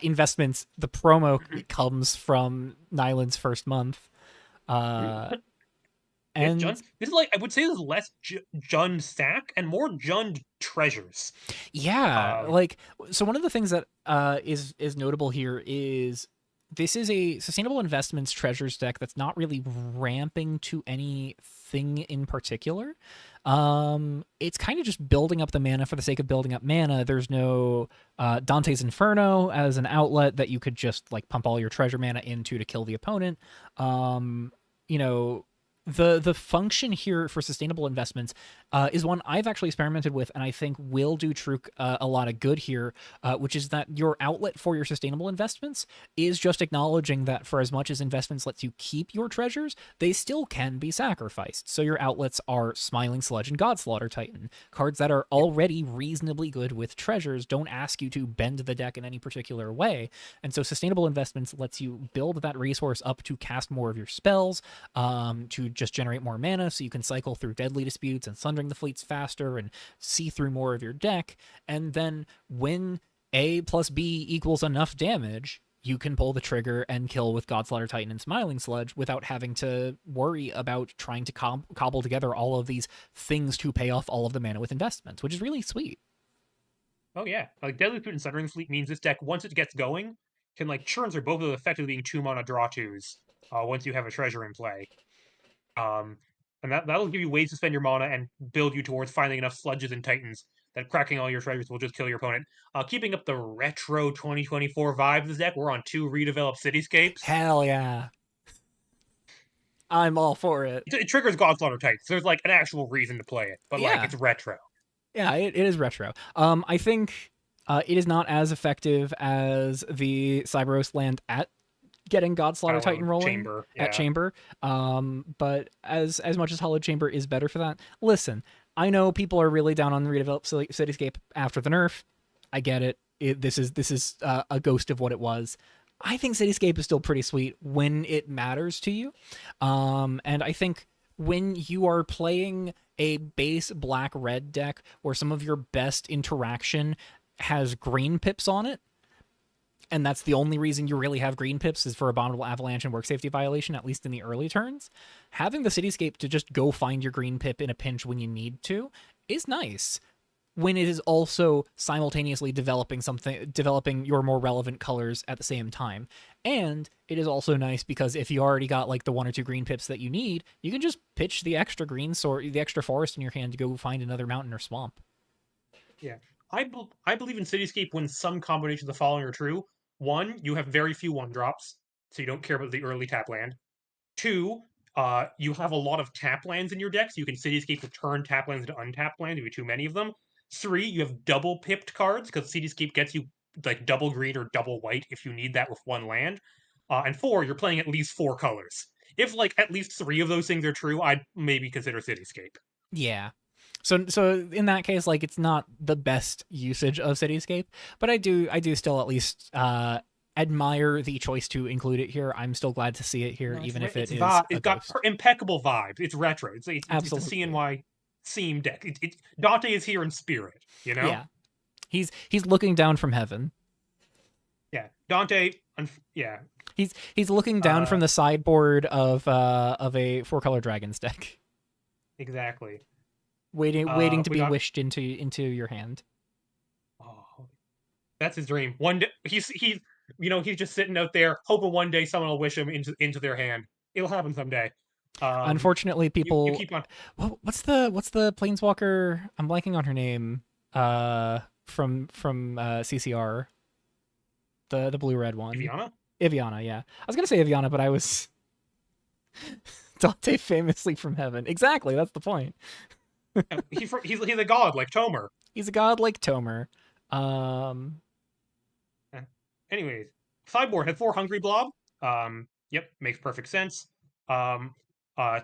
investments. The promo comes from Nyland's first month, uh, It's and Jund. This is like, I would say this is less Jund sack and more Jund treasures. yeah, Um, like so one of the things that is notable here is this is a sustainable investments treasures deck that's not really ramping to anything in particular. It's kind of just building up the mana for the sake of building up mana. There's no Dante's Inferno as an outlet that you could just like pump all your treasure mana into to kill the opponent. You know, the function here for sustainable investments is one I've actually experimented with, and I think will do Truk a lot of good here, which is that your outlet for your sustainable investments is just acknowledging that for as much as investments lets you keep your treasures, they still can be sacrificed. So your outlets are Smiling Sludge and Godslaughter Titan, cards that are already reasonably good with treasures, don't ask you to bend the deck in any particular way, and so sustainable investments lets you build that resource up to cast more of your spells, to just generate more mana so you can cycle through Deadly Disputes and Sundering the Fleets faster and see through more of your deck. And then when A plus B equals enough damage, you can pull the trigger and kill with Godslaughter Titan and Smiling Sludge without having to worry about trying to cobble together all of these things to pay off all of the mana with investments, which is really sweet. oh yeah, like Deadly Dispute and Sundering Fleet means this deck, once it gets going, can like churns are both of effectively being 2 mana draw twos. Once you have a treasure in play. Um, and that'll give you ways to spend your mana and build you towards finding enough sludges and titans that cracking all your treasures will just kill your opponent. Keeping up the retro 2024 vibe of this deck, we're on 2 redeveloped cityscapes. Hell yeah. I'm all for it. It triggers Godslaughter Titans. So there's like an actual reason to play it, but like Yeah. it's retro. Yeah, it is retro. I think it is not as effective as the Cyberos land at getting Godslaughter Titan Hallowed rolling Chamber, at yeah. Chamber. But as much as Hallowed Chamber is better for that, listen, I know people are really down on the redeveloped Cityscape after the nerf. I get it. This is a ghost of what it was. I think Cityscape is still pretty sweet when it matters to you. And I think when you are playing a base black red deck where some of your best interaction has green pips on it, and that's the only reason you really have green pips is for Abominable Avalanche and Work Safety Violation, at least in the early turns, having the Cityscape to just go find your green pip in a pinch when you need to is nice, when it is also simultaneously developing your more relevant colors at the same time. And it is also nice because if you already got like the 1 or 2 green pips that you need, you can just pitch the extra the extra forest in your hand to go find another mountain or swamp. Yeah. I believe in Cityscape when some combinations of the following are true. One, you have very few 1 drops, so you don't care about the early tap land. Two, you have a lot of tap lands in your deck, so you can Cityscape to turn tap lands into untapped lands if you have too many of them. Three, you have double pipped cards, because Cityscape gets you like double green or double white if you need that with 1 land. And four, you're playing at least 4 colors. If like at least 3 of those things are true, I'd maybe consider Cityscape. Yeah. So in that case, like it's not the best usage of Cityscape, but I do still at least admire the choice to include it here. I'm still glad to see it here, No, even if it it's is a it's got ghost. impeccable vibes. It's retro. It's a Absolutely. CNY theme deck. Dante is here in spirit. You know. Yeah. He's looking down from heaven. Yeah, Dante. Yeah. He's looking down from Uh, the sideboard of a 4 color dragons deck, exactly. waiting to We be got. wished into your hand. Oh, that's his dream. One day he's just sitting out there hoping one day someone will wish him into their hand. It'll happen someday. Um, Unfortunately, you people. keep on What's the planeswalker? I'm blanking on her name. From CCR, the blue red one. Iviana. Iviana, yeah. I was gonna say Iviana, but I was Dante famously from heaven. Exactly, that's the point. He's a god like Tomer. He's a god like Tomer. Um, Eh. Anyways, sideboard had 4 Hungry Blob. Yep, makes perfect sense. Um,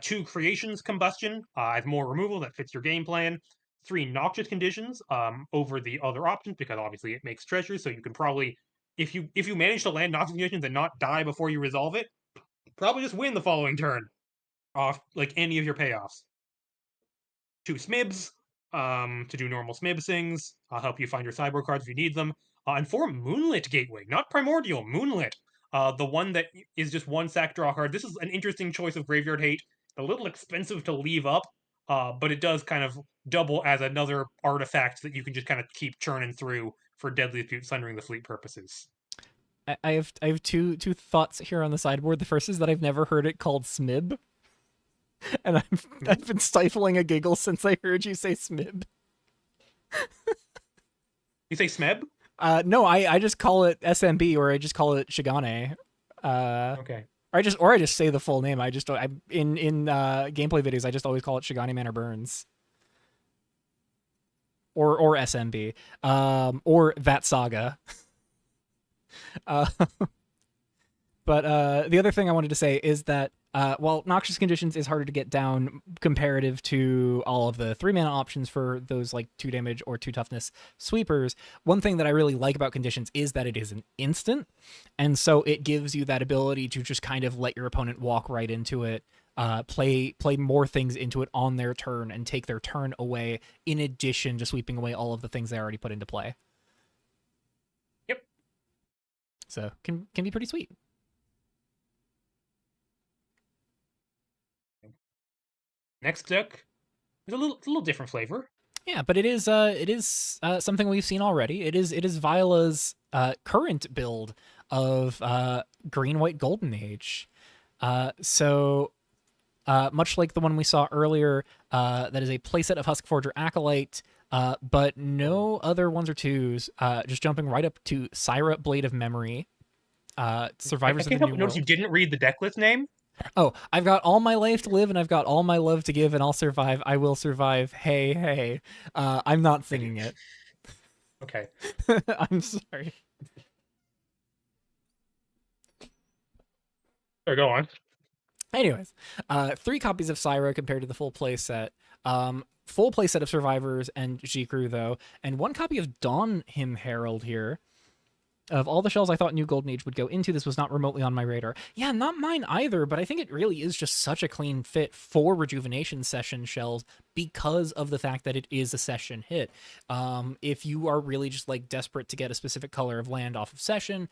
2 Creations Combustion has more removal that fits your game plan. 3 Noxious Conditions over the other options because obviously it makes treasures, so you can probably if you manage to land Noxious Conditions and not die before you resolve it, probably just win the following turn off like any of your payoffs. 2 Smibs to do normal Smibs things. I'll help you find your sideboard cards if you need them. And 4 Moonlit Gateway, not Primordial, Moonlit. The one that is just 1 sack draw card. This is an interesting choice of Graveyard Hate. A little expensive to leave up, but it does kind of double as another artifact that you can just kind of keep churning through for Deadly Dispute Sundering the Fleet purposes. I have two thoughts here on the sideboard. The first is that I've never heard it called Smib, and I've been stifling a giggle since I heard you say Smib. You say Smeb? No, I just call it SMB, or I just call it Shigane. Okay. Or I just say the full name. I just I in gameplay videos I just always call it Shigane Manor Burns. Or SMB. Or that saga. Uh, but the other thing I wanted to say is that while Noxious Conditions is harder to get down comparative to all of the 3 mana options for those like 2 damage or 2 toughness sweepers, one thing that I really like about Conditions is that it is an instant, and so it gives you that ability to just kind of let your opponent walk right into it, play more things into it on their turn and take their turn away, in addition to sweeping away all of the things they already put into play. Yep. So can be pretty sweet. Next deck is a little different flavor. Yeah, but it is something we've seen already. It is Viola's current build of Green White Golden Age. So much like the one we saw earlier, that is a playset of Huskforger Acolyte, but no other 1s or 2s. Just jumping right up to Syra Blade of Memory, I Survivors of the can't help New but notice you World. didn't read the deck list name. Oh, I've got all my life to live, and I've got all my love to give, and I'll survive. I will survive. Hey, hey. I'm not singing it. Okay. I'm sorry. So go on. Anyways, 3 copies of Syra compared to the full play set. Full play set of Survivors and G-Crew, though, and 1 copy of Dawn Him Herald here. Of all the shells I thought New Golden Age would go into, this was not remotely on my radar. Yeah, not mine either, but I think it really is just such a clean fit for Rejuvenation Session shells because of the fact that it is a session hit. If you are really just like desperate to get a specific color of land off of Session,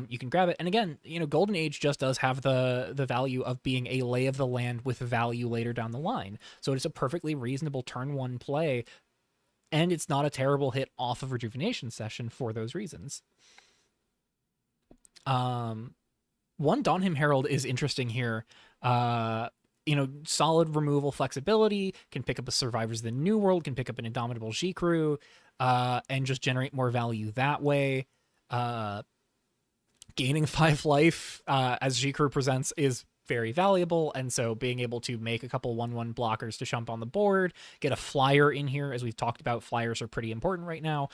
you can grab it. And again, Golden Age just does have the value of being a lay of the land with value later down the line. So it's a perfectly reasonable turn 1 play, and it's not a terrible hit off of Rejuvenation Session for those reasons. 1 Dawnhim Herald is interesting here. Solid removal flexibility, can pick up a Survivors of the New World, can pick up an Indomitable G-Crew, and just generate more value that way. Gaining 5 life as G-Crew presents is very valuable, and so being able to make a couple 1/1 blockers to jump on the board, get a flyer in here, as we've talked about, flyers are pretty important right now,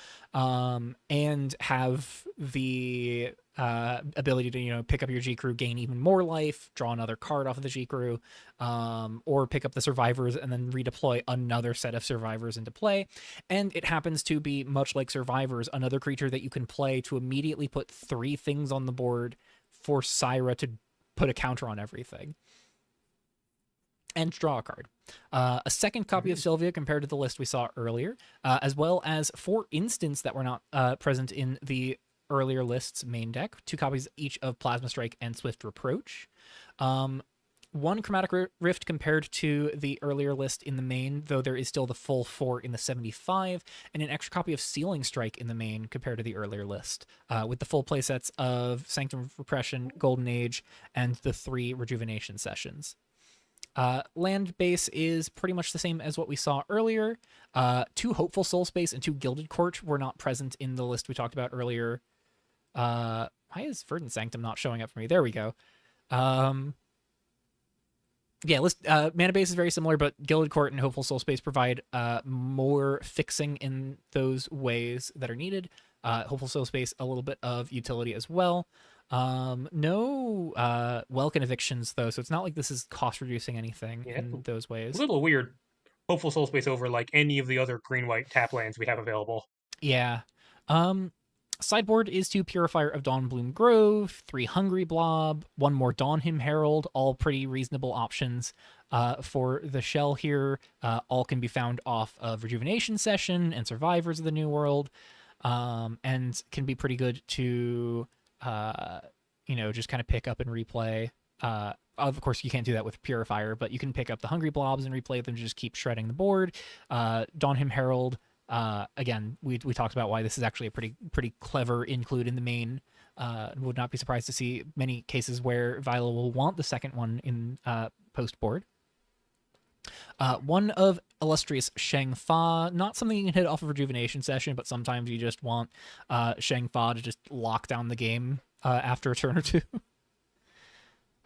and have the ability to pick up your G-Crew, gain even more life, draw another card off of the G-Crew, or pick up the Survivors and then redeploy another set of Survivors into play. And it happens to be, much like Survivors, another creature that you can play to immediately put 3 things on the board for Syra to put a counter on everything and draw a card. A 2nd copy of Sylvia compared to the list we saw earlier, as well as 4 instants that were not present in the earlier list's main deck. 2 copies each of Plasma Strike and Swift Reproach. 1 Chromatic Rift compared to the earlier list in the main, though there is still the full 4 in the 75, and an extra copy of Sealing Strike in the main compared to the earlier list, with the full playsets of Sanctum of Repression, Golden Age, and the 3 Rejuvenation Sessions. Land base is pretty much the same as what we saw earlier. 2 Hopeful Soul Space and 2 Gilded Court were not present in the list we talked about earlier. Why is Verdant Sanctum not showing up for me? There we go. Yeah, mana base is very similar, but Gilded Court and Hopeful Soul Space provide more fixing in those ways that are needed. Hopeful Soul Space, a little bit of utility as well. No Welkin evictions though, so it's not like this is cost reducing anything Yeah, in those a ways. little weird. Hopeful Soul Space over like any of the other green white tap lands we have available. Yeah. Um, Sideboard is 2 Purifier of Dawnbloom Grove, 3 Hungry Blob, 1 more Dawnhymn Herald, all pretty reasonable options for the shell here. All can be found off of Rejuvenation Session and Survivors of the New World, and can be pretty good to, uh, just kind of pick up and replay. Of course, you can't do that with Purifier, but you can pick up the Hungry Blobs and replay them to just keep shredding the board. Dawnhymn Herald, again, we talked about why this is actually a pretty clever include in the main. Would not be surprised to see many cases where Viola will want the second one in post board. One of illustrious Shang Fa, not something you can hit off of Rejuvenation Session, but sometimes you just want Shang Fa to just lock down the game after a turn or two.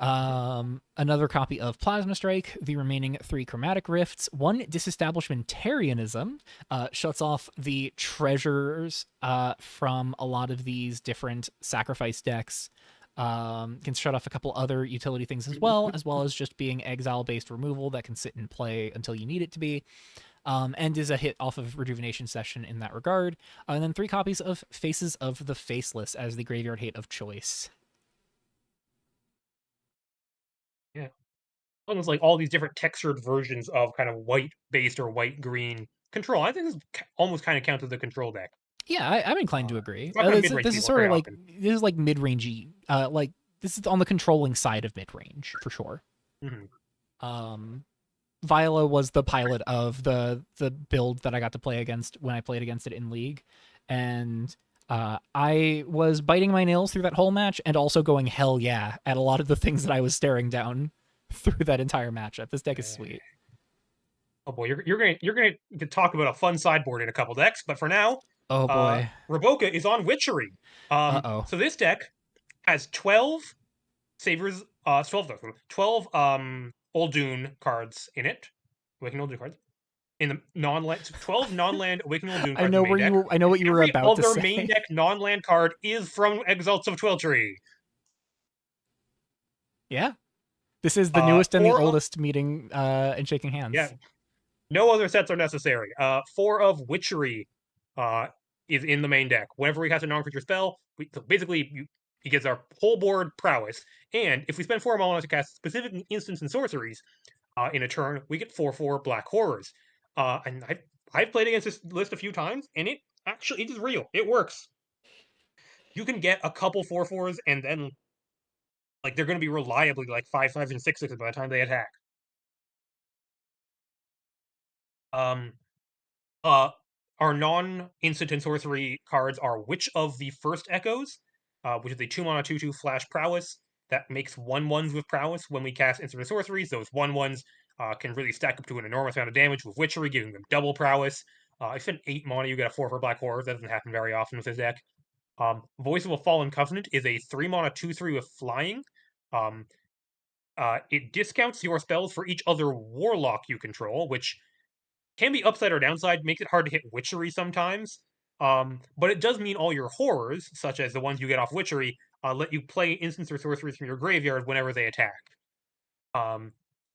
Another copy of Plasma Strike, the remaining 3 Chromatic Rifts, 1 Disestablishmentarianism, shuts off the treasures from a lot of these different sacrifice decks. Can shut off a couple other utility things as well as just being exile-based removal that can sit and play until you need it to be. And is a hit off of Rejuvenation Session in that regard. And then 3 copies of Faces of the Faceless as the graveyard hit of choice. Yeah, almost like all these different textured versions of kind of white based or white green control. I think this almost kind of counts as a control deck. Yeah, I'm inclined to agree. It's not kind of mid range This is people sort very of like often. this is like mid rangey. Like this is on the controlling side of mid range for sure. Hmm. Um, Viola was the pilot of the build that I got to play against when I played against it in league, and I was biting my nails through that whole match and also going hell yeah at a lot of the things that I was staring down through that entire matchup. This deck is sweet. Oh boy, you're gonna get talk about a fun sideboard in a couple decks, but for now, Oh boy. Raboka is on Witchery. Uh-oh. So this deck has 12 Savers, 12 no, 12 Old Dune cards in it. Awakening Old Dune cards. In the non-land 12 non-land Awakening Old Dune cards in the main deck. I know what you were Every about to other main say. deck non-land card is from Exalts of Twiltry. Yeah. This is the newest and the Four of oldest meeting and shaking yeah, hands. no other sets are necessary. 4 of Witchery uh, is in the main deck. Whenever we cast a non-creature spell, so basically he gets our whole board prowess. And if we spend 4 mana to cast specific instants and sorceries in a turn, we get 4/4 Black Horrors. And I've played against this list a few times, and it is real. It works. You can get a couple 4/4s, and then like they're going to be reliably like 5/5s and 6/6s by the time they attack. Um, Uh, our non-instant and sorcery cards are Witch of the First Echoes, which is a 2 mana 2/2 flash prowess that makes 1/1s with prowess when we cast instant and sorceries. Those 1/1s can really stack up to an enormous amount of damage with Witchery, giving them double prowess. I spent 8 mana, you get a 4 for Black Horror. That doesn't happen very often with this deck. Voice of a Fallen Covenant is a 3 mana 2/3 with flying. Um, it discounts your spells for each other warlock you control, which can be upside or downside, makes it hard to hit Witchery sometimes. But it does mean all your horrors, such as the ones you get off Witchery, let you play instants or sorceries from your graveyard whenever they attack. Um,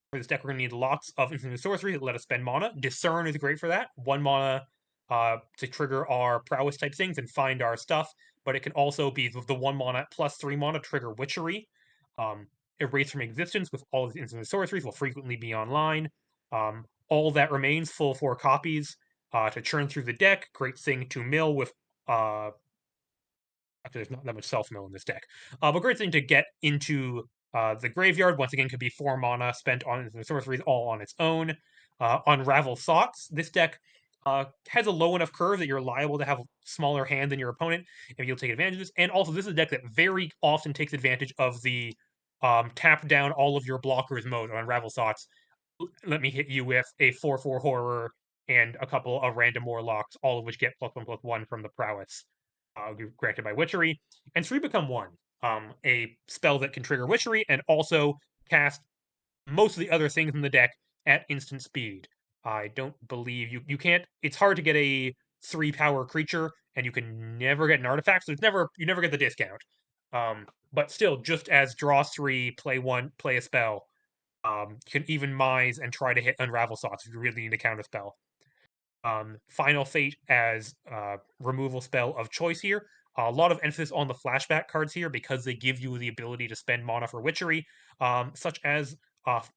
for this deck, we're going to need lots of instant and sorceries that let us spend mana. Discern is great for that. 1 mana to trigger our prowess type things and find our stuff, but it can also be the 1 mana plus 3 mana trigger Witchery. Erase from existence with all of the instant and sorceries will frequently be online. All that remains, full 4 copies to churn through the deck. Great thing to mill with. Actually, there's not that much self mill in this deck, but great thing to get into the graveyard. Once again, could be 4 mana spent on the sorceries all on its own. Unravel Thoughts. This deck has a low enough curve that you're liable to have a smaller hand than your opponent, and you'll take advantage of this. And also, this is a deck that very often takes advantage of the tap down all of your blockers mode on Unravel Thoughts. Let me hit you with a 4/4 horror and a couple of random warlocks, all of which get +1/+1 from the prowess granted by Witchery. And 3 become 1. A spell that can trigger Witchery and also cast most of the other things in the deck at instant speed. I don't believe you can't. It's hard to get a 3 power creature, and you can never get an artifact. So it's never you never get the discount. But still, just as draw 3, play 1, play a spell. You can even mise and try to hit Unravel Thoughts if you really need a counter spell. Final Fate as removal spell of choice here. A lot of emphasis on the flashback cards here because they give you the ability to spend mana for witchery, such as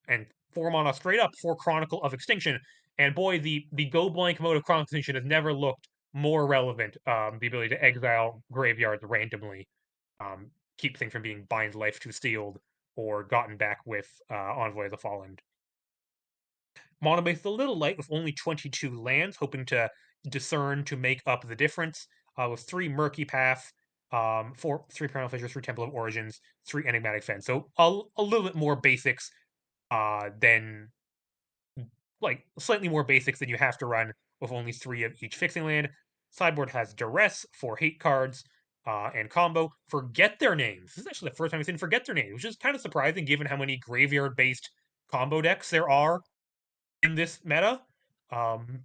and 4 mana straight up for Chronicle of Extinction. And boy, the go blank mode of Chronicle of Extinction has never looked more relevant. The ability to exile graveyards randomly, keep things from being bind life to sealed or gotten back with Envoy of the Fallen. Mono base is a little light with only 22 lands, hoping to discern to make up the difference. With 3 Murky Path, 3 Primal Fissures, 3 Temple of Origins, 3 Enigmatic Fence. So a little bit more basics than like slightly more basics than you have to run with only 3 of each fixing land. Sideboard has Duress for hate cards and combo. Forget their names. This is actually the first time I've seen Forget their names, which is kind of surprising given how many graveyard based combo decks there are in this meta. Um,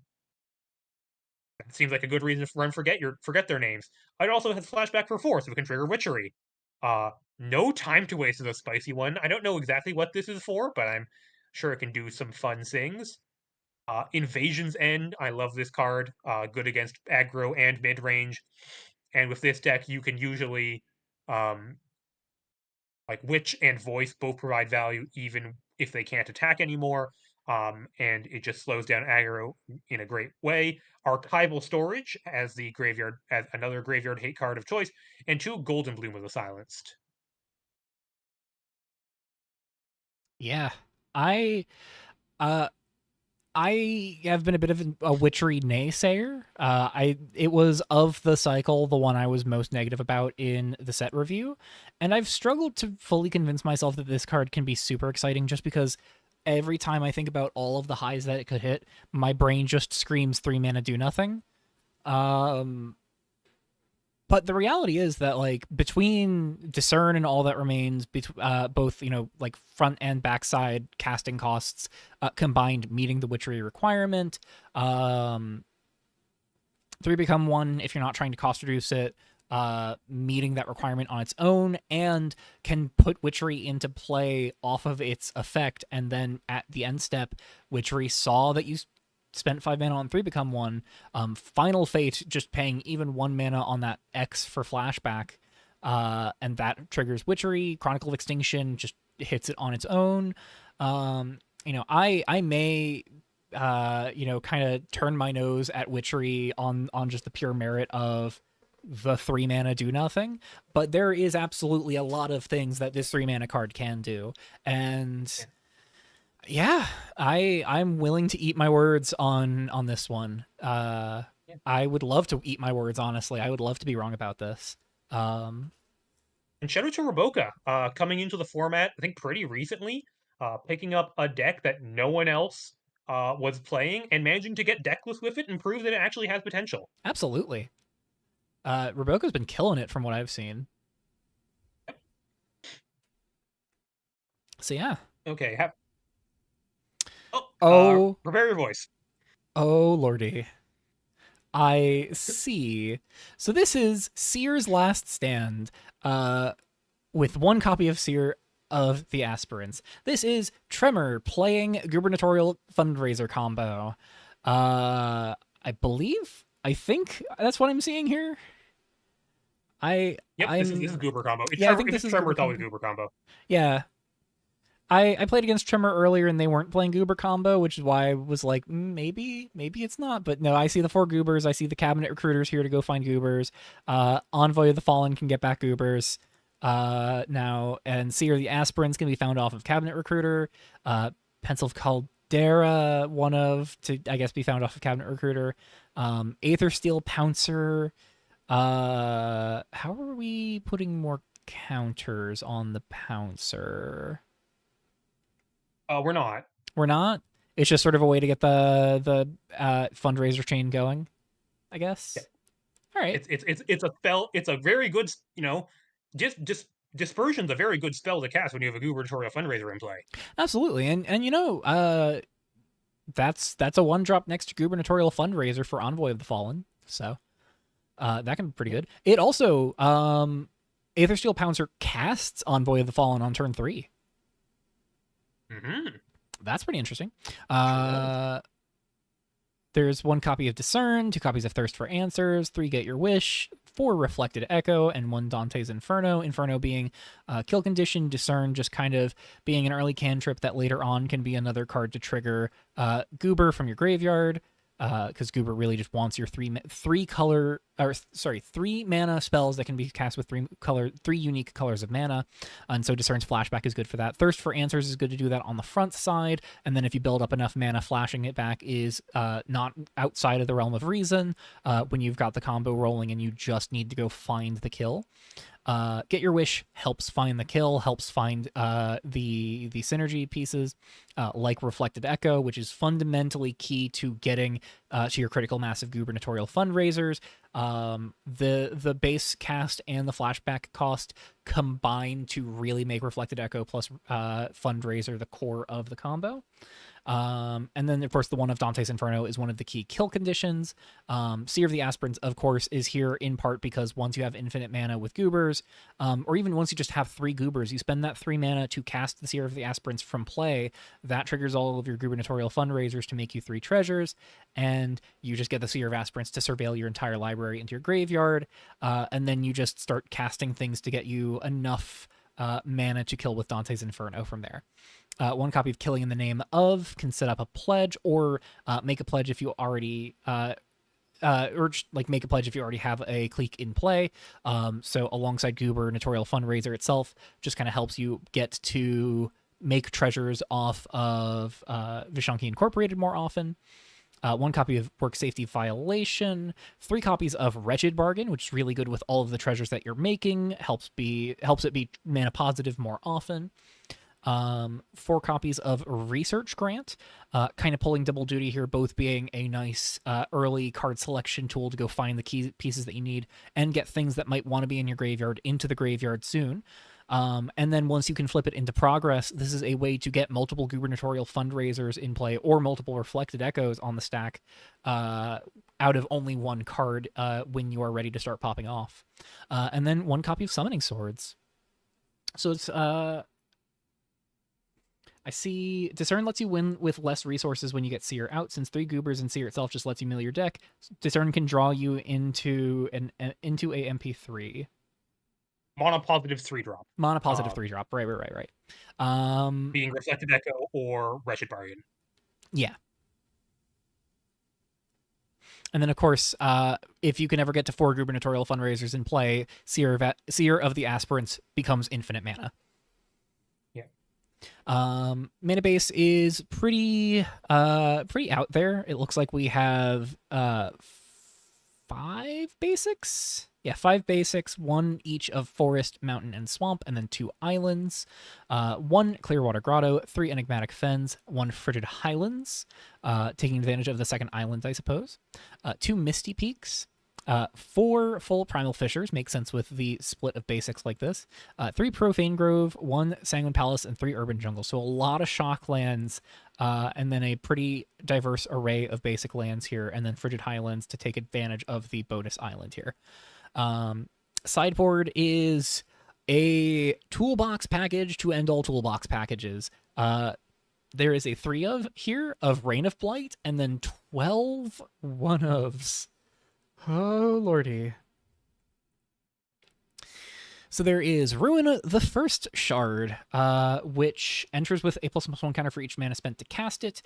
it seems like a good reason to run forget their names. It also has flashback for 4, so it can trigger witchery. No time to waste is a spicy one. I don't know exactly what this is for, but I'm sure it can do some fun things. Invasion's End. I love this card. Good against aggro and mid range. And with this deck, you can usually um, like Witch and Voice both provide value even if they can't attack anymore. And it just slows down aggro in a great way. Archival Storage as the graveyard, as another graveyard hate card of choice, and 2 Golden Bloom of the Silenced. Yeah. I uh I have been a bit of a witchery naysayer. It was of the cycle the one I was most negative about in the set review, and I've struggled to fully convince myself that this card can be super exciting just because every time I think about all of the highs that it could hit, my brain just screams 3 mana do nothing. Um but the reality is that like between discern and all that remains, both like front and backside casting costs combined meeting the witchery requirement, 3 become 1 if you're not trying to cost reduce it, meeting that requirement on its own, and can put witchery into play off of its effect, and then at the end step, witchery saw that you spent 5 mana on 3 become 1. Final Fate just paying even 1 mana on that X for flashback, and that triggers witchery. Chronicle of Extinction just hits it on its own. I may kind of turn my nose at witchery on just the pure merit of the 3 mana do nothing, but there is absolutely a lot of things that this 3 mana card can do, and yeah, I'm willing to eat my words on this one. Yeah. I would love to eat my words, honestly. I would love to be wrong about this. Um, And shout out to Roboka, coming into the format, I think pretty recently, picking up a deck that no one else was playing and managing to get deckless with it and prove that it actually has potential. Absolutely. Roboka's been killing it from what I've seen. So yeah. Okay, Oh, prepare your voice. oh lordy. I see. So this is Seer's Last Stand, with 1 copy of Seer of the Aspirants. This is Tremor playing gubernatorial fundraiser combo. I think that's what I'm seeing here. Yep, this is I'm Goober combo. Yeah, I think If this it's is Tremor, Goober it's always combo. Goober combo. Yeah. I played against Tremor earlier and they weren't playing Goober combo, which is why I was like, maybe it's not. But no, I see the 4 Goobers. I see the Cabinet Recruiters here to go find Goobers. Envoy of the Fallen can get back Goobers now, and Seer the Aspirants can be found off of Cabinet Recruiter. Pencil of Caldera, one of to I guess be found off of Cabinet Recruiter. Aether Steel Pouncer. How are we putting more counters on the Pouncer? We're not. We're not. It's just sort of a way to get the fundraiser chain going, I Yeah. guess. All right. It's a spell. It's a very good, just Dispersion's a very good spell to cast when you have a gubernatorial fundraiser in play. Absolutely, and that's a 1-drop next to gubernatorial fundraiser for Envoy of the Fallen, so that can be pretty good. It also Aethersteel Pouncer casts Envoy of the Fallen on turn 3. Mm-hmm. That's pretty interesting. Sure There's 1 copy of Discern, 2 copies of Thirst for Answers, 3 Get Your Wish, 4 Reflected Echo, and 1 Dante's Inferno. Inferno being kill condition, Discern just kind of being an early cantrip that later on can be another card to trigger Goober from your graveyard, because Goober really just wants your 3 mana spells that can be cast with 3 unique colors of mana, and so Discern's Flashback is good for that. Thirst for Answers is good to do that on the front side, and then if you build up enough mana, flashing it back is not outside of the realm of reason when you've got the combo rolling and you just need to go find the kill. Get Your Wish helps find the kill, helps find the synergy pieces, like Reflected Echo, which is fundamentally key to getting to your critical mass of gubernatorial fundraisers. The base cast and the flashback cost combine to really make Reflected Echo plus fundraiser the core of the combo. And then, of course, the one of Dante's Inferno is one of the key kill conditions. Seer of the Aspirants, of course, is here in part because once you have infinite mana with Goobers, or even once you just have 3 Goobers, you spend that 3 mana to cast the Seer of the Aspirants from play. That triggers all of your gubernatorial fundraisers to make you 3 treasures, and you just get the Seer of Aspirants to surveil your entire library into your graveyard, and then you just start casting things to get you enough mana to kill with Dante's Inferno from there. 1 copy of Killing in the Name of can set up a pledge, or make a pledge if you already make a pledge if you already have a clique in play. So alongside Gubernatorial Fundraiser itself, just kind of helps you get to make treasures off of Vishanki Incorporated more often. 1 copy of Work Safety Violation, 3 copies of Wretched Bargain, which is really good with all of the treasures that you're making, helps it be mana positive more often. 4 copies of Research Grant, kind of pulling double duty here, both being a nice early card selection tool to go find the key pieces that you need and get things that might want to be in your graveyard into the graveyard soon. And then once you can flip it into Progress, this is a way to get multiple gubernatorial fundraisers in play or multiple Reflected Echoes on the stack out of only 1 card when you are ready to start popping off. And then 1 copy of Summoning Swords. So it's I see Discern lets you win with less resources when you get Seer out. Since 3 Goobers and Seer itself just lets you mill your deck, Discern can draw you into a MP3. Mana positive 3-drop. Mana positive 3-drop. Right. Being Reflected Echo or Wretched Bargain. Yeah. And then, of course, if you can ever get to 4 gubernatorial fundraisers in play, Seer of the Aspirants becomes infinite mana. Mana base is pretty out there. It looks like we have 5 basics. Yeah, 5 basics, 1 each of Forest, Mountain, and Swamp, and then 2 islands. 1 Clearwater Grotto, 3 Enigmatic Fens, 1 Frigid Highlands, taking advantage of the second island, I suppose. 2 Misty Peaks. 4 full Primal Fissures, makes sense with the split of basics like this. 3 Profane Grove, 1 Sanguine Palace, and 3 Urban Jungle. So a lot of shock lands, and then a pretty diverse array of basic lands here, and then Frigid Highlands to take advantage of the bonus island here. Sideboard is a toolbox package to end all toolbox packages. There is a 3 of here of Reign of Blight, and then 12 1-ofs. Oh, lordy. So there is Ruin the First Shard, which enters with a +1/+1 counter for each mana spent to cast it.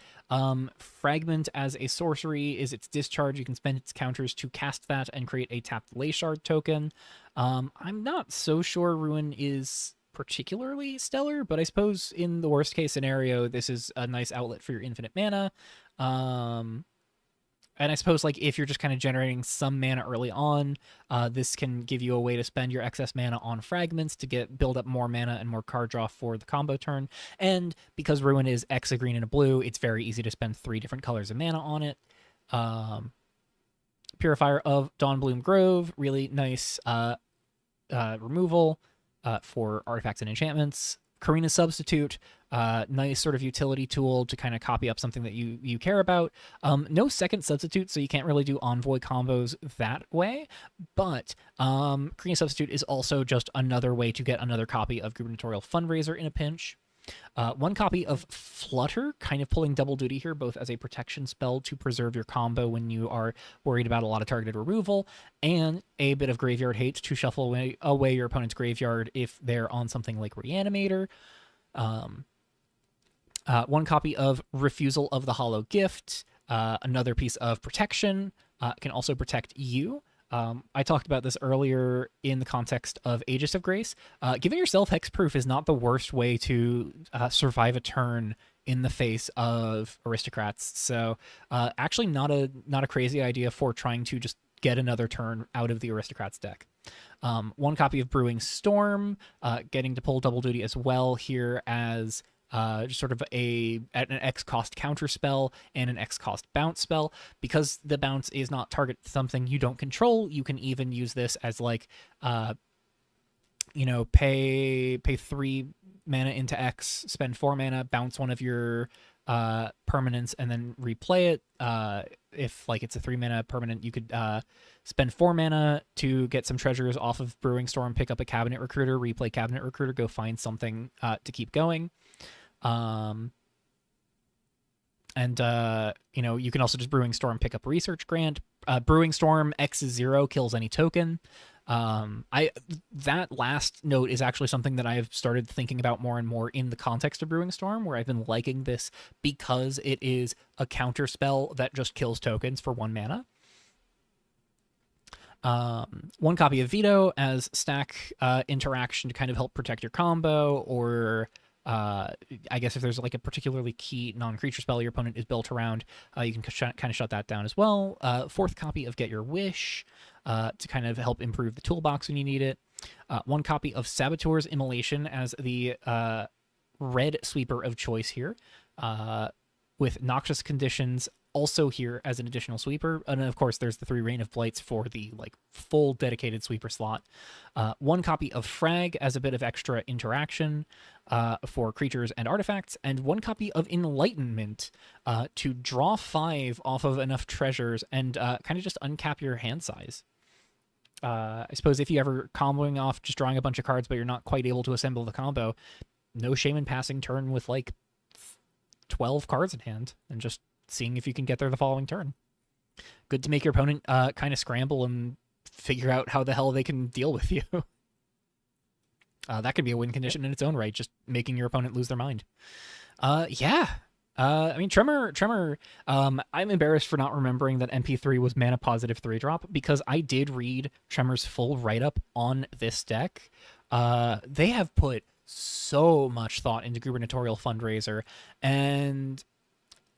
Fragment as a sorcery is its discharge. You can spend its counters to cast that and create a tapped Ley Shard token. I'm not so sure Ruin is particularly stellar, but I suppose in the worst case scenario, this is a nice outlet for your infinite mana. And I suppose, like, if you're just kind of generating some mana early on, this can give you a way to spend your excess mana on fragments to build up more mana and more card draw for the combo turn. And because Ruin is X, a green, and a blue, it's very easy to spend 3 different colors of mana on it. Purifier of Dawnbloom Grove, really nice removal. for artifacts and enchantments. Karina's Substitute, nice sort of utility tool to kind of copy up something that you care about. No second substitute, so you can't really do envoy combos that way. But Karina's Substitute is also just another way to get another copy of Gubernatorial Fundraiser in a pinch. One copy of Flutter, kind of pulling double duty here, both as a protection spell to preserve your combo when you are worried about a lot of targeted removal, and a bit of Graveyard Hate to shuffle away your opponent's graveyard if they're on something like Reanimator. One copy of Refusal of the Hollow Gift, another piece of protection, can also protect you. I talked about this earlier in the context of Aegis of Grace. Giving yourself hexproof is not the worst way to survive a turn in the face of aristocrats. So actually not a crazy idea for trying to just get another turn out of the aristocrats deck. One copy of Brewing Storm, getting to pull double duty as well here as just sort of an X cost counter spell and an X cost bounce spell. Because the bounce is not target something you don't control, you can even use this as like pay 3 mana into X, spend 4 mana, bounce one of your permanents, and then replay it. If like it's a 3 mana permanent, you could spend 4 mana to get some treasures off of Brewing Storm, pick up a Cabinet Recruiter, replay Cabinet Recruiter, go find something to keep going. And you can also just Brewing Storm, pick up Research Grant. Brewing Storm X0 kills any token. That last note is actually something that I've started thinking about more and more in the context of Brewing Storm, where I've been liking this because it is a counter spell that just kills tokens for 1 mana. One copy of Veto as stack interaction to kind of help protect your combo, or I guess if there's like a particularly key non-creature spell your opponent is built around, you can kind of shut that down as well. Fourth copy of Get Your Wish to kind of help improve the toolbox when you need it. One copy of Saboteur's Immolation as the red sweeper of choice here, with Noxious Conditions also here as an additional sweeper. And of course, there's the 3 Rain of Blights for the like full dedicated sweeper slot. One copy of Frag as a bit of extra interaction for creatures and artifacts, and one copy of Enlightenment to draw 5 off of enough treasures and kind of just uncap your hand size. I suppose if you ever comboing off just drawing a bunch of cards, but you're not quite able to assemble the combo, no shame in passing turn with like 12 cards in hand and just seeing if you can get there the following turn. Good to make your opponent kind of scramble and figure out how the hell they can deal with you. That could be a win condition in its own right, just making your opponent lose their mind. Yeah. I mean, Tremor, I'm embarrassed for not remembering that MP3 was mana positive 3-drop, because I did read Tremor's full write-up on this deck. They have put so much thought into Gubernatorial Fundraiser, and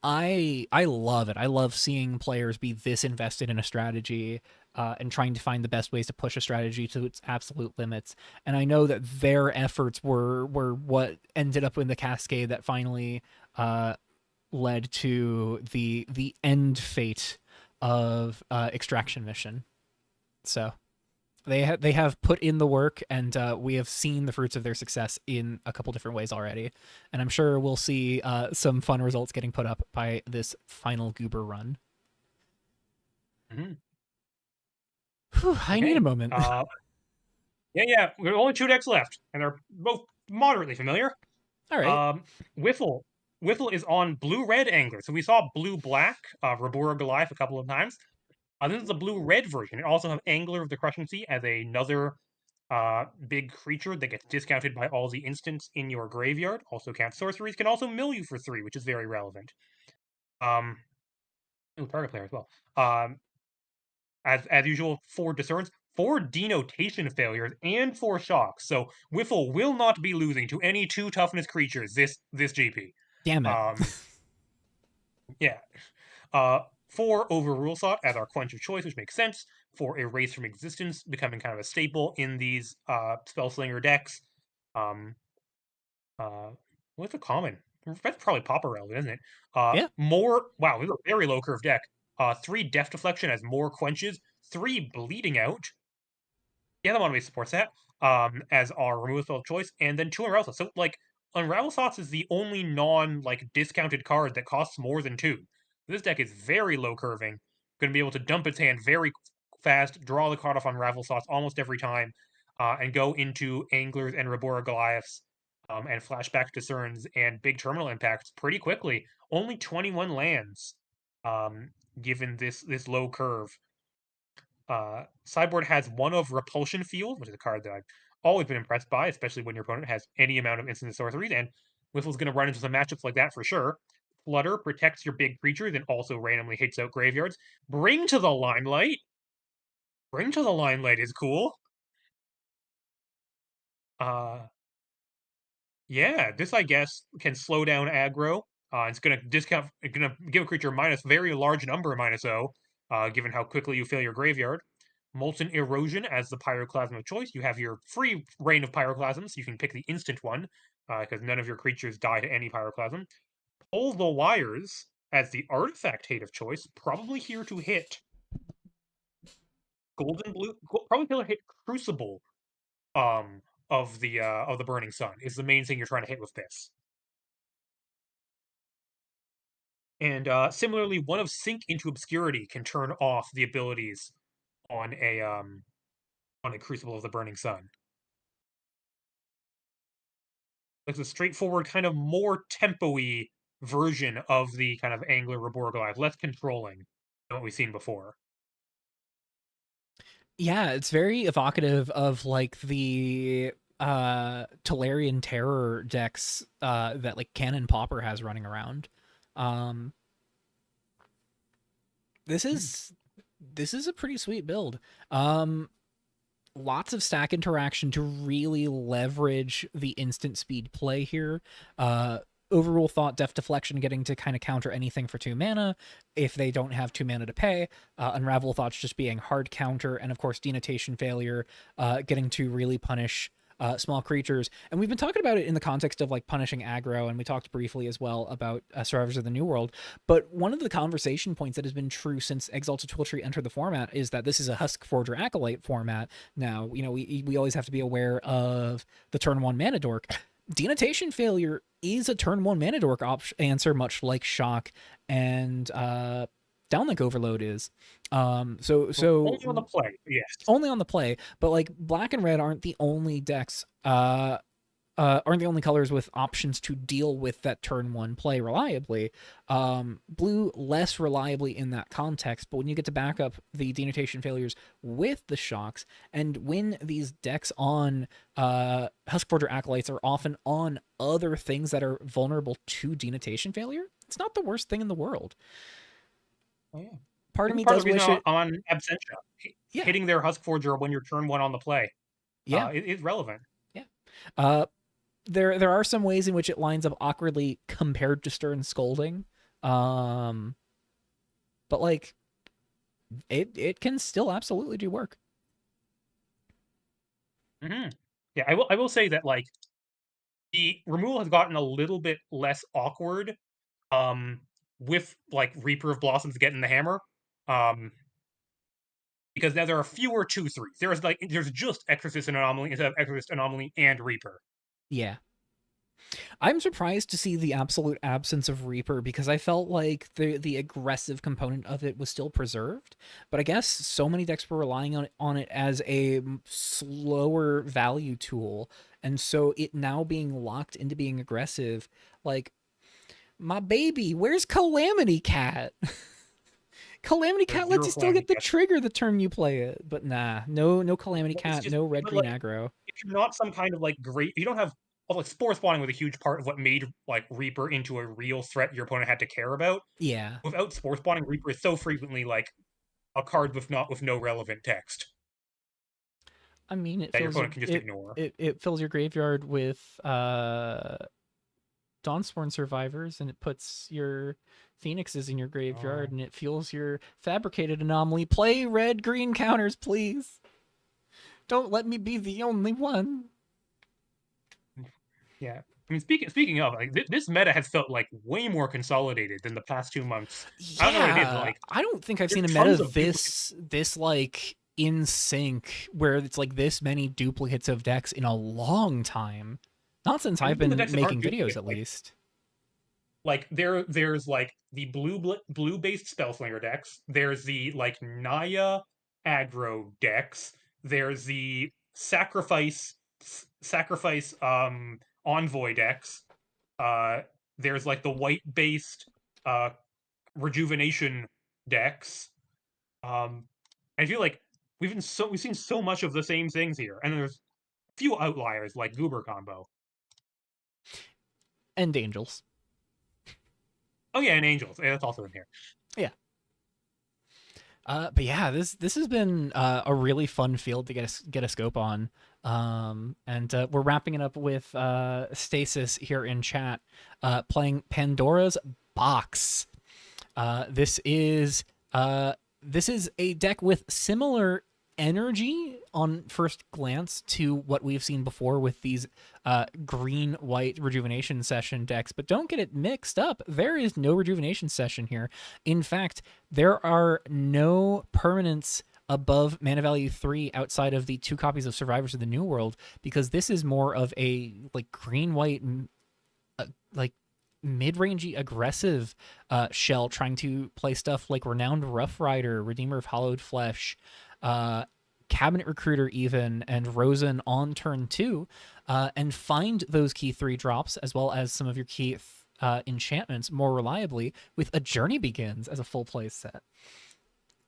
I love it. I love seeing players be this invested in a strategy and trying to find the best ways to push a strategy to its absolute limits. And I know that their efforts were what ended up in the cascade that finally led to the end fate of Extraction Mission. So they have put in the work, and we have seen the fruits of their success in a couple different ways already. And I'm sure we'll see some fun results getting put up by this final Goober run. Mm-hmm. Whew, I need a moment. Yeah. There are only 2 decks left, and they're both moderately familiar. All right. Wiffle is on blue-red angler. So we saw blue-black, Rabura Goliath a couple of times. This is the blue-red version. It also has Angler of the Crushing Sea as another big creature that gets discounted by all the instants in your graveyard. Also counts sorceries. Can also mill you for 3, which is very relevant. Target player as well. As usual, 4 discerns, 4 denotation failures, and 4 shocks. So Wiffle will not be losing to any 2 toughness creatures this GP. Damn it. Yeah. 4 Overrule Thought as our quench of choice, which makes sense. 4 Erase from Existence, becoming kind of a staple in these Spellslinger decks. What's a common? That's probably Pauper relevant, isn't it? Yeah. More. Wow, this is a very low curve deck. 3 Death Deflection has more quenches. 3 Bleeding Out. Yeah, the Monomaze supports that. as our removal spell of choice, and then 2 Unravel Thoughts. So, like, Unravel Thoughts is the only discounted card that costs more than 2. This deck is very low curving, gonna be able to dump its hand very fast, draw the card off Unravel Thoughts almost every time, and go into Anglers and Rabora Goliaths, and Flashback Discerns and big terminal impacts pretty quickly. Only 21 lands, um, given this low curve. Sideboard has one of Repulsion Field, which is a card that I've always been impressed by, especially when your opponent has any amount of instant sorceries, and Whiffle's going to run into some matchups like that for sure. Flutter protects your big creatures and also randomly hits out graveyards. Bring to the Limelight. Bring to the Limelight is cool. Uh, yeah, this I guess can slow down aggro. It's gonna discount. It's gonna give a creature minus very large number -0, given how quickly you fill your graveyard. Molten Erosion as the Pyroclasm of choice. You have your free reign of Pyroclasms. You can pick the instant one because none of your creatures die to any Pyroclasm. Pull the Wires as the Artifact Hate of choice. Probably here to hit Golden Blue. Probably here to hit Crucible. Um, of the Burning Sun is the main thing you're trying to hit with this. And similarly, one of Sink into Obscurity can turn off the abilities on a Crucible of the Burning Sun. It's a straightforward, kind of more tempo-y version of the kind of Angler Rabor Goliath, less controlling than what we've seen before. Yeah, it's very evocative of like the Tolarian Terror decks that like Cannon Popper has running around. Um this is this is a pretty sweet build. Lots of stack interaction to really leverage the instant speed play here. Overrule Thought, Death Deflection, getting to kind of counter anything for 2 mana if they don't have 2 mana to pay. Unravel Thoughts just being hard counter, and of course Denotation Failure, getting to really punish small creatures. And we've been talking about it in the context of like punishing aggro, and we talked briefly as well about Survivors of the New World. But one of the conversation points that has been true since Exalted Twill entered the format is that this is a Husk Forger Acolyte format. Now, you know, we always have to be aware of the turn 1 mana dork. Denotation Failure is a turn 1 mana dork answer, much like Shock and Downlink Overload is. So only on the play, yes. Only on the play, but like black and red aren't the only decks aren't the only colors with options to deal with that turn 1 play reliably. Blue less reliably in that context, but when you get to back up the Denotation Failures with the Shocks, and when these decks on Huskforger Acolytes are often on other things that are vulnerable to Denotation Failure, it's not the worst thing in the world. Oh, yeah. Part of me does wish it on Absentia. Yeah. Hitting their Huskforger when you're turn 1 on the play. Yeah. Is relevant. Yeah. There are some ways in which it lines up awkwardly compared to Stern Scolding. But like it can still absolutely do work. Mm-hmm. Yeah, I will say that like the removal has gotten a little bit less awkward with like Reaper of Blossoms getting the hammer. Because now there are fewer 2/3s. There's just Exorcist and Anomaly instead of Exorcist, Anomaly, and Reaper. Yeah. I'm surprised to see the absolute absence of Reaper because I felt like the aggressive component of it was still preserved. But I guess so many decks were relying on it as a slower value tool, and so it now being locked into being aggressive, like my baby, where's Calamity Cat? Calamity Cat lets you still get the trigger the turn you play it, but nah, no Calamity Cat, no red green aggro. If you're not some kind of like great, you don't have like Spore Spawning was a huge part of what made like Reaper into a real threat your opponent had to care about. Yeah. Without Spore Spawning, Reaper is so frequently like a card with no relevant text. I mean, it that your fills opponent can just ignore. It fills your graveyard with Dawnsworn Survivors, and it puts your Phoenixes in your graveyard, and it fuels your Fabricated Anomaly. Play red green counters, please. Don't let me be the only one. Yeah. I mean, speaking of, like, this meta has felt like way more consolidated than the past 2 months. Yeah, I don't know what it is, but, like, I don't think I've seen a meta this like in sync where it's like this many duplicates of decks in a long time. Not since And I've even the been decks that aren't making videos, duplicates, at least. there's like the blue based Spellslinger decks. There's the like Naya aggro decks. There's the sacrifice envoy decks. Uh, there's like the white based uh rejuvenation decks. Um, I feel like we've seen so much of the same things here, and there's few outliers like Goober combo. And Angels. Oh yeah, and Angels. Yeah, that's also in here. Yeah. But yeah, this has been a really fun field to get a scope on. And we're wrapping it up with Stasis here in chat, playing Pandora's Box. This is a deck with similar energy on first glance to what we've seen before with these green white rejuvenation session decks, but don't get it mixed up. There is no rejuvenation session here. In fact, there are no permanents above mana value 3 outside of the 2 copies of Survivors of the New World, because this is more of a like green white like mid-rangey aggressive shell trying to play stuff like Renowned Rough Rider, Redeemer of Hallowed Flesh, Cabinet Recruiter even, and Rosen on turn 2, and find those key 3 drops as well as some of your key enchantments more reliably with a Journey Begins as a full play set.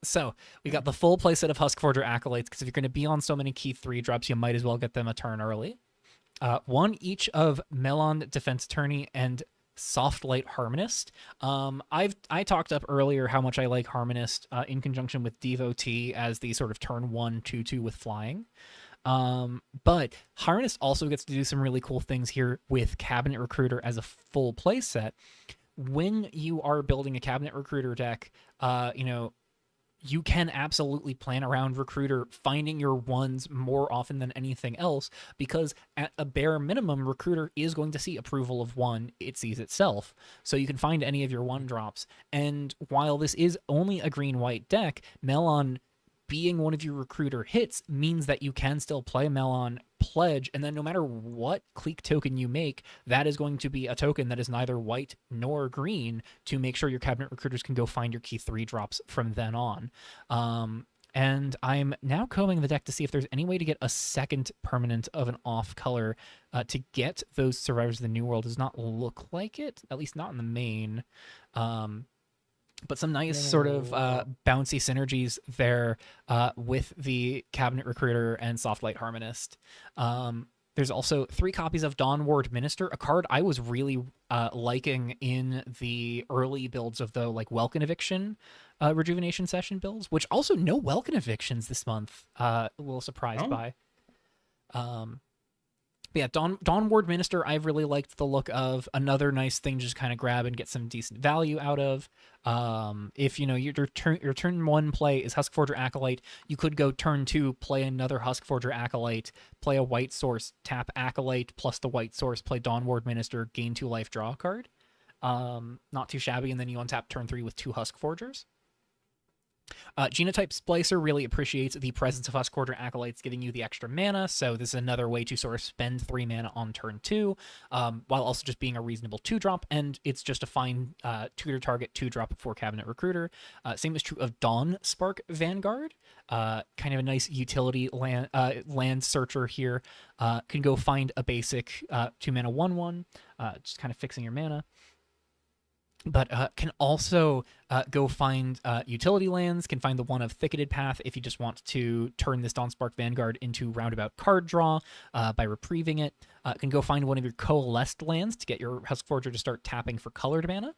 So we got the full play set of Huskforger Acolytes, because if you're going to be on so many key 3 drops, you might as well get them a turn early. One each of Melon Defense Attorney and Soft Light Harmonist. I talked up earlier how much I like Harmonist in conjunction with Devotee as the sort of turn 1 2/2 with flying. But Harmonist also gets to do some really cool things here with Cabinet Recruiter as a full play set. When you are building a Cabinet Recruiter deck, you can absolutely plan around Recruiter finding your ones more often than anything else, because at a bare minimum, Recruiter is going to see approval of 1 it sees itself. So you can find any of your 1 drops. And while this is only a green-white deck, Melon being one of your Recruiter hits means that you can still play Melon Pledge, and then no matter what clique token you make, that is going to be a token that is neither white nor green to make sure your Cabinet Recruiters can go find your key 3 drops from then on. And I'm now combing the deck to see if there's any way to get a second permanent of an off color to get those Survivors of the New World. Does not look like it, at least not in the main. But some nice sort of bouncy synergies there with the Cabinet Recruiter and Soft Light Harmonist. There's also 3 copies of Dawnward Minister, a card I was really liking in the early builds of the like Welkin Eviction Rejuvenation Session builds, which also no Welkin Evictions this month. A little surprised by. But yeah, Dawnward Minister, I've really liked the look of. Another nice thing to just kind of grab and get some decent value out of. If your turn 1 play is Huskforger Acolyte, you could go turn 2, play another Huskforger Acolyte, play a white source, tap Acolyte plus the white source, play Dawnward Minister, gain 2 life, draw a card. Not too shabby, and then you untap turn 3 with 2 Huskforgers. Genotype Splicer really appreciates the presence of Huskforger Acolytes giving you the extra mana, so this is another way to sort of spend 3 mana on turn 2, while also just being a reasonable 2-drop, and it's just a fine tutor target 2-drop for Cabinet Recruiter. Same is true of Dawn Spark Vanguard, kind of a nice utility land searcher here. Can go find a basic 2-mana 1/1, just kind of fixing your mana. But can also go find utility lands, can find the one of Thicketed Path if you just want to turn this Dawnspark Vanguard into roundabout card draw by reprieving it. Can go find one of your Coalesced lands to get your Huskforger to start tapping for colored mana.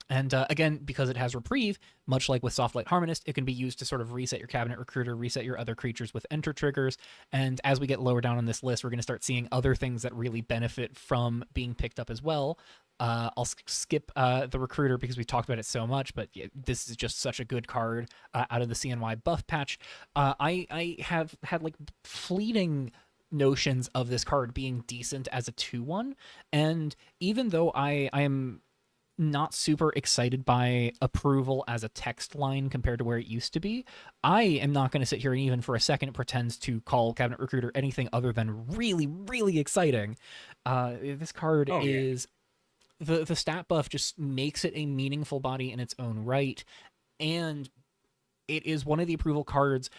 And again, because it has Reprieve, much like with Soft Light Harmonist, it can be used to sort of reset your Cabinet Recruiter, reset your other creatures with Enter triggers. And as we get lower down on this list, we're going to start seeing other things that really benefit from being picked up as well. I'll skip the Recruiter because we've talked about it so much, but yeah, this is just such a good card out of the CNY buff patch. I have had like fleeting notions of this card being decent as a 2/1, and even though I am not super excited by approval as a text line compared to where it used to be. I am not going to sit here and even for a second pretend to call Cabinet Recruiter anything other than really, really exciting. This card Oh yeah. is the stat buff just makes it a meaningful body in its own right, and it is one of the approval cards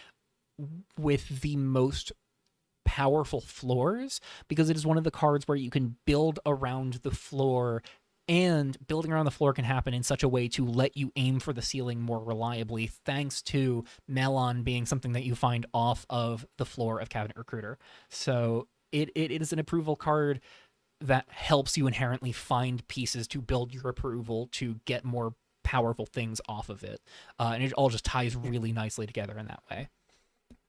with the most powerful floors because it is one of the cards where you can build around the floor, and building around the floor can happen in such a way to let you aim for the ceiling more reliably thanks to Melon being something that you find off of the floor of Cabinet Recruiter. So it is an approval card that helps you inherently find pieces to build your approval to get more powerful things off of it. And it all just ties really nicely together in that way.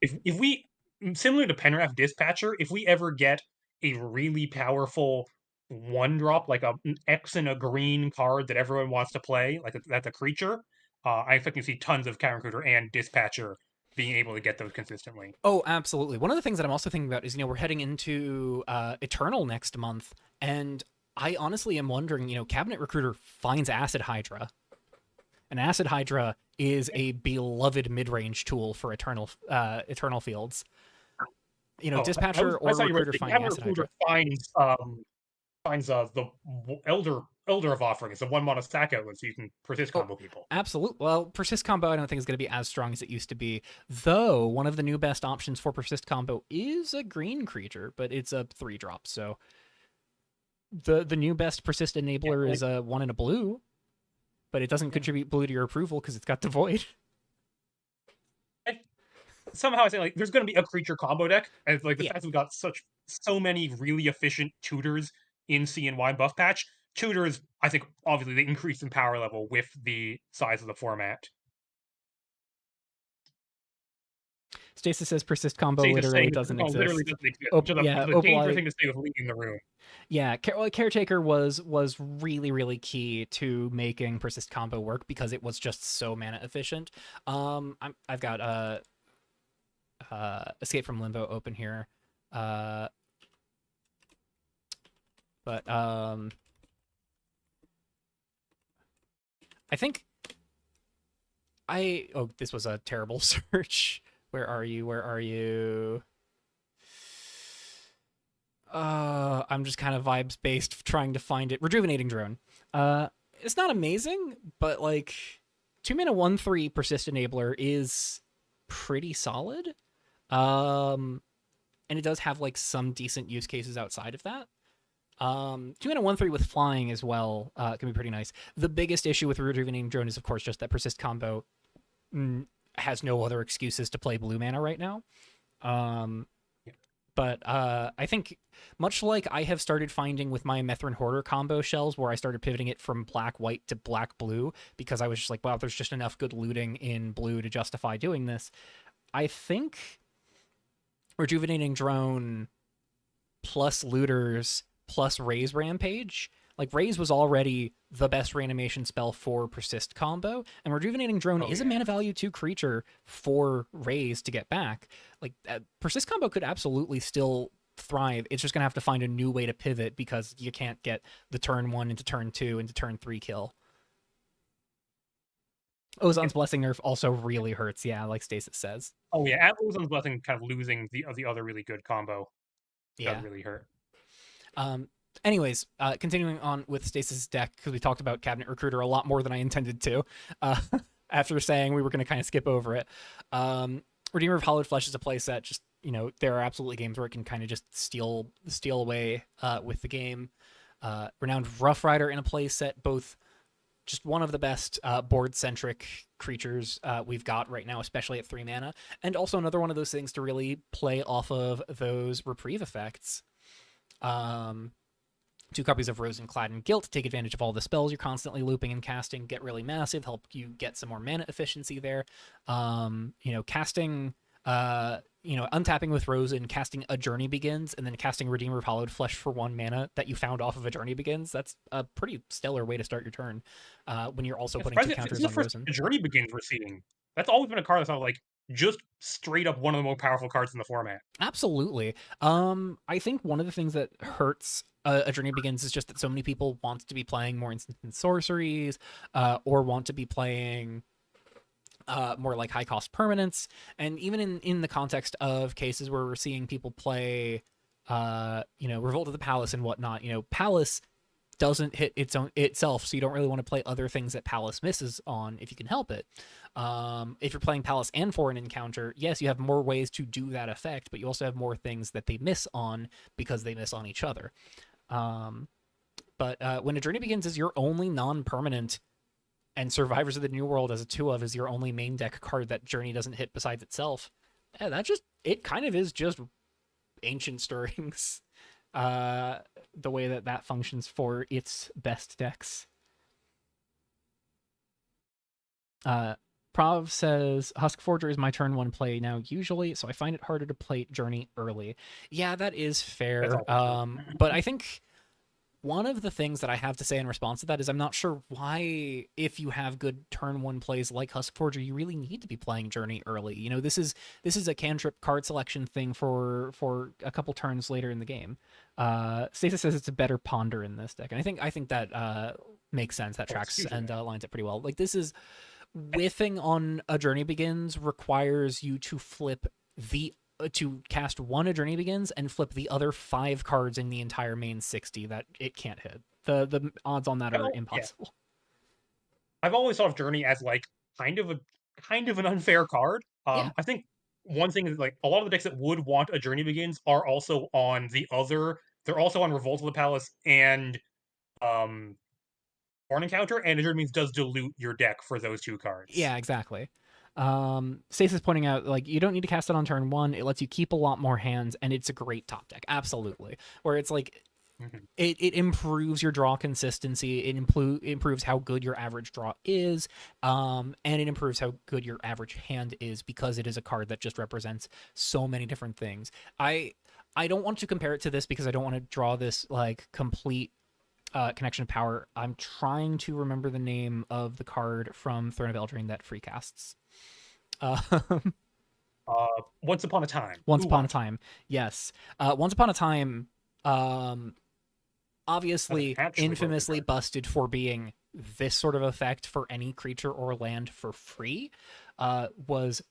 If we, similar to Penraf Dispatcher, if we ever get a really powerful one drop, like an X and a green card that everyone wants to play, like that's a creature, I expect to see tons of Counter Recruiter and Dispatcher being able to get those consistently. Oh, absolutely. One of the things that I'm also thinking about is, we're heading into Eternal next month, and I honestly am wondering, Cabinet Recruiter finds Acid Hydra, and Acid Hydra is a beloved mid-range tool for Eternal fields. Oh, Dispatcher I or thought you were Recruiter saying finding Counter Acid Hydra. Recruiter finds the Elder of Offerings, the one mana stack outlet, so you can persist Oh, combo people. absolutely. Well, Persist Combo I don't think is going to be as strong as it used to be, though one of the new best options for Persist Combo is a green creature, but it's a 3-drop, so the new best Persist Yeah, enabler like is a 1 and a blue, but it doesn't yeah. contribute blue to your approval because it's got Devoid. I, somehow I say like there's going to be a creature combo deck, and like the Yeah. fact we've got so many really efficient tutors in CNY buff patch. Tutors, I think, obviously they increase in power level with the size of the format. Stasis says Persist Combo Status literally saying this doesn't literally exist. doesn't exist, Oh, which yeah, is a dangerous Opalite. thing to say with leaving the room. Yeah, Caretaker was really really key to making Persist Combo work because it was just so mana efficient. I've got Escape from Limbo open here. Uh, but I think this was a terrible search. Where are you? Where are you? I'm just kind of vibes based trying to find it. Rejuvenating Drone. It's not amazing, but like 2 mana 1/3 persist enabler is pretty solid. And it does have like some decent use cases outside of that. 2 mana 1/3 with flying as well can be pretty nice. The biggest issue with Rejuvenating Drone is of course just that persist combo has no other excuses to play blue mana right now. Um, but I think much like I have started finding with my Methrin Hoarder combo shells, where I started pivoting it from black white to black blue because I was just like, wow, there's just enough good looting in blue to justify doing this. I think Rejuvenating Drone plus looters plus Raise Rampage. Like Raise was already the best reanimation spell for persist combo, and Rejuvenating Drone Oh is a yeah. mana value 2 creature for Raise to get back. Like persist combo could absolutely still thrive. It's just gonna have to find a new way to pivot because you can't get the turn 1 into turn 2 into turn 3 kill. Ozon's Blessing nerf also really hurts, yeah, like Stasis says. Oh yeah, at Ozon's Blessing, kind of losing the other really good combo does Yeah. really hurt. Um, anyways, continuing on with Stasis' deck, because we talked about Cabinet Recruiter a lot more than I intended to, uh, after saying we were going to kind of skip over it. Redeemer of Hollowed Flesh is a playset. Just, there are absolutely games where it can kind of just steal away with the game. Renowned Rough Rider in a playset, both just one of the best board-centric creatures we've got right now, especially at 3 mana, and also another one of those things to really play off of those reprieve effects. 2 copies of Rosenclad and Guilt, take advantage of all the spells you're constantly looping and casting, get really massive, help you get some more mana efficiency there. Casting, untapping with Rose and casting A Journey Begins, and then casting Redeemer of Hollowed Flesh for 1 mana that you found off of A Journey Begins. That's a pretty stellar way to start your turn when you're also putting 2 This is counters the on first Rosen. Journey Begins we're seeing. That's always been a card that's not like just straight up one of the more powerful cards in the format. Absolutely. I think one of the things that hurts A Journey Begins is just that so many people want to be playing more instant sorceries, or want to be playing more like high cost permanents, and even in the context of cases where we're seeing people play, Revolt of the Palace and whatnot. Palace doesn't hit its own itself, so you don't really want to play other things that Palace misses on if you can help it. If you're playing Palace and Foreign Encounter, yes, you have more ways to do that effect, but you also have more things that they miss on because they miss on each other. But when A Journey Begins is your only non-permanent, and Survivors of the New World as a 2 of is your only main deck card that Journey doesn't hit besides itself, it kind of is just Ancient Stirrings. The way that functions for its best decks. Prov says, Huskforger is my turn 1 play now usually, so I find it harder to play Journey early. Yeah, that is fair. But I think one of the things that I have to say in response to that is I'm not sure why, if you have good turn 1 plays like Huskforger, you really need to be playing Journey early. This is a cantrip card selection thing for a couple turns later in the game. Stasis says it's a better Ponder in this deck, and I think that makes sense. That tracks and lines it pretty well. Like, this is whiffing on A Journey Begins requires you to flip to cast one A Journey Begins and flip the other 5 cards in the entire main 60 that it can't hit. The odds on that are impossible. Yeah. I've always thought of Journey as like kind of an unfair card. Yeah. I think one thing is like a lot of the decks that would want A Journey Begins are also on they're also on Revolt of the Palace and Foreign Encounter, and A Journey Begins does dilute your deck for those 2 cards. Yeah, exactly. Stasis pointing out, like, you don't need to cast it on turn 1. It lets you keep a lot more hands, and it's a great top deck. Absolutely. Where it's like, it improves your draw consistency. It improves how good your average draw is, and it improves how good your average hand is because it is a card that just represents so many different things. I don't want to compare it to this because I don't want to draw this like complete connection of power. I'm trying to remember the name of the card from Throne of Eldraine that free casts. Once Upon a Time. Once Upon a Time. Yes. Once Upon a Time, obviously infamously busted for being this sort of effect for any creature or land for free, was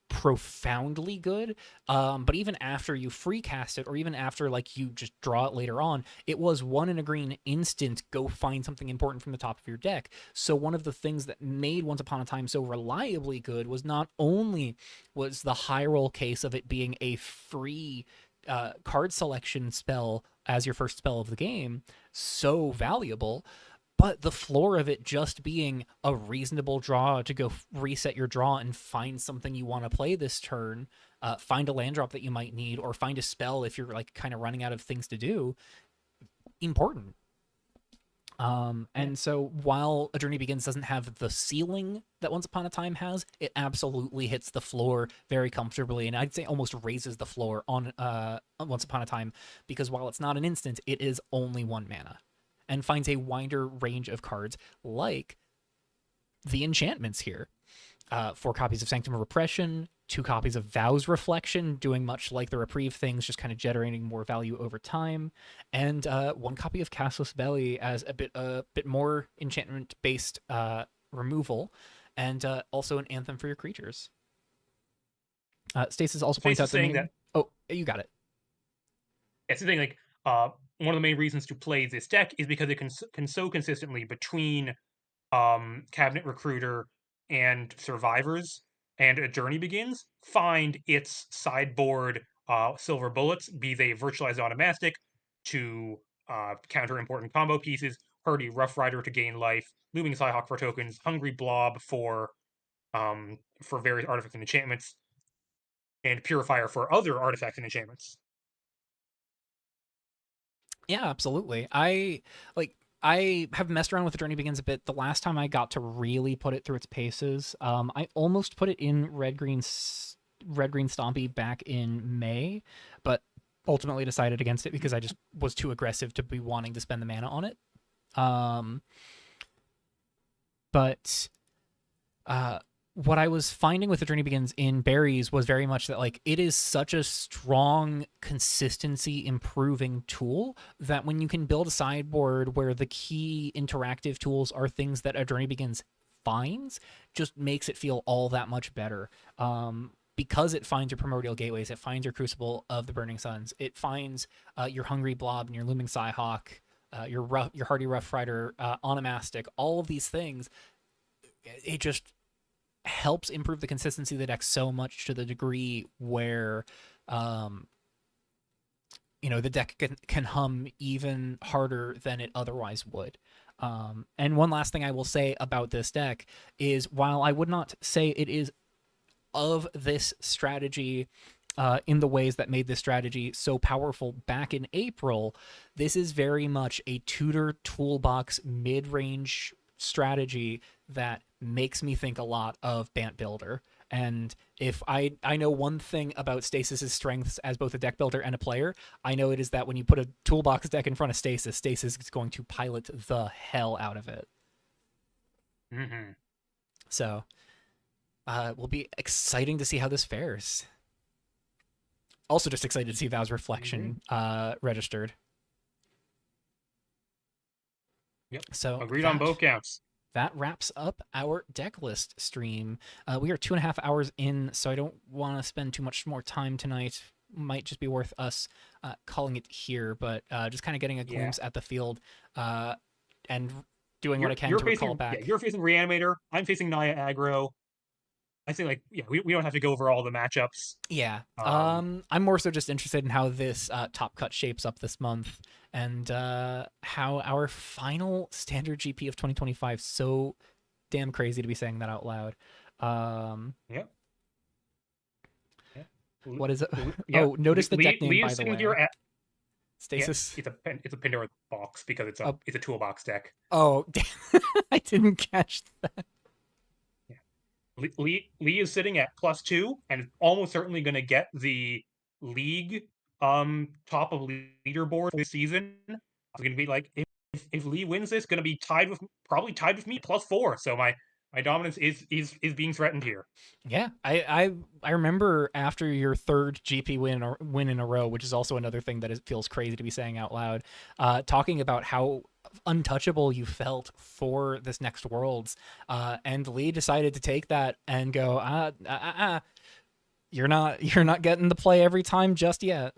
profoundly good. But even after you free cast it, or even after like you just draw it later on, it was 1 in a green instant, go find something important from the top of your deck. So one of the things that made Once Upon a Time so reliably good was not only was the high roll case of it being a free card selection spell as your first spell of the game so valuable, but the floor of it just being a reasonable draw to go reset your draw and find something you want to play this turn, find a land drop that you might need, or find a spell if you're like kind of running out of things to do, important. And so while A Journey Begins doesn't have the ceiling that Once Upon a Time has, it absolutely hits the floor very comfortably, and I'd say almost raises the floor on Once Upon a Time, because while it's not an instant, it is only 1 mana, and finds a wider range of cards like the enchantments here. 4 copies of Sanctum of Repression, 2 copies of Vow's Reflection, doing much like the Reprieve things, just kind of generating more value over time, and 1 copy of Castless Belly as a bit more enchantment-based removal, and also an Anthem for your creatures. Stasis also points out that... Oh, you got it. It's the thing, like, one of the main reasons to play this deck is because it can so consistently between Cabinet Recruiter and Survivors and A Journey Begins find its sideboard silver bullets, be they Virtualized Automastic to counter important combo pieces, Hardy Rough Rider to gain life, Looming Psyhawk for tokens, Hungry Blob for various artifacts and enchantments, and Purifier for other artifacts and enchantments. Yeah, absolutely. I have messed around with The Journey Begins a bit. The last time I got to really put it through its paces, I almost put it in Red Green Stompy back in May, but ultimately decided against it because I just was too aggressive to be wanting to spend the mana on it. But what I was finding with the Journey Begins in berries was very much that like it is such a strong consistency improving tool that when you can build a sideboard where the key interactive tools are things that a Journey Begins finds, just makes it feel all that much better. Because it finds your Primordial Gateways, it finds your Crucible of the Burning Suns, it finds your Hungry Blob and your Looming Psyhawk, your Hardy Rough Rider, Onomastic, all of these things. It just helps improve the consistency of the deck so much to the degree where um the deck can hum even harder than it otherwise would. And one last thing I will say about this deck is while I would not say it is of this strategy in the ways that made this strategy so powerful back in April, this is very much a tutor toolbox mid-range strategy that makes me think a lot of Bant Builder. And if I know one thing about Stasis's strengths as both a deck builder and a player, I know it is that when you put a toolbox deck in front of Stasis, Stasis is going to pilot the hell out of it. Mm-hmm. So will be exciting to see how this fares. Also, just excited to see Vow's Reflection registered. Yep. So agreed on both counts. That wraps up our deck list stream. We are 2.5 hours in, so I don't want to spend too much more time tonight. Might just be worth us calling it here, but just kind of getting a glimpse at the field and doing what I can to recall back. Yeah, you're facing Reanimator. I'm facing Naya aggro. I think we don't have to go over all the matchups. Yeah. I'm more so just interested in how this top cut shapes up this month and how our final standard GP of 2025. So damn crazy to be saying that out loud. Yep. What is it? Oh, notice the deck name, by the way. Stasis. Yeah, it's a Pandora box because it's a toolbox deck. Oh, I didn't catch that. Lee is sitting at +2 and almost certainly going to get the league top of leaderboard this season. It's going to be like if Lee wins this, going to be probably tied with me +4. So my dominance is being threatened here. Yeah, I remember after your third GP win in a row, which is also another thing that feels crazy to be saying out loud, talking about how untouchable you felt for this next Worlds, and Lee decided to take that and go, you're not getting the play every time just yet.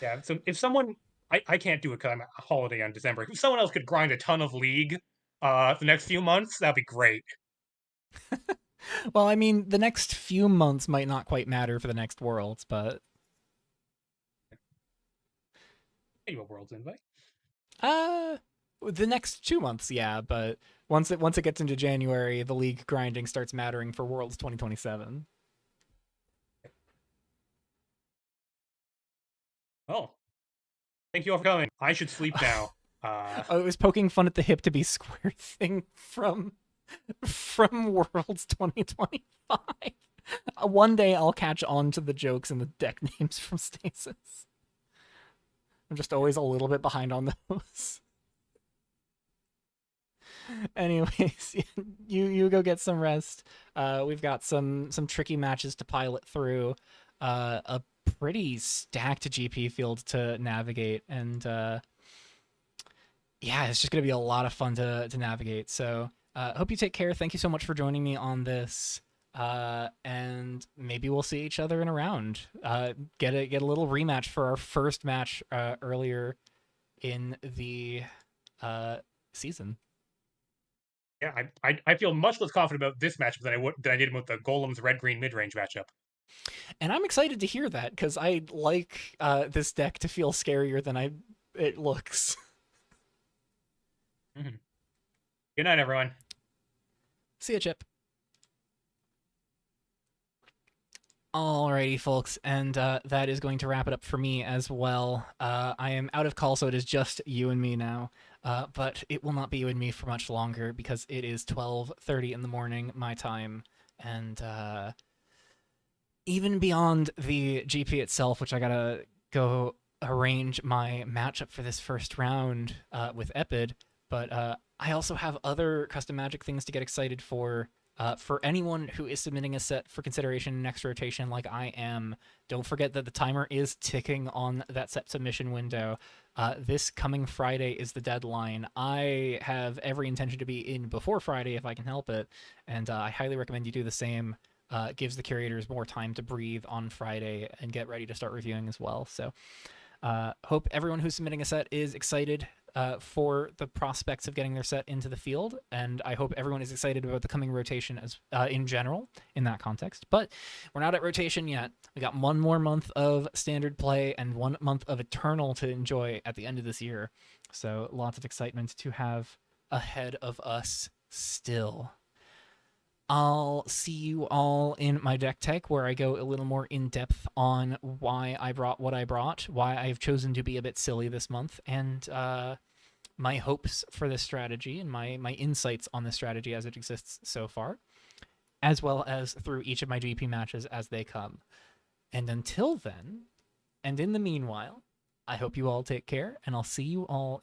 Yeah, so if someone, I can't do it because I'm a holiday on December. If someone else could grind a ton of League the next few months, that'd be great. Well, I mean, the next few months might not quite matter for the next Worlds, but Maybe a Worlds invite. The next 2 months, yeah, but once it gets into January, the league grinding starts mattering for Worlds 2027. Oh, thank you all for coming. I should sleep now. It was poking fun at the hip to be square thing from Worlds 2025. One day I'll catch on to the jokes and the deck names from Stasis. I'm just always a little bit behind on those. Anyways, you go get some rest. We've got some tricky matches to pilot through. A pretty stacked GP field to navigate, and yeah, it's just gonna be a lot of fun to navigate. So hope you take care. Thank you so much for joining me on this. And maybe we'll see each other in a round. Get a little rematch for our first match earlier in the season. Yeah, I feel much less confident about this matchup than I did with the Golem's red-green mid-range matchup. And I'm excited to hear that because I like this deck to feel scarier than it looks. Mm-hmm. Good night, everyone. See ya, Chip. Alrighty, folks, and that is going to wrap it up for me as well. I am out of call, so it is just you and me now. But it will not be you and me for much longer because it is 12:30 in the morning, my time, and even beyond the GP itself, which I gotta go arrange my matchup for this first round with Epid, but I also have other custom Magic things to get excited for For anyone who is submitting a set for consideration in next rotation, like I am, don't forget that the timer is ticking on that set submission window. This coming Friday is the deadline. I have every intention to be in before Friday if I can help it, and I highly recommend you do the same. It gives the curators more time to breathe on Friday and get ready to start reviewing as well. So hope everyone who's submitting a set is excited for the prospects of getting their set into the field, and I hope everyone is excited about the coming rotation as in general in that context. But we're not at rotation yet. We got one more month of standard play and 1 month of Eternal to enjoy at the end of this year. So lots of excitement to have ahead of us still. I'll see you all in my deck tech, where I go a little more in depth on why I brought what I brought, why I've chosen to be a bit silly this month, and my hopes for this strategy and my insights on this strategy as it exists so far, as well as through each of my GP matches as they come. And until then, and in the meanwhile, I hope you all take care, and I'll see you all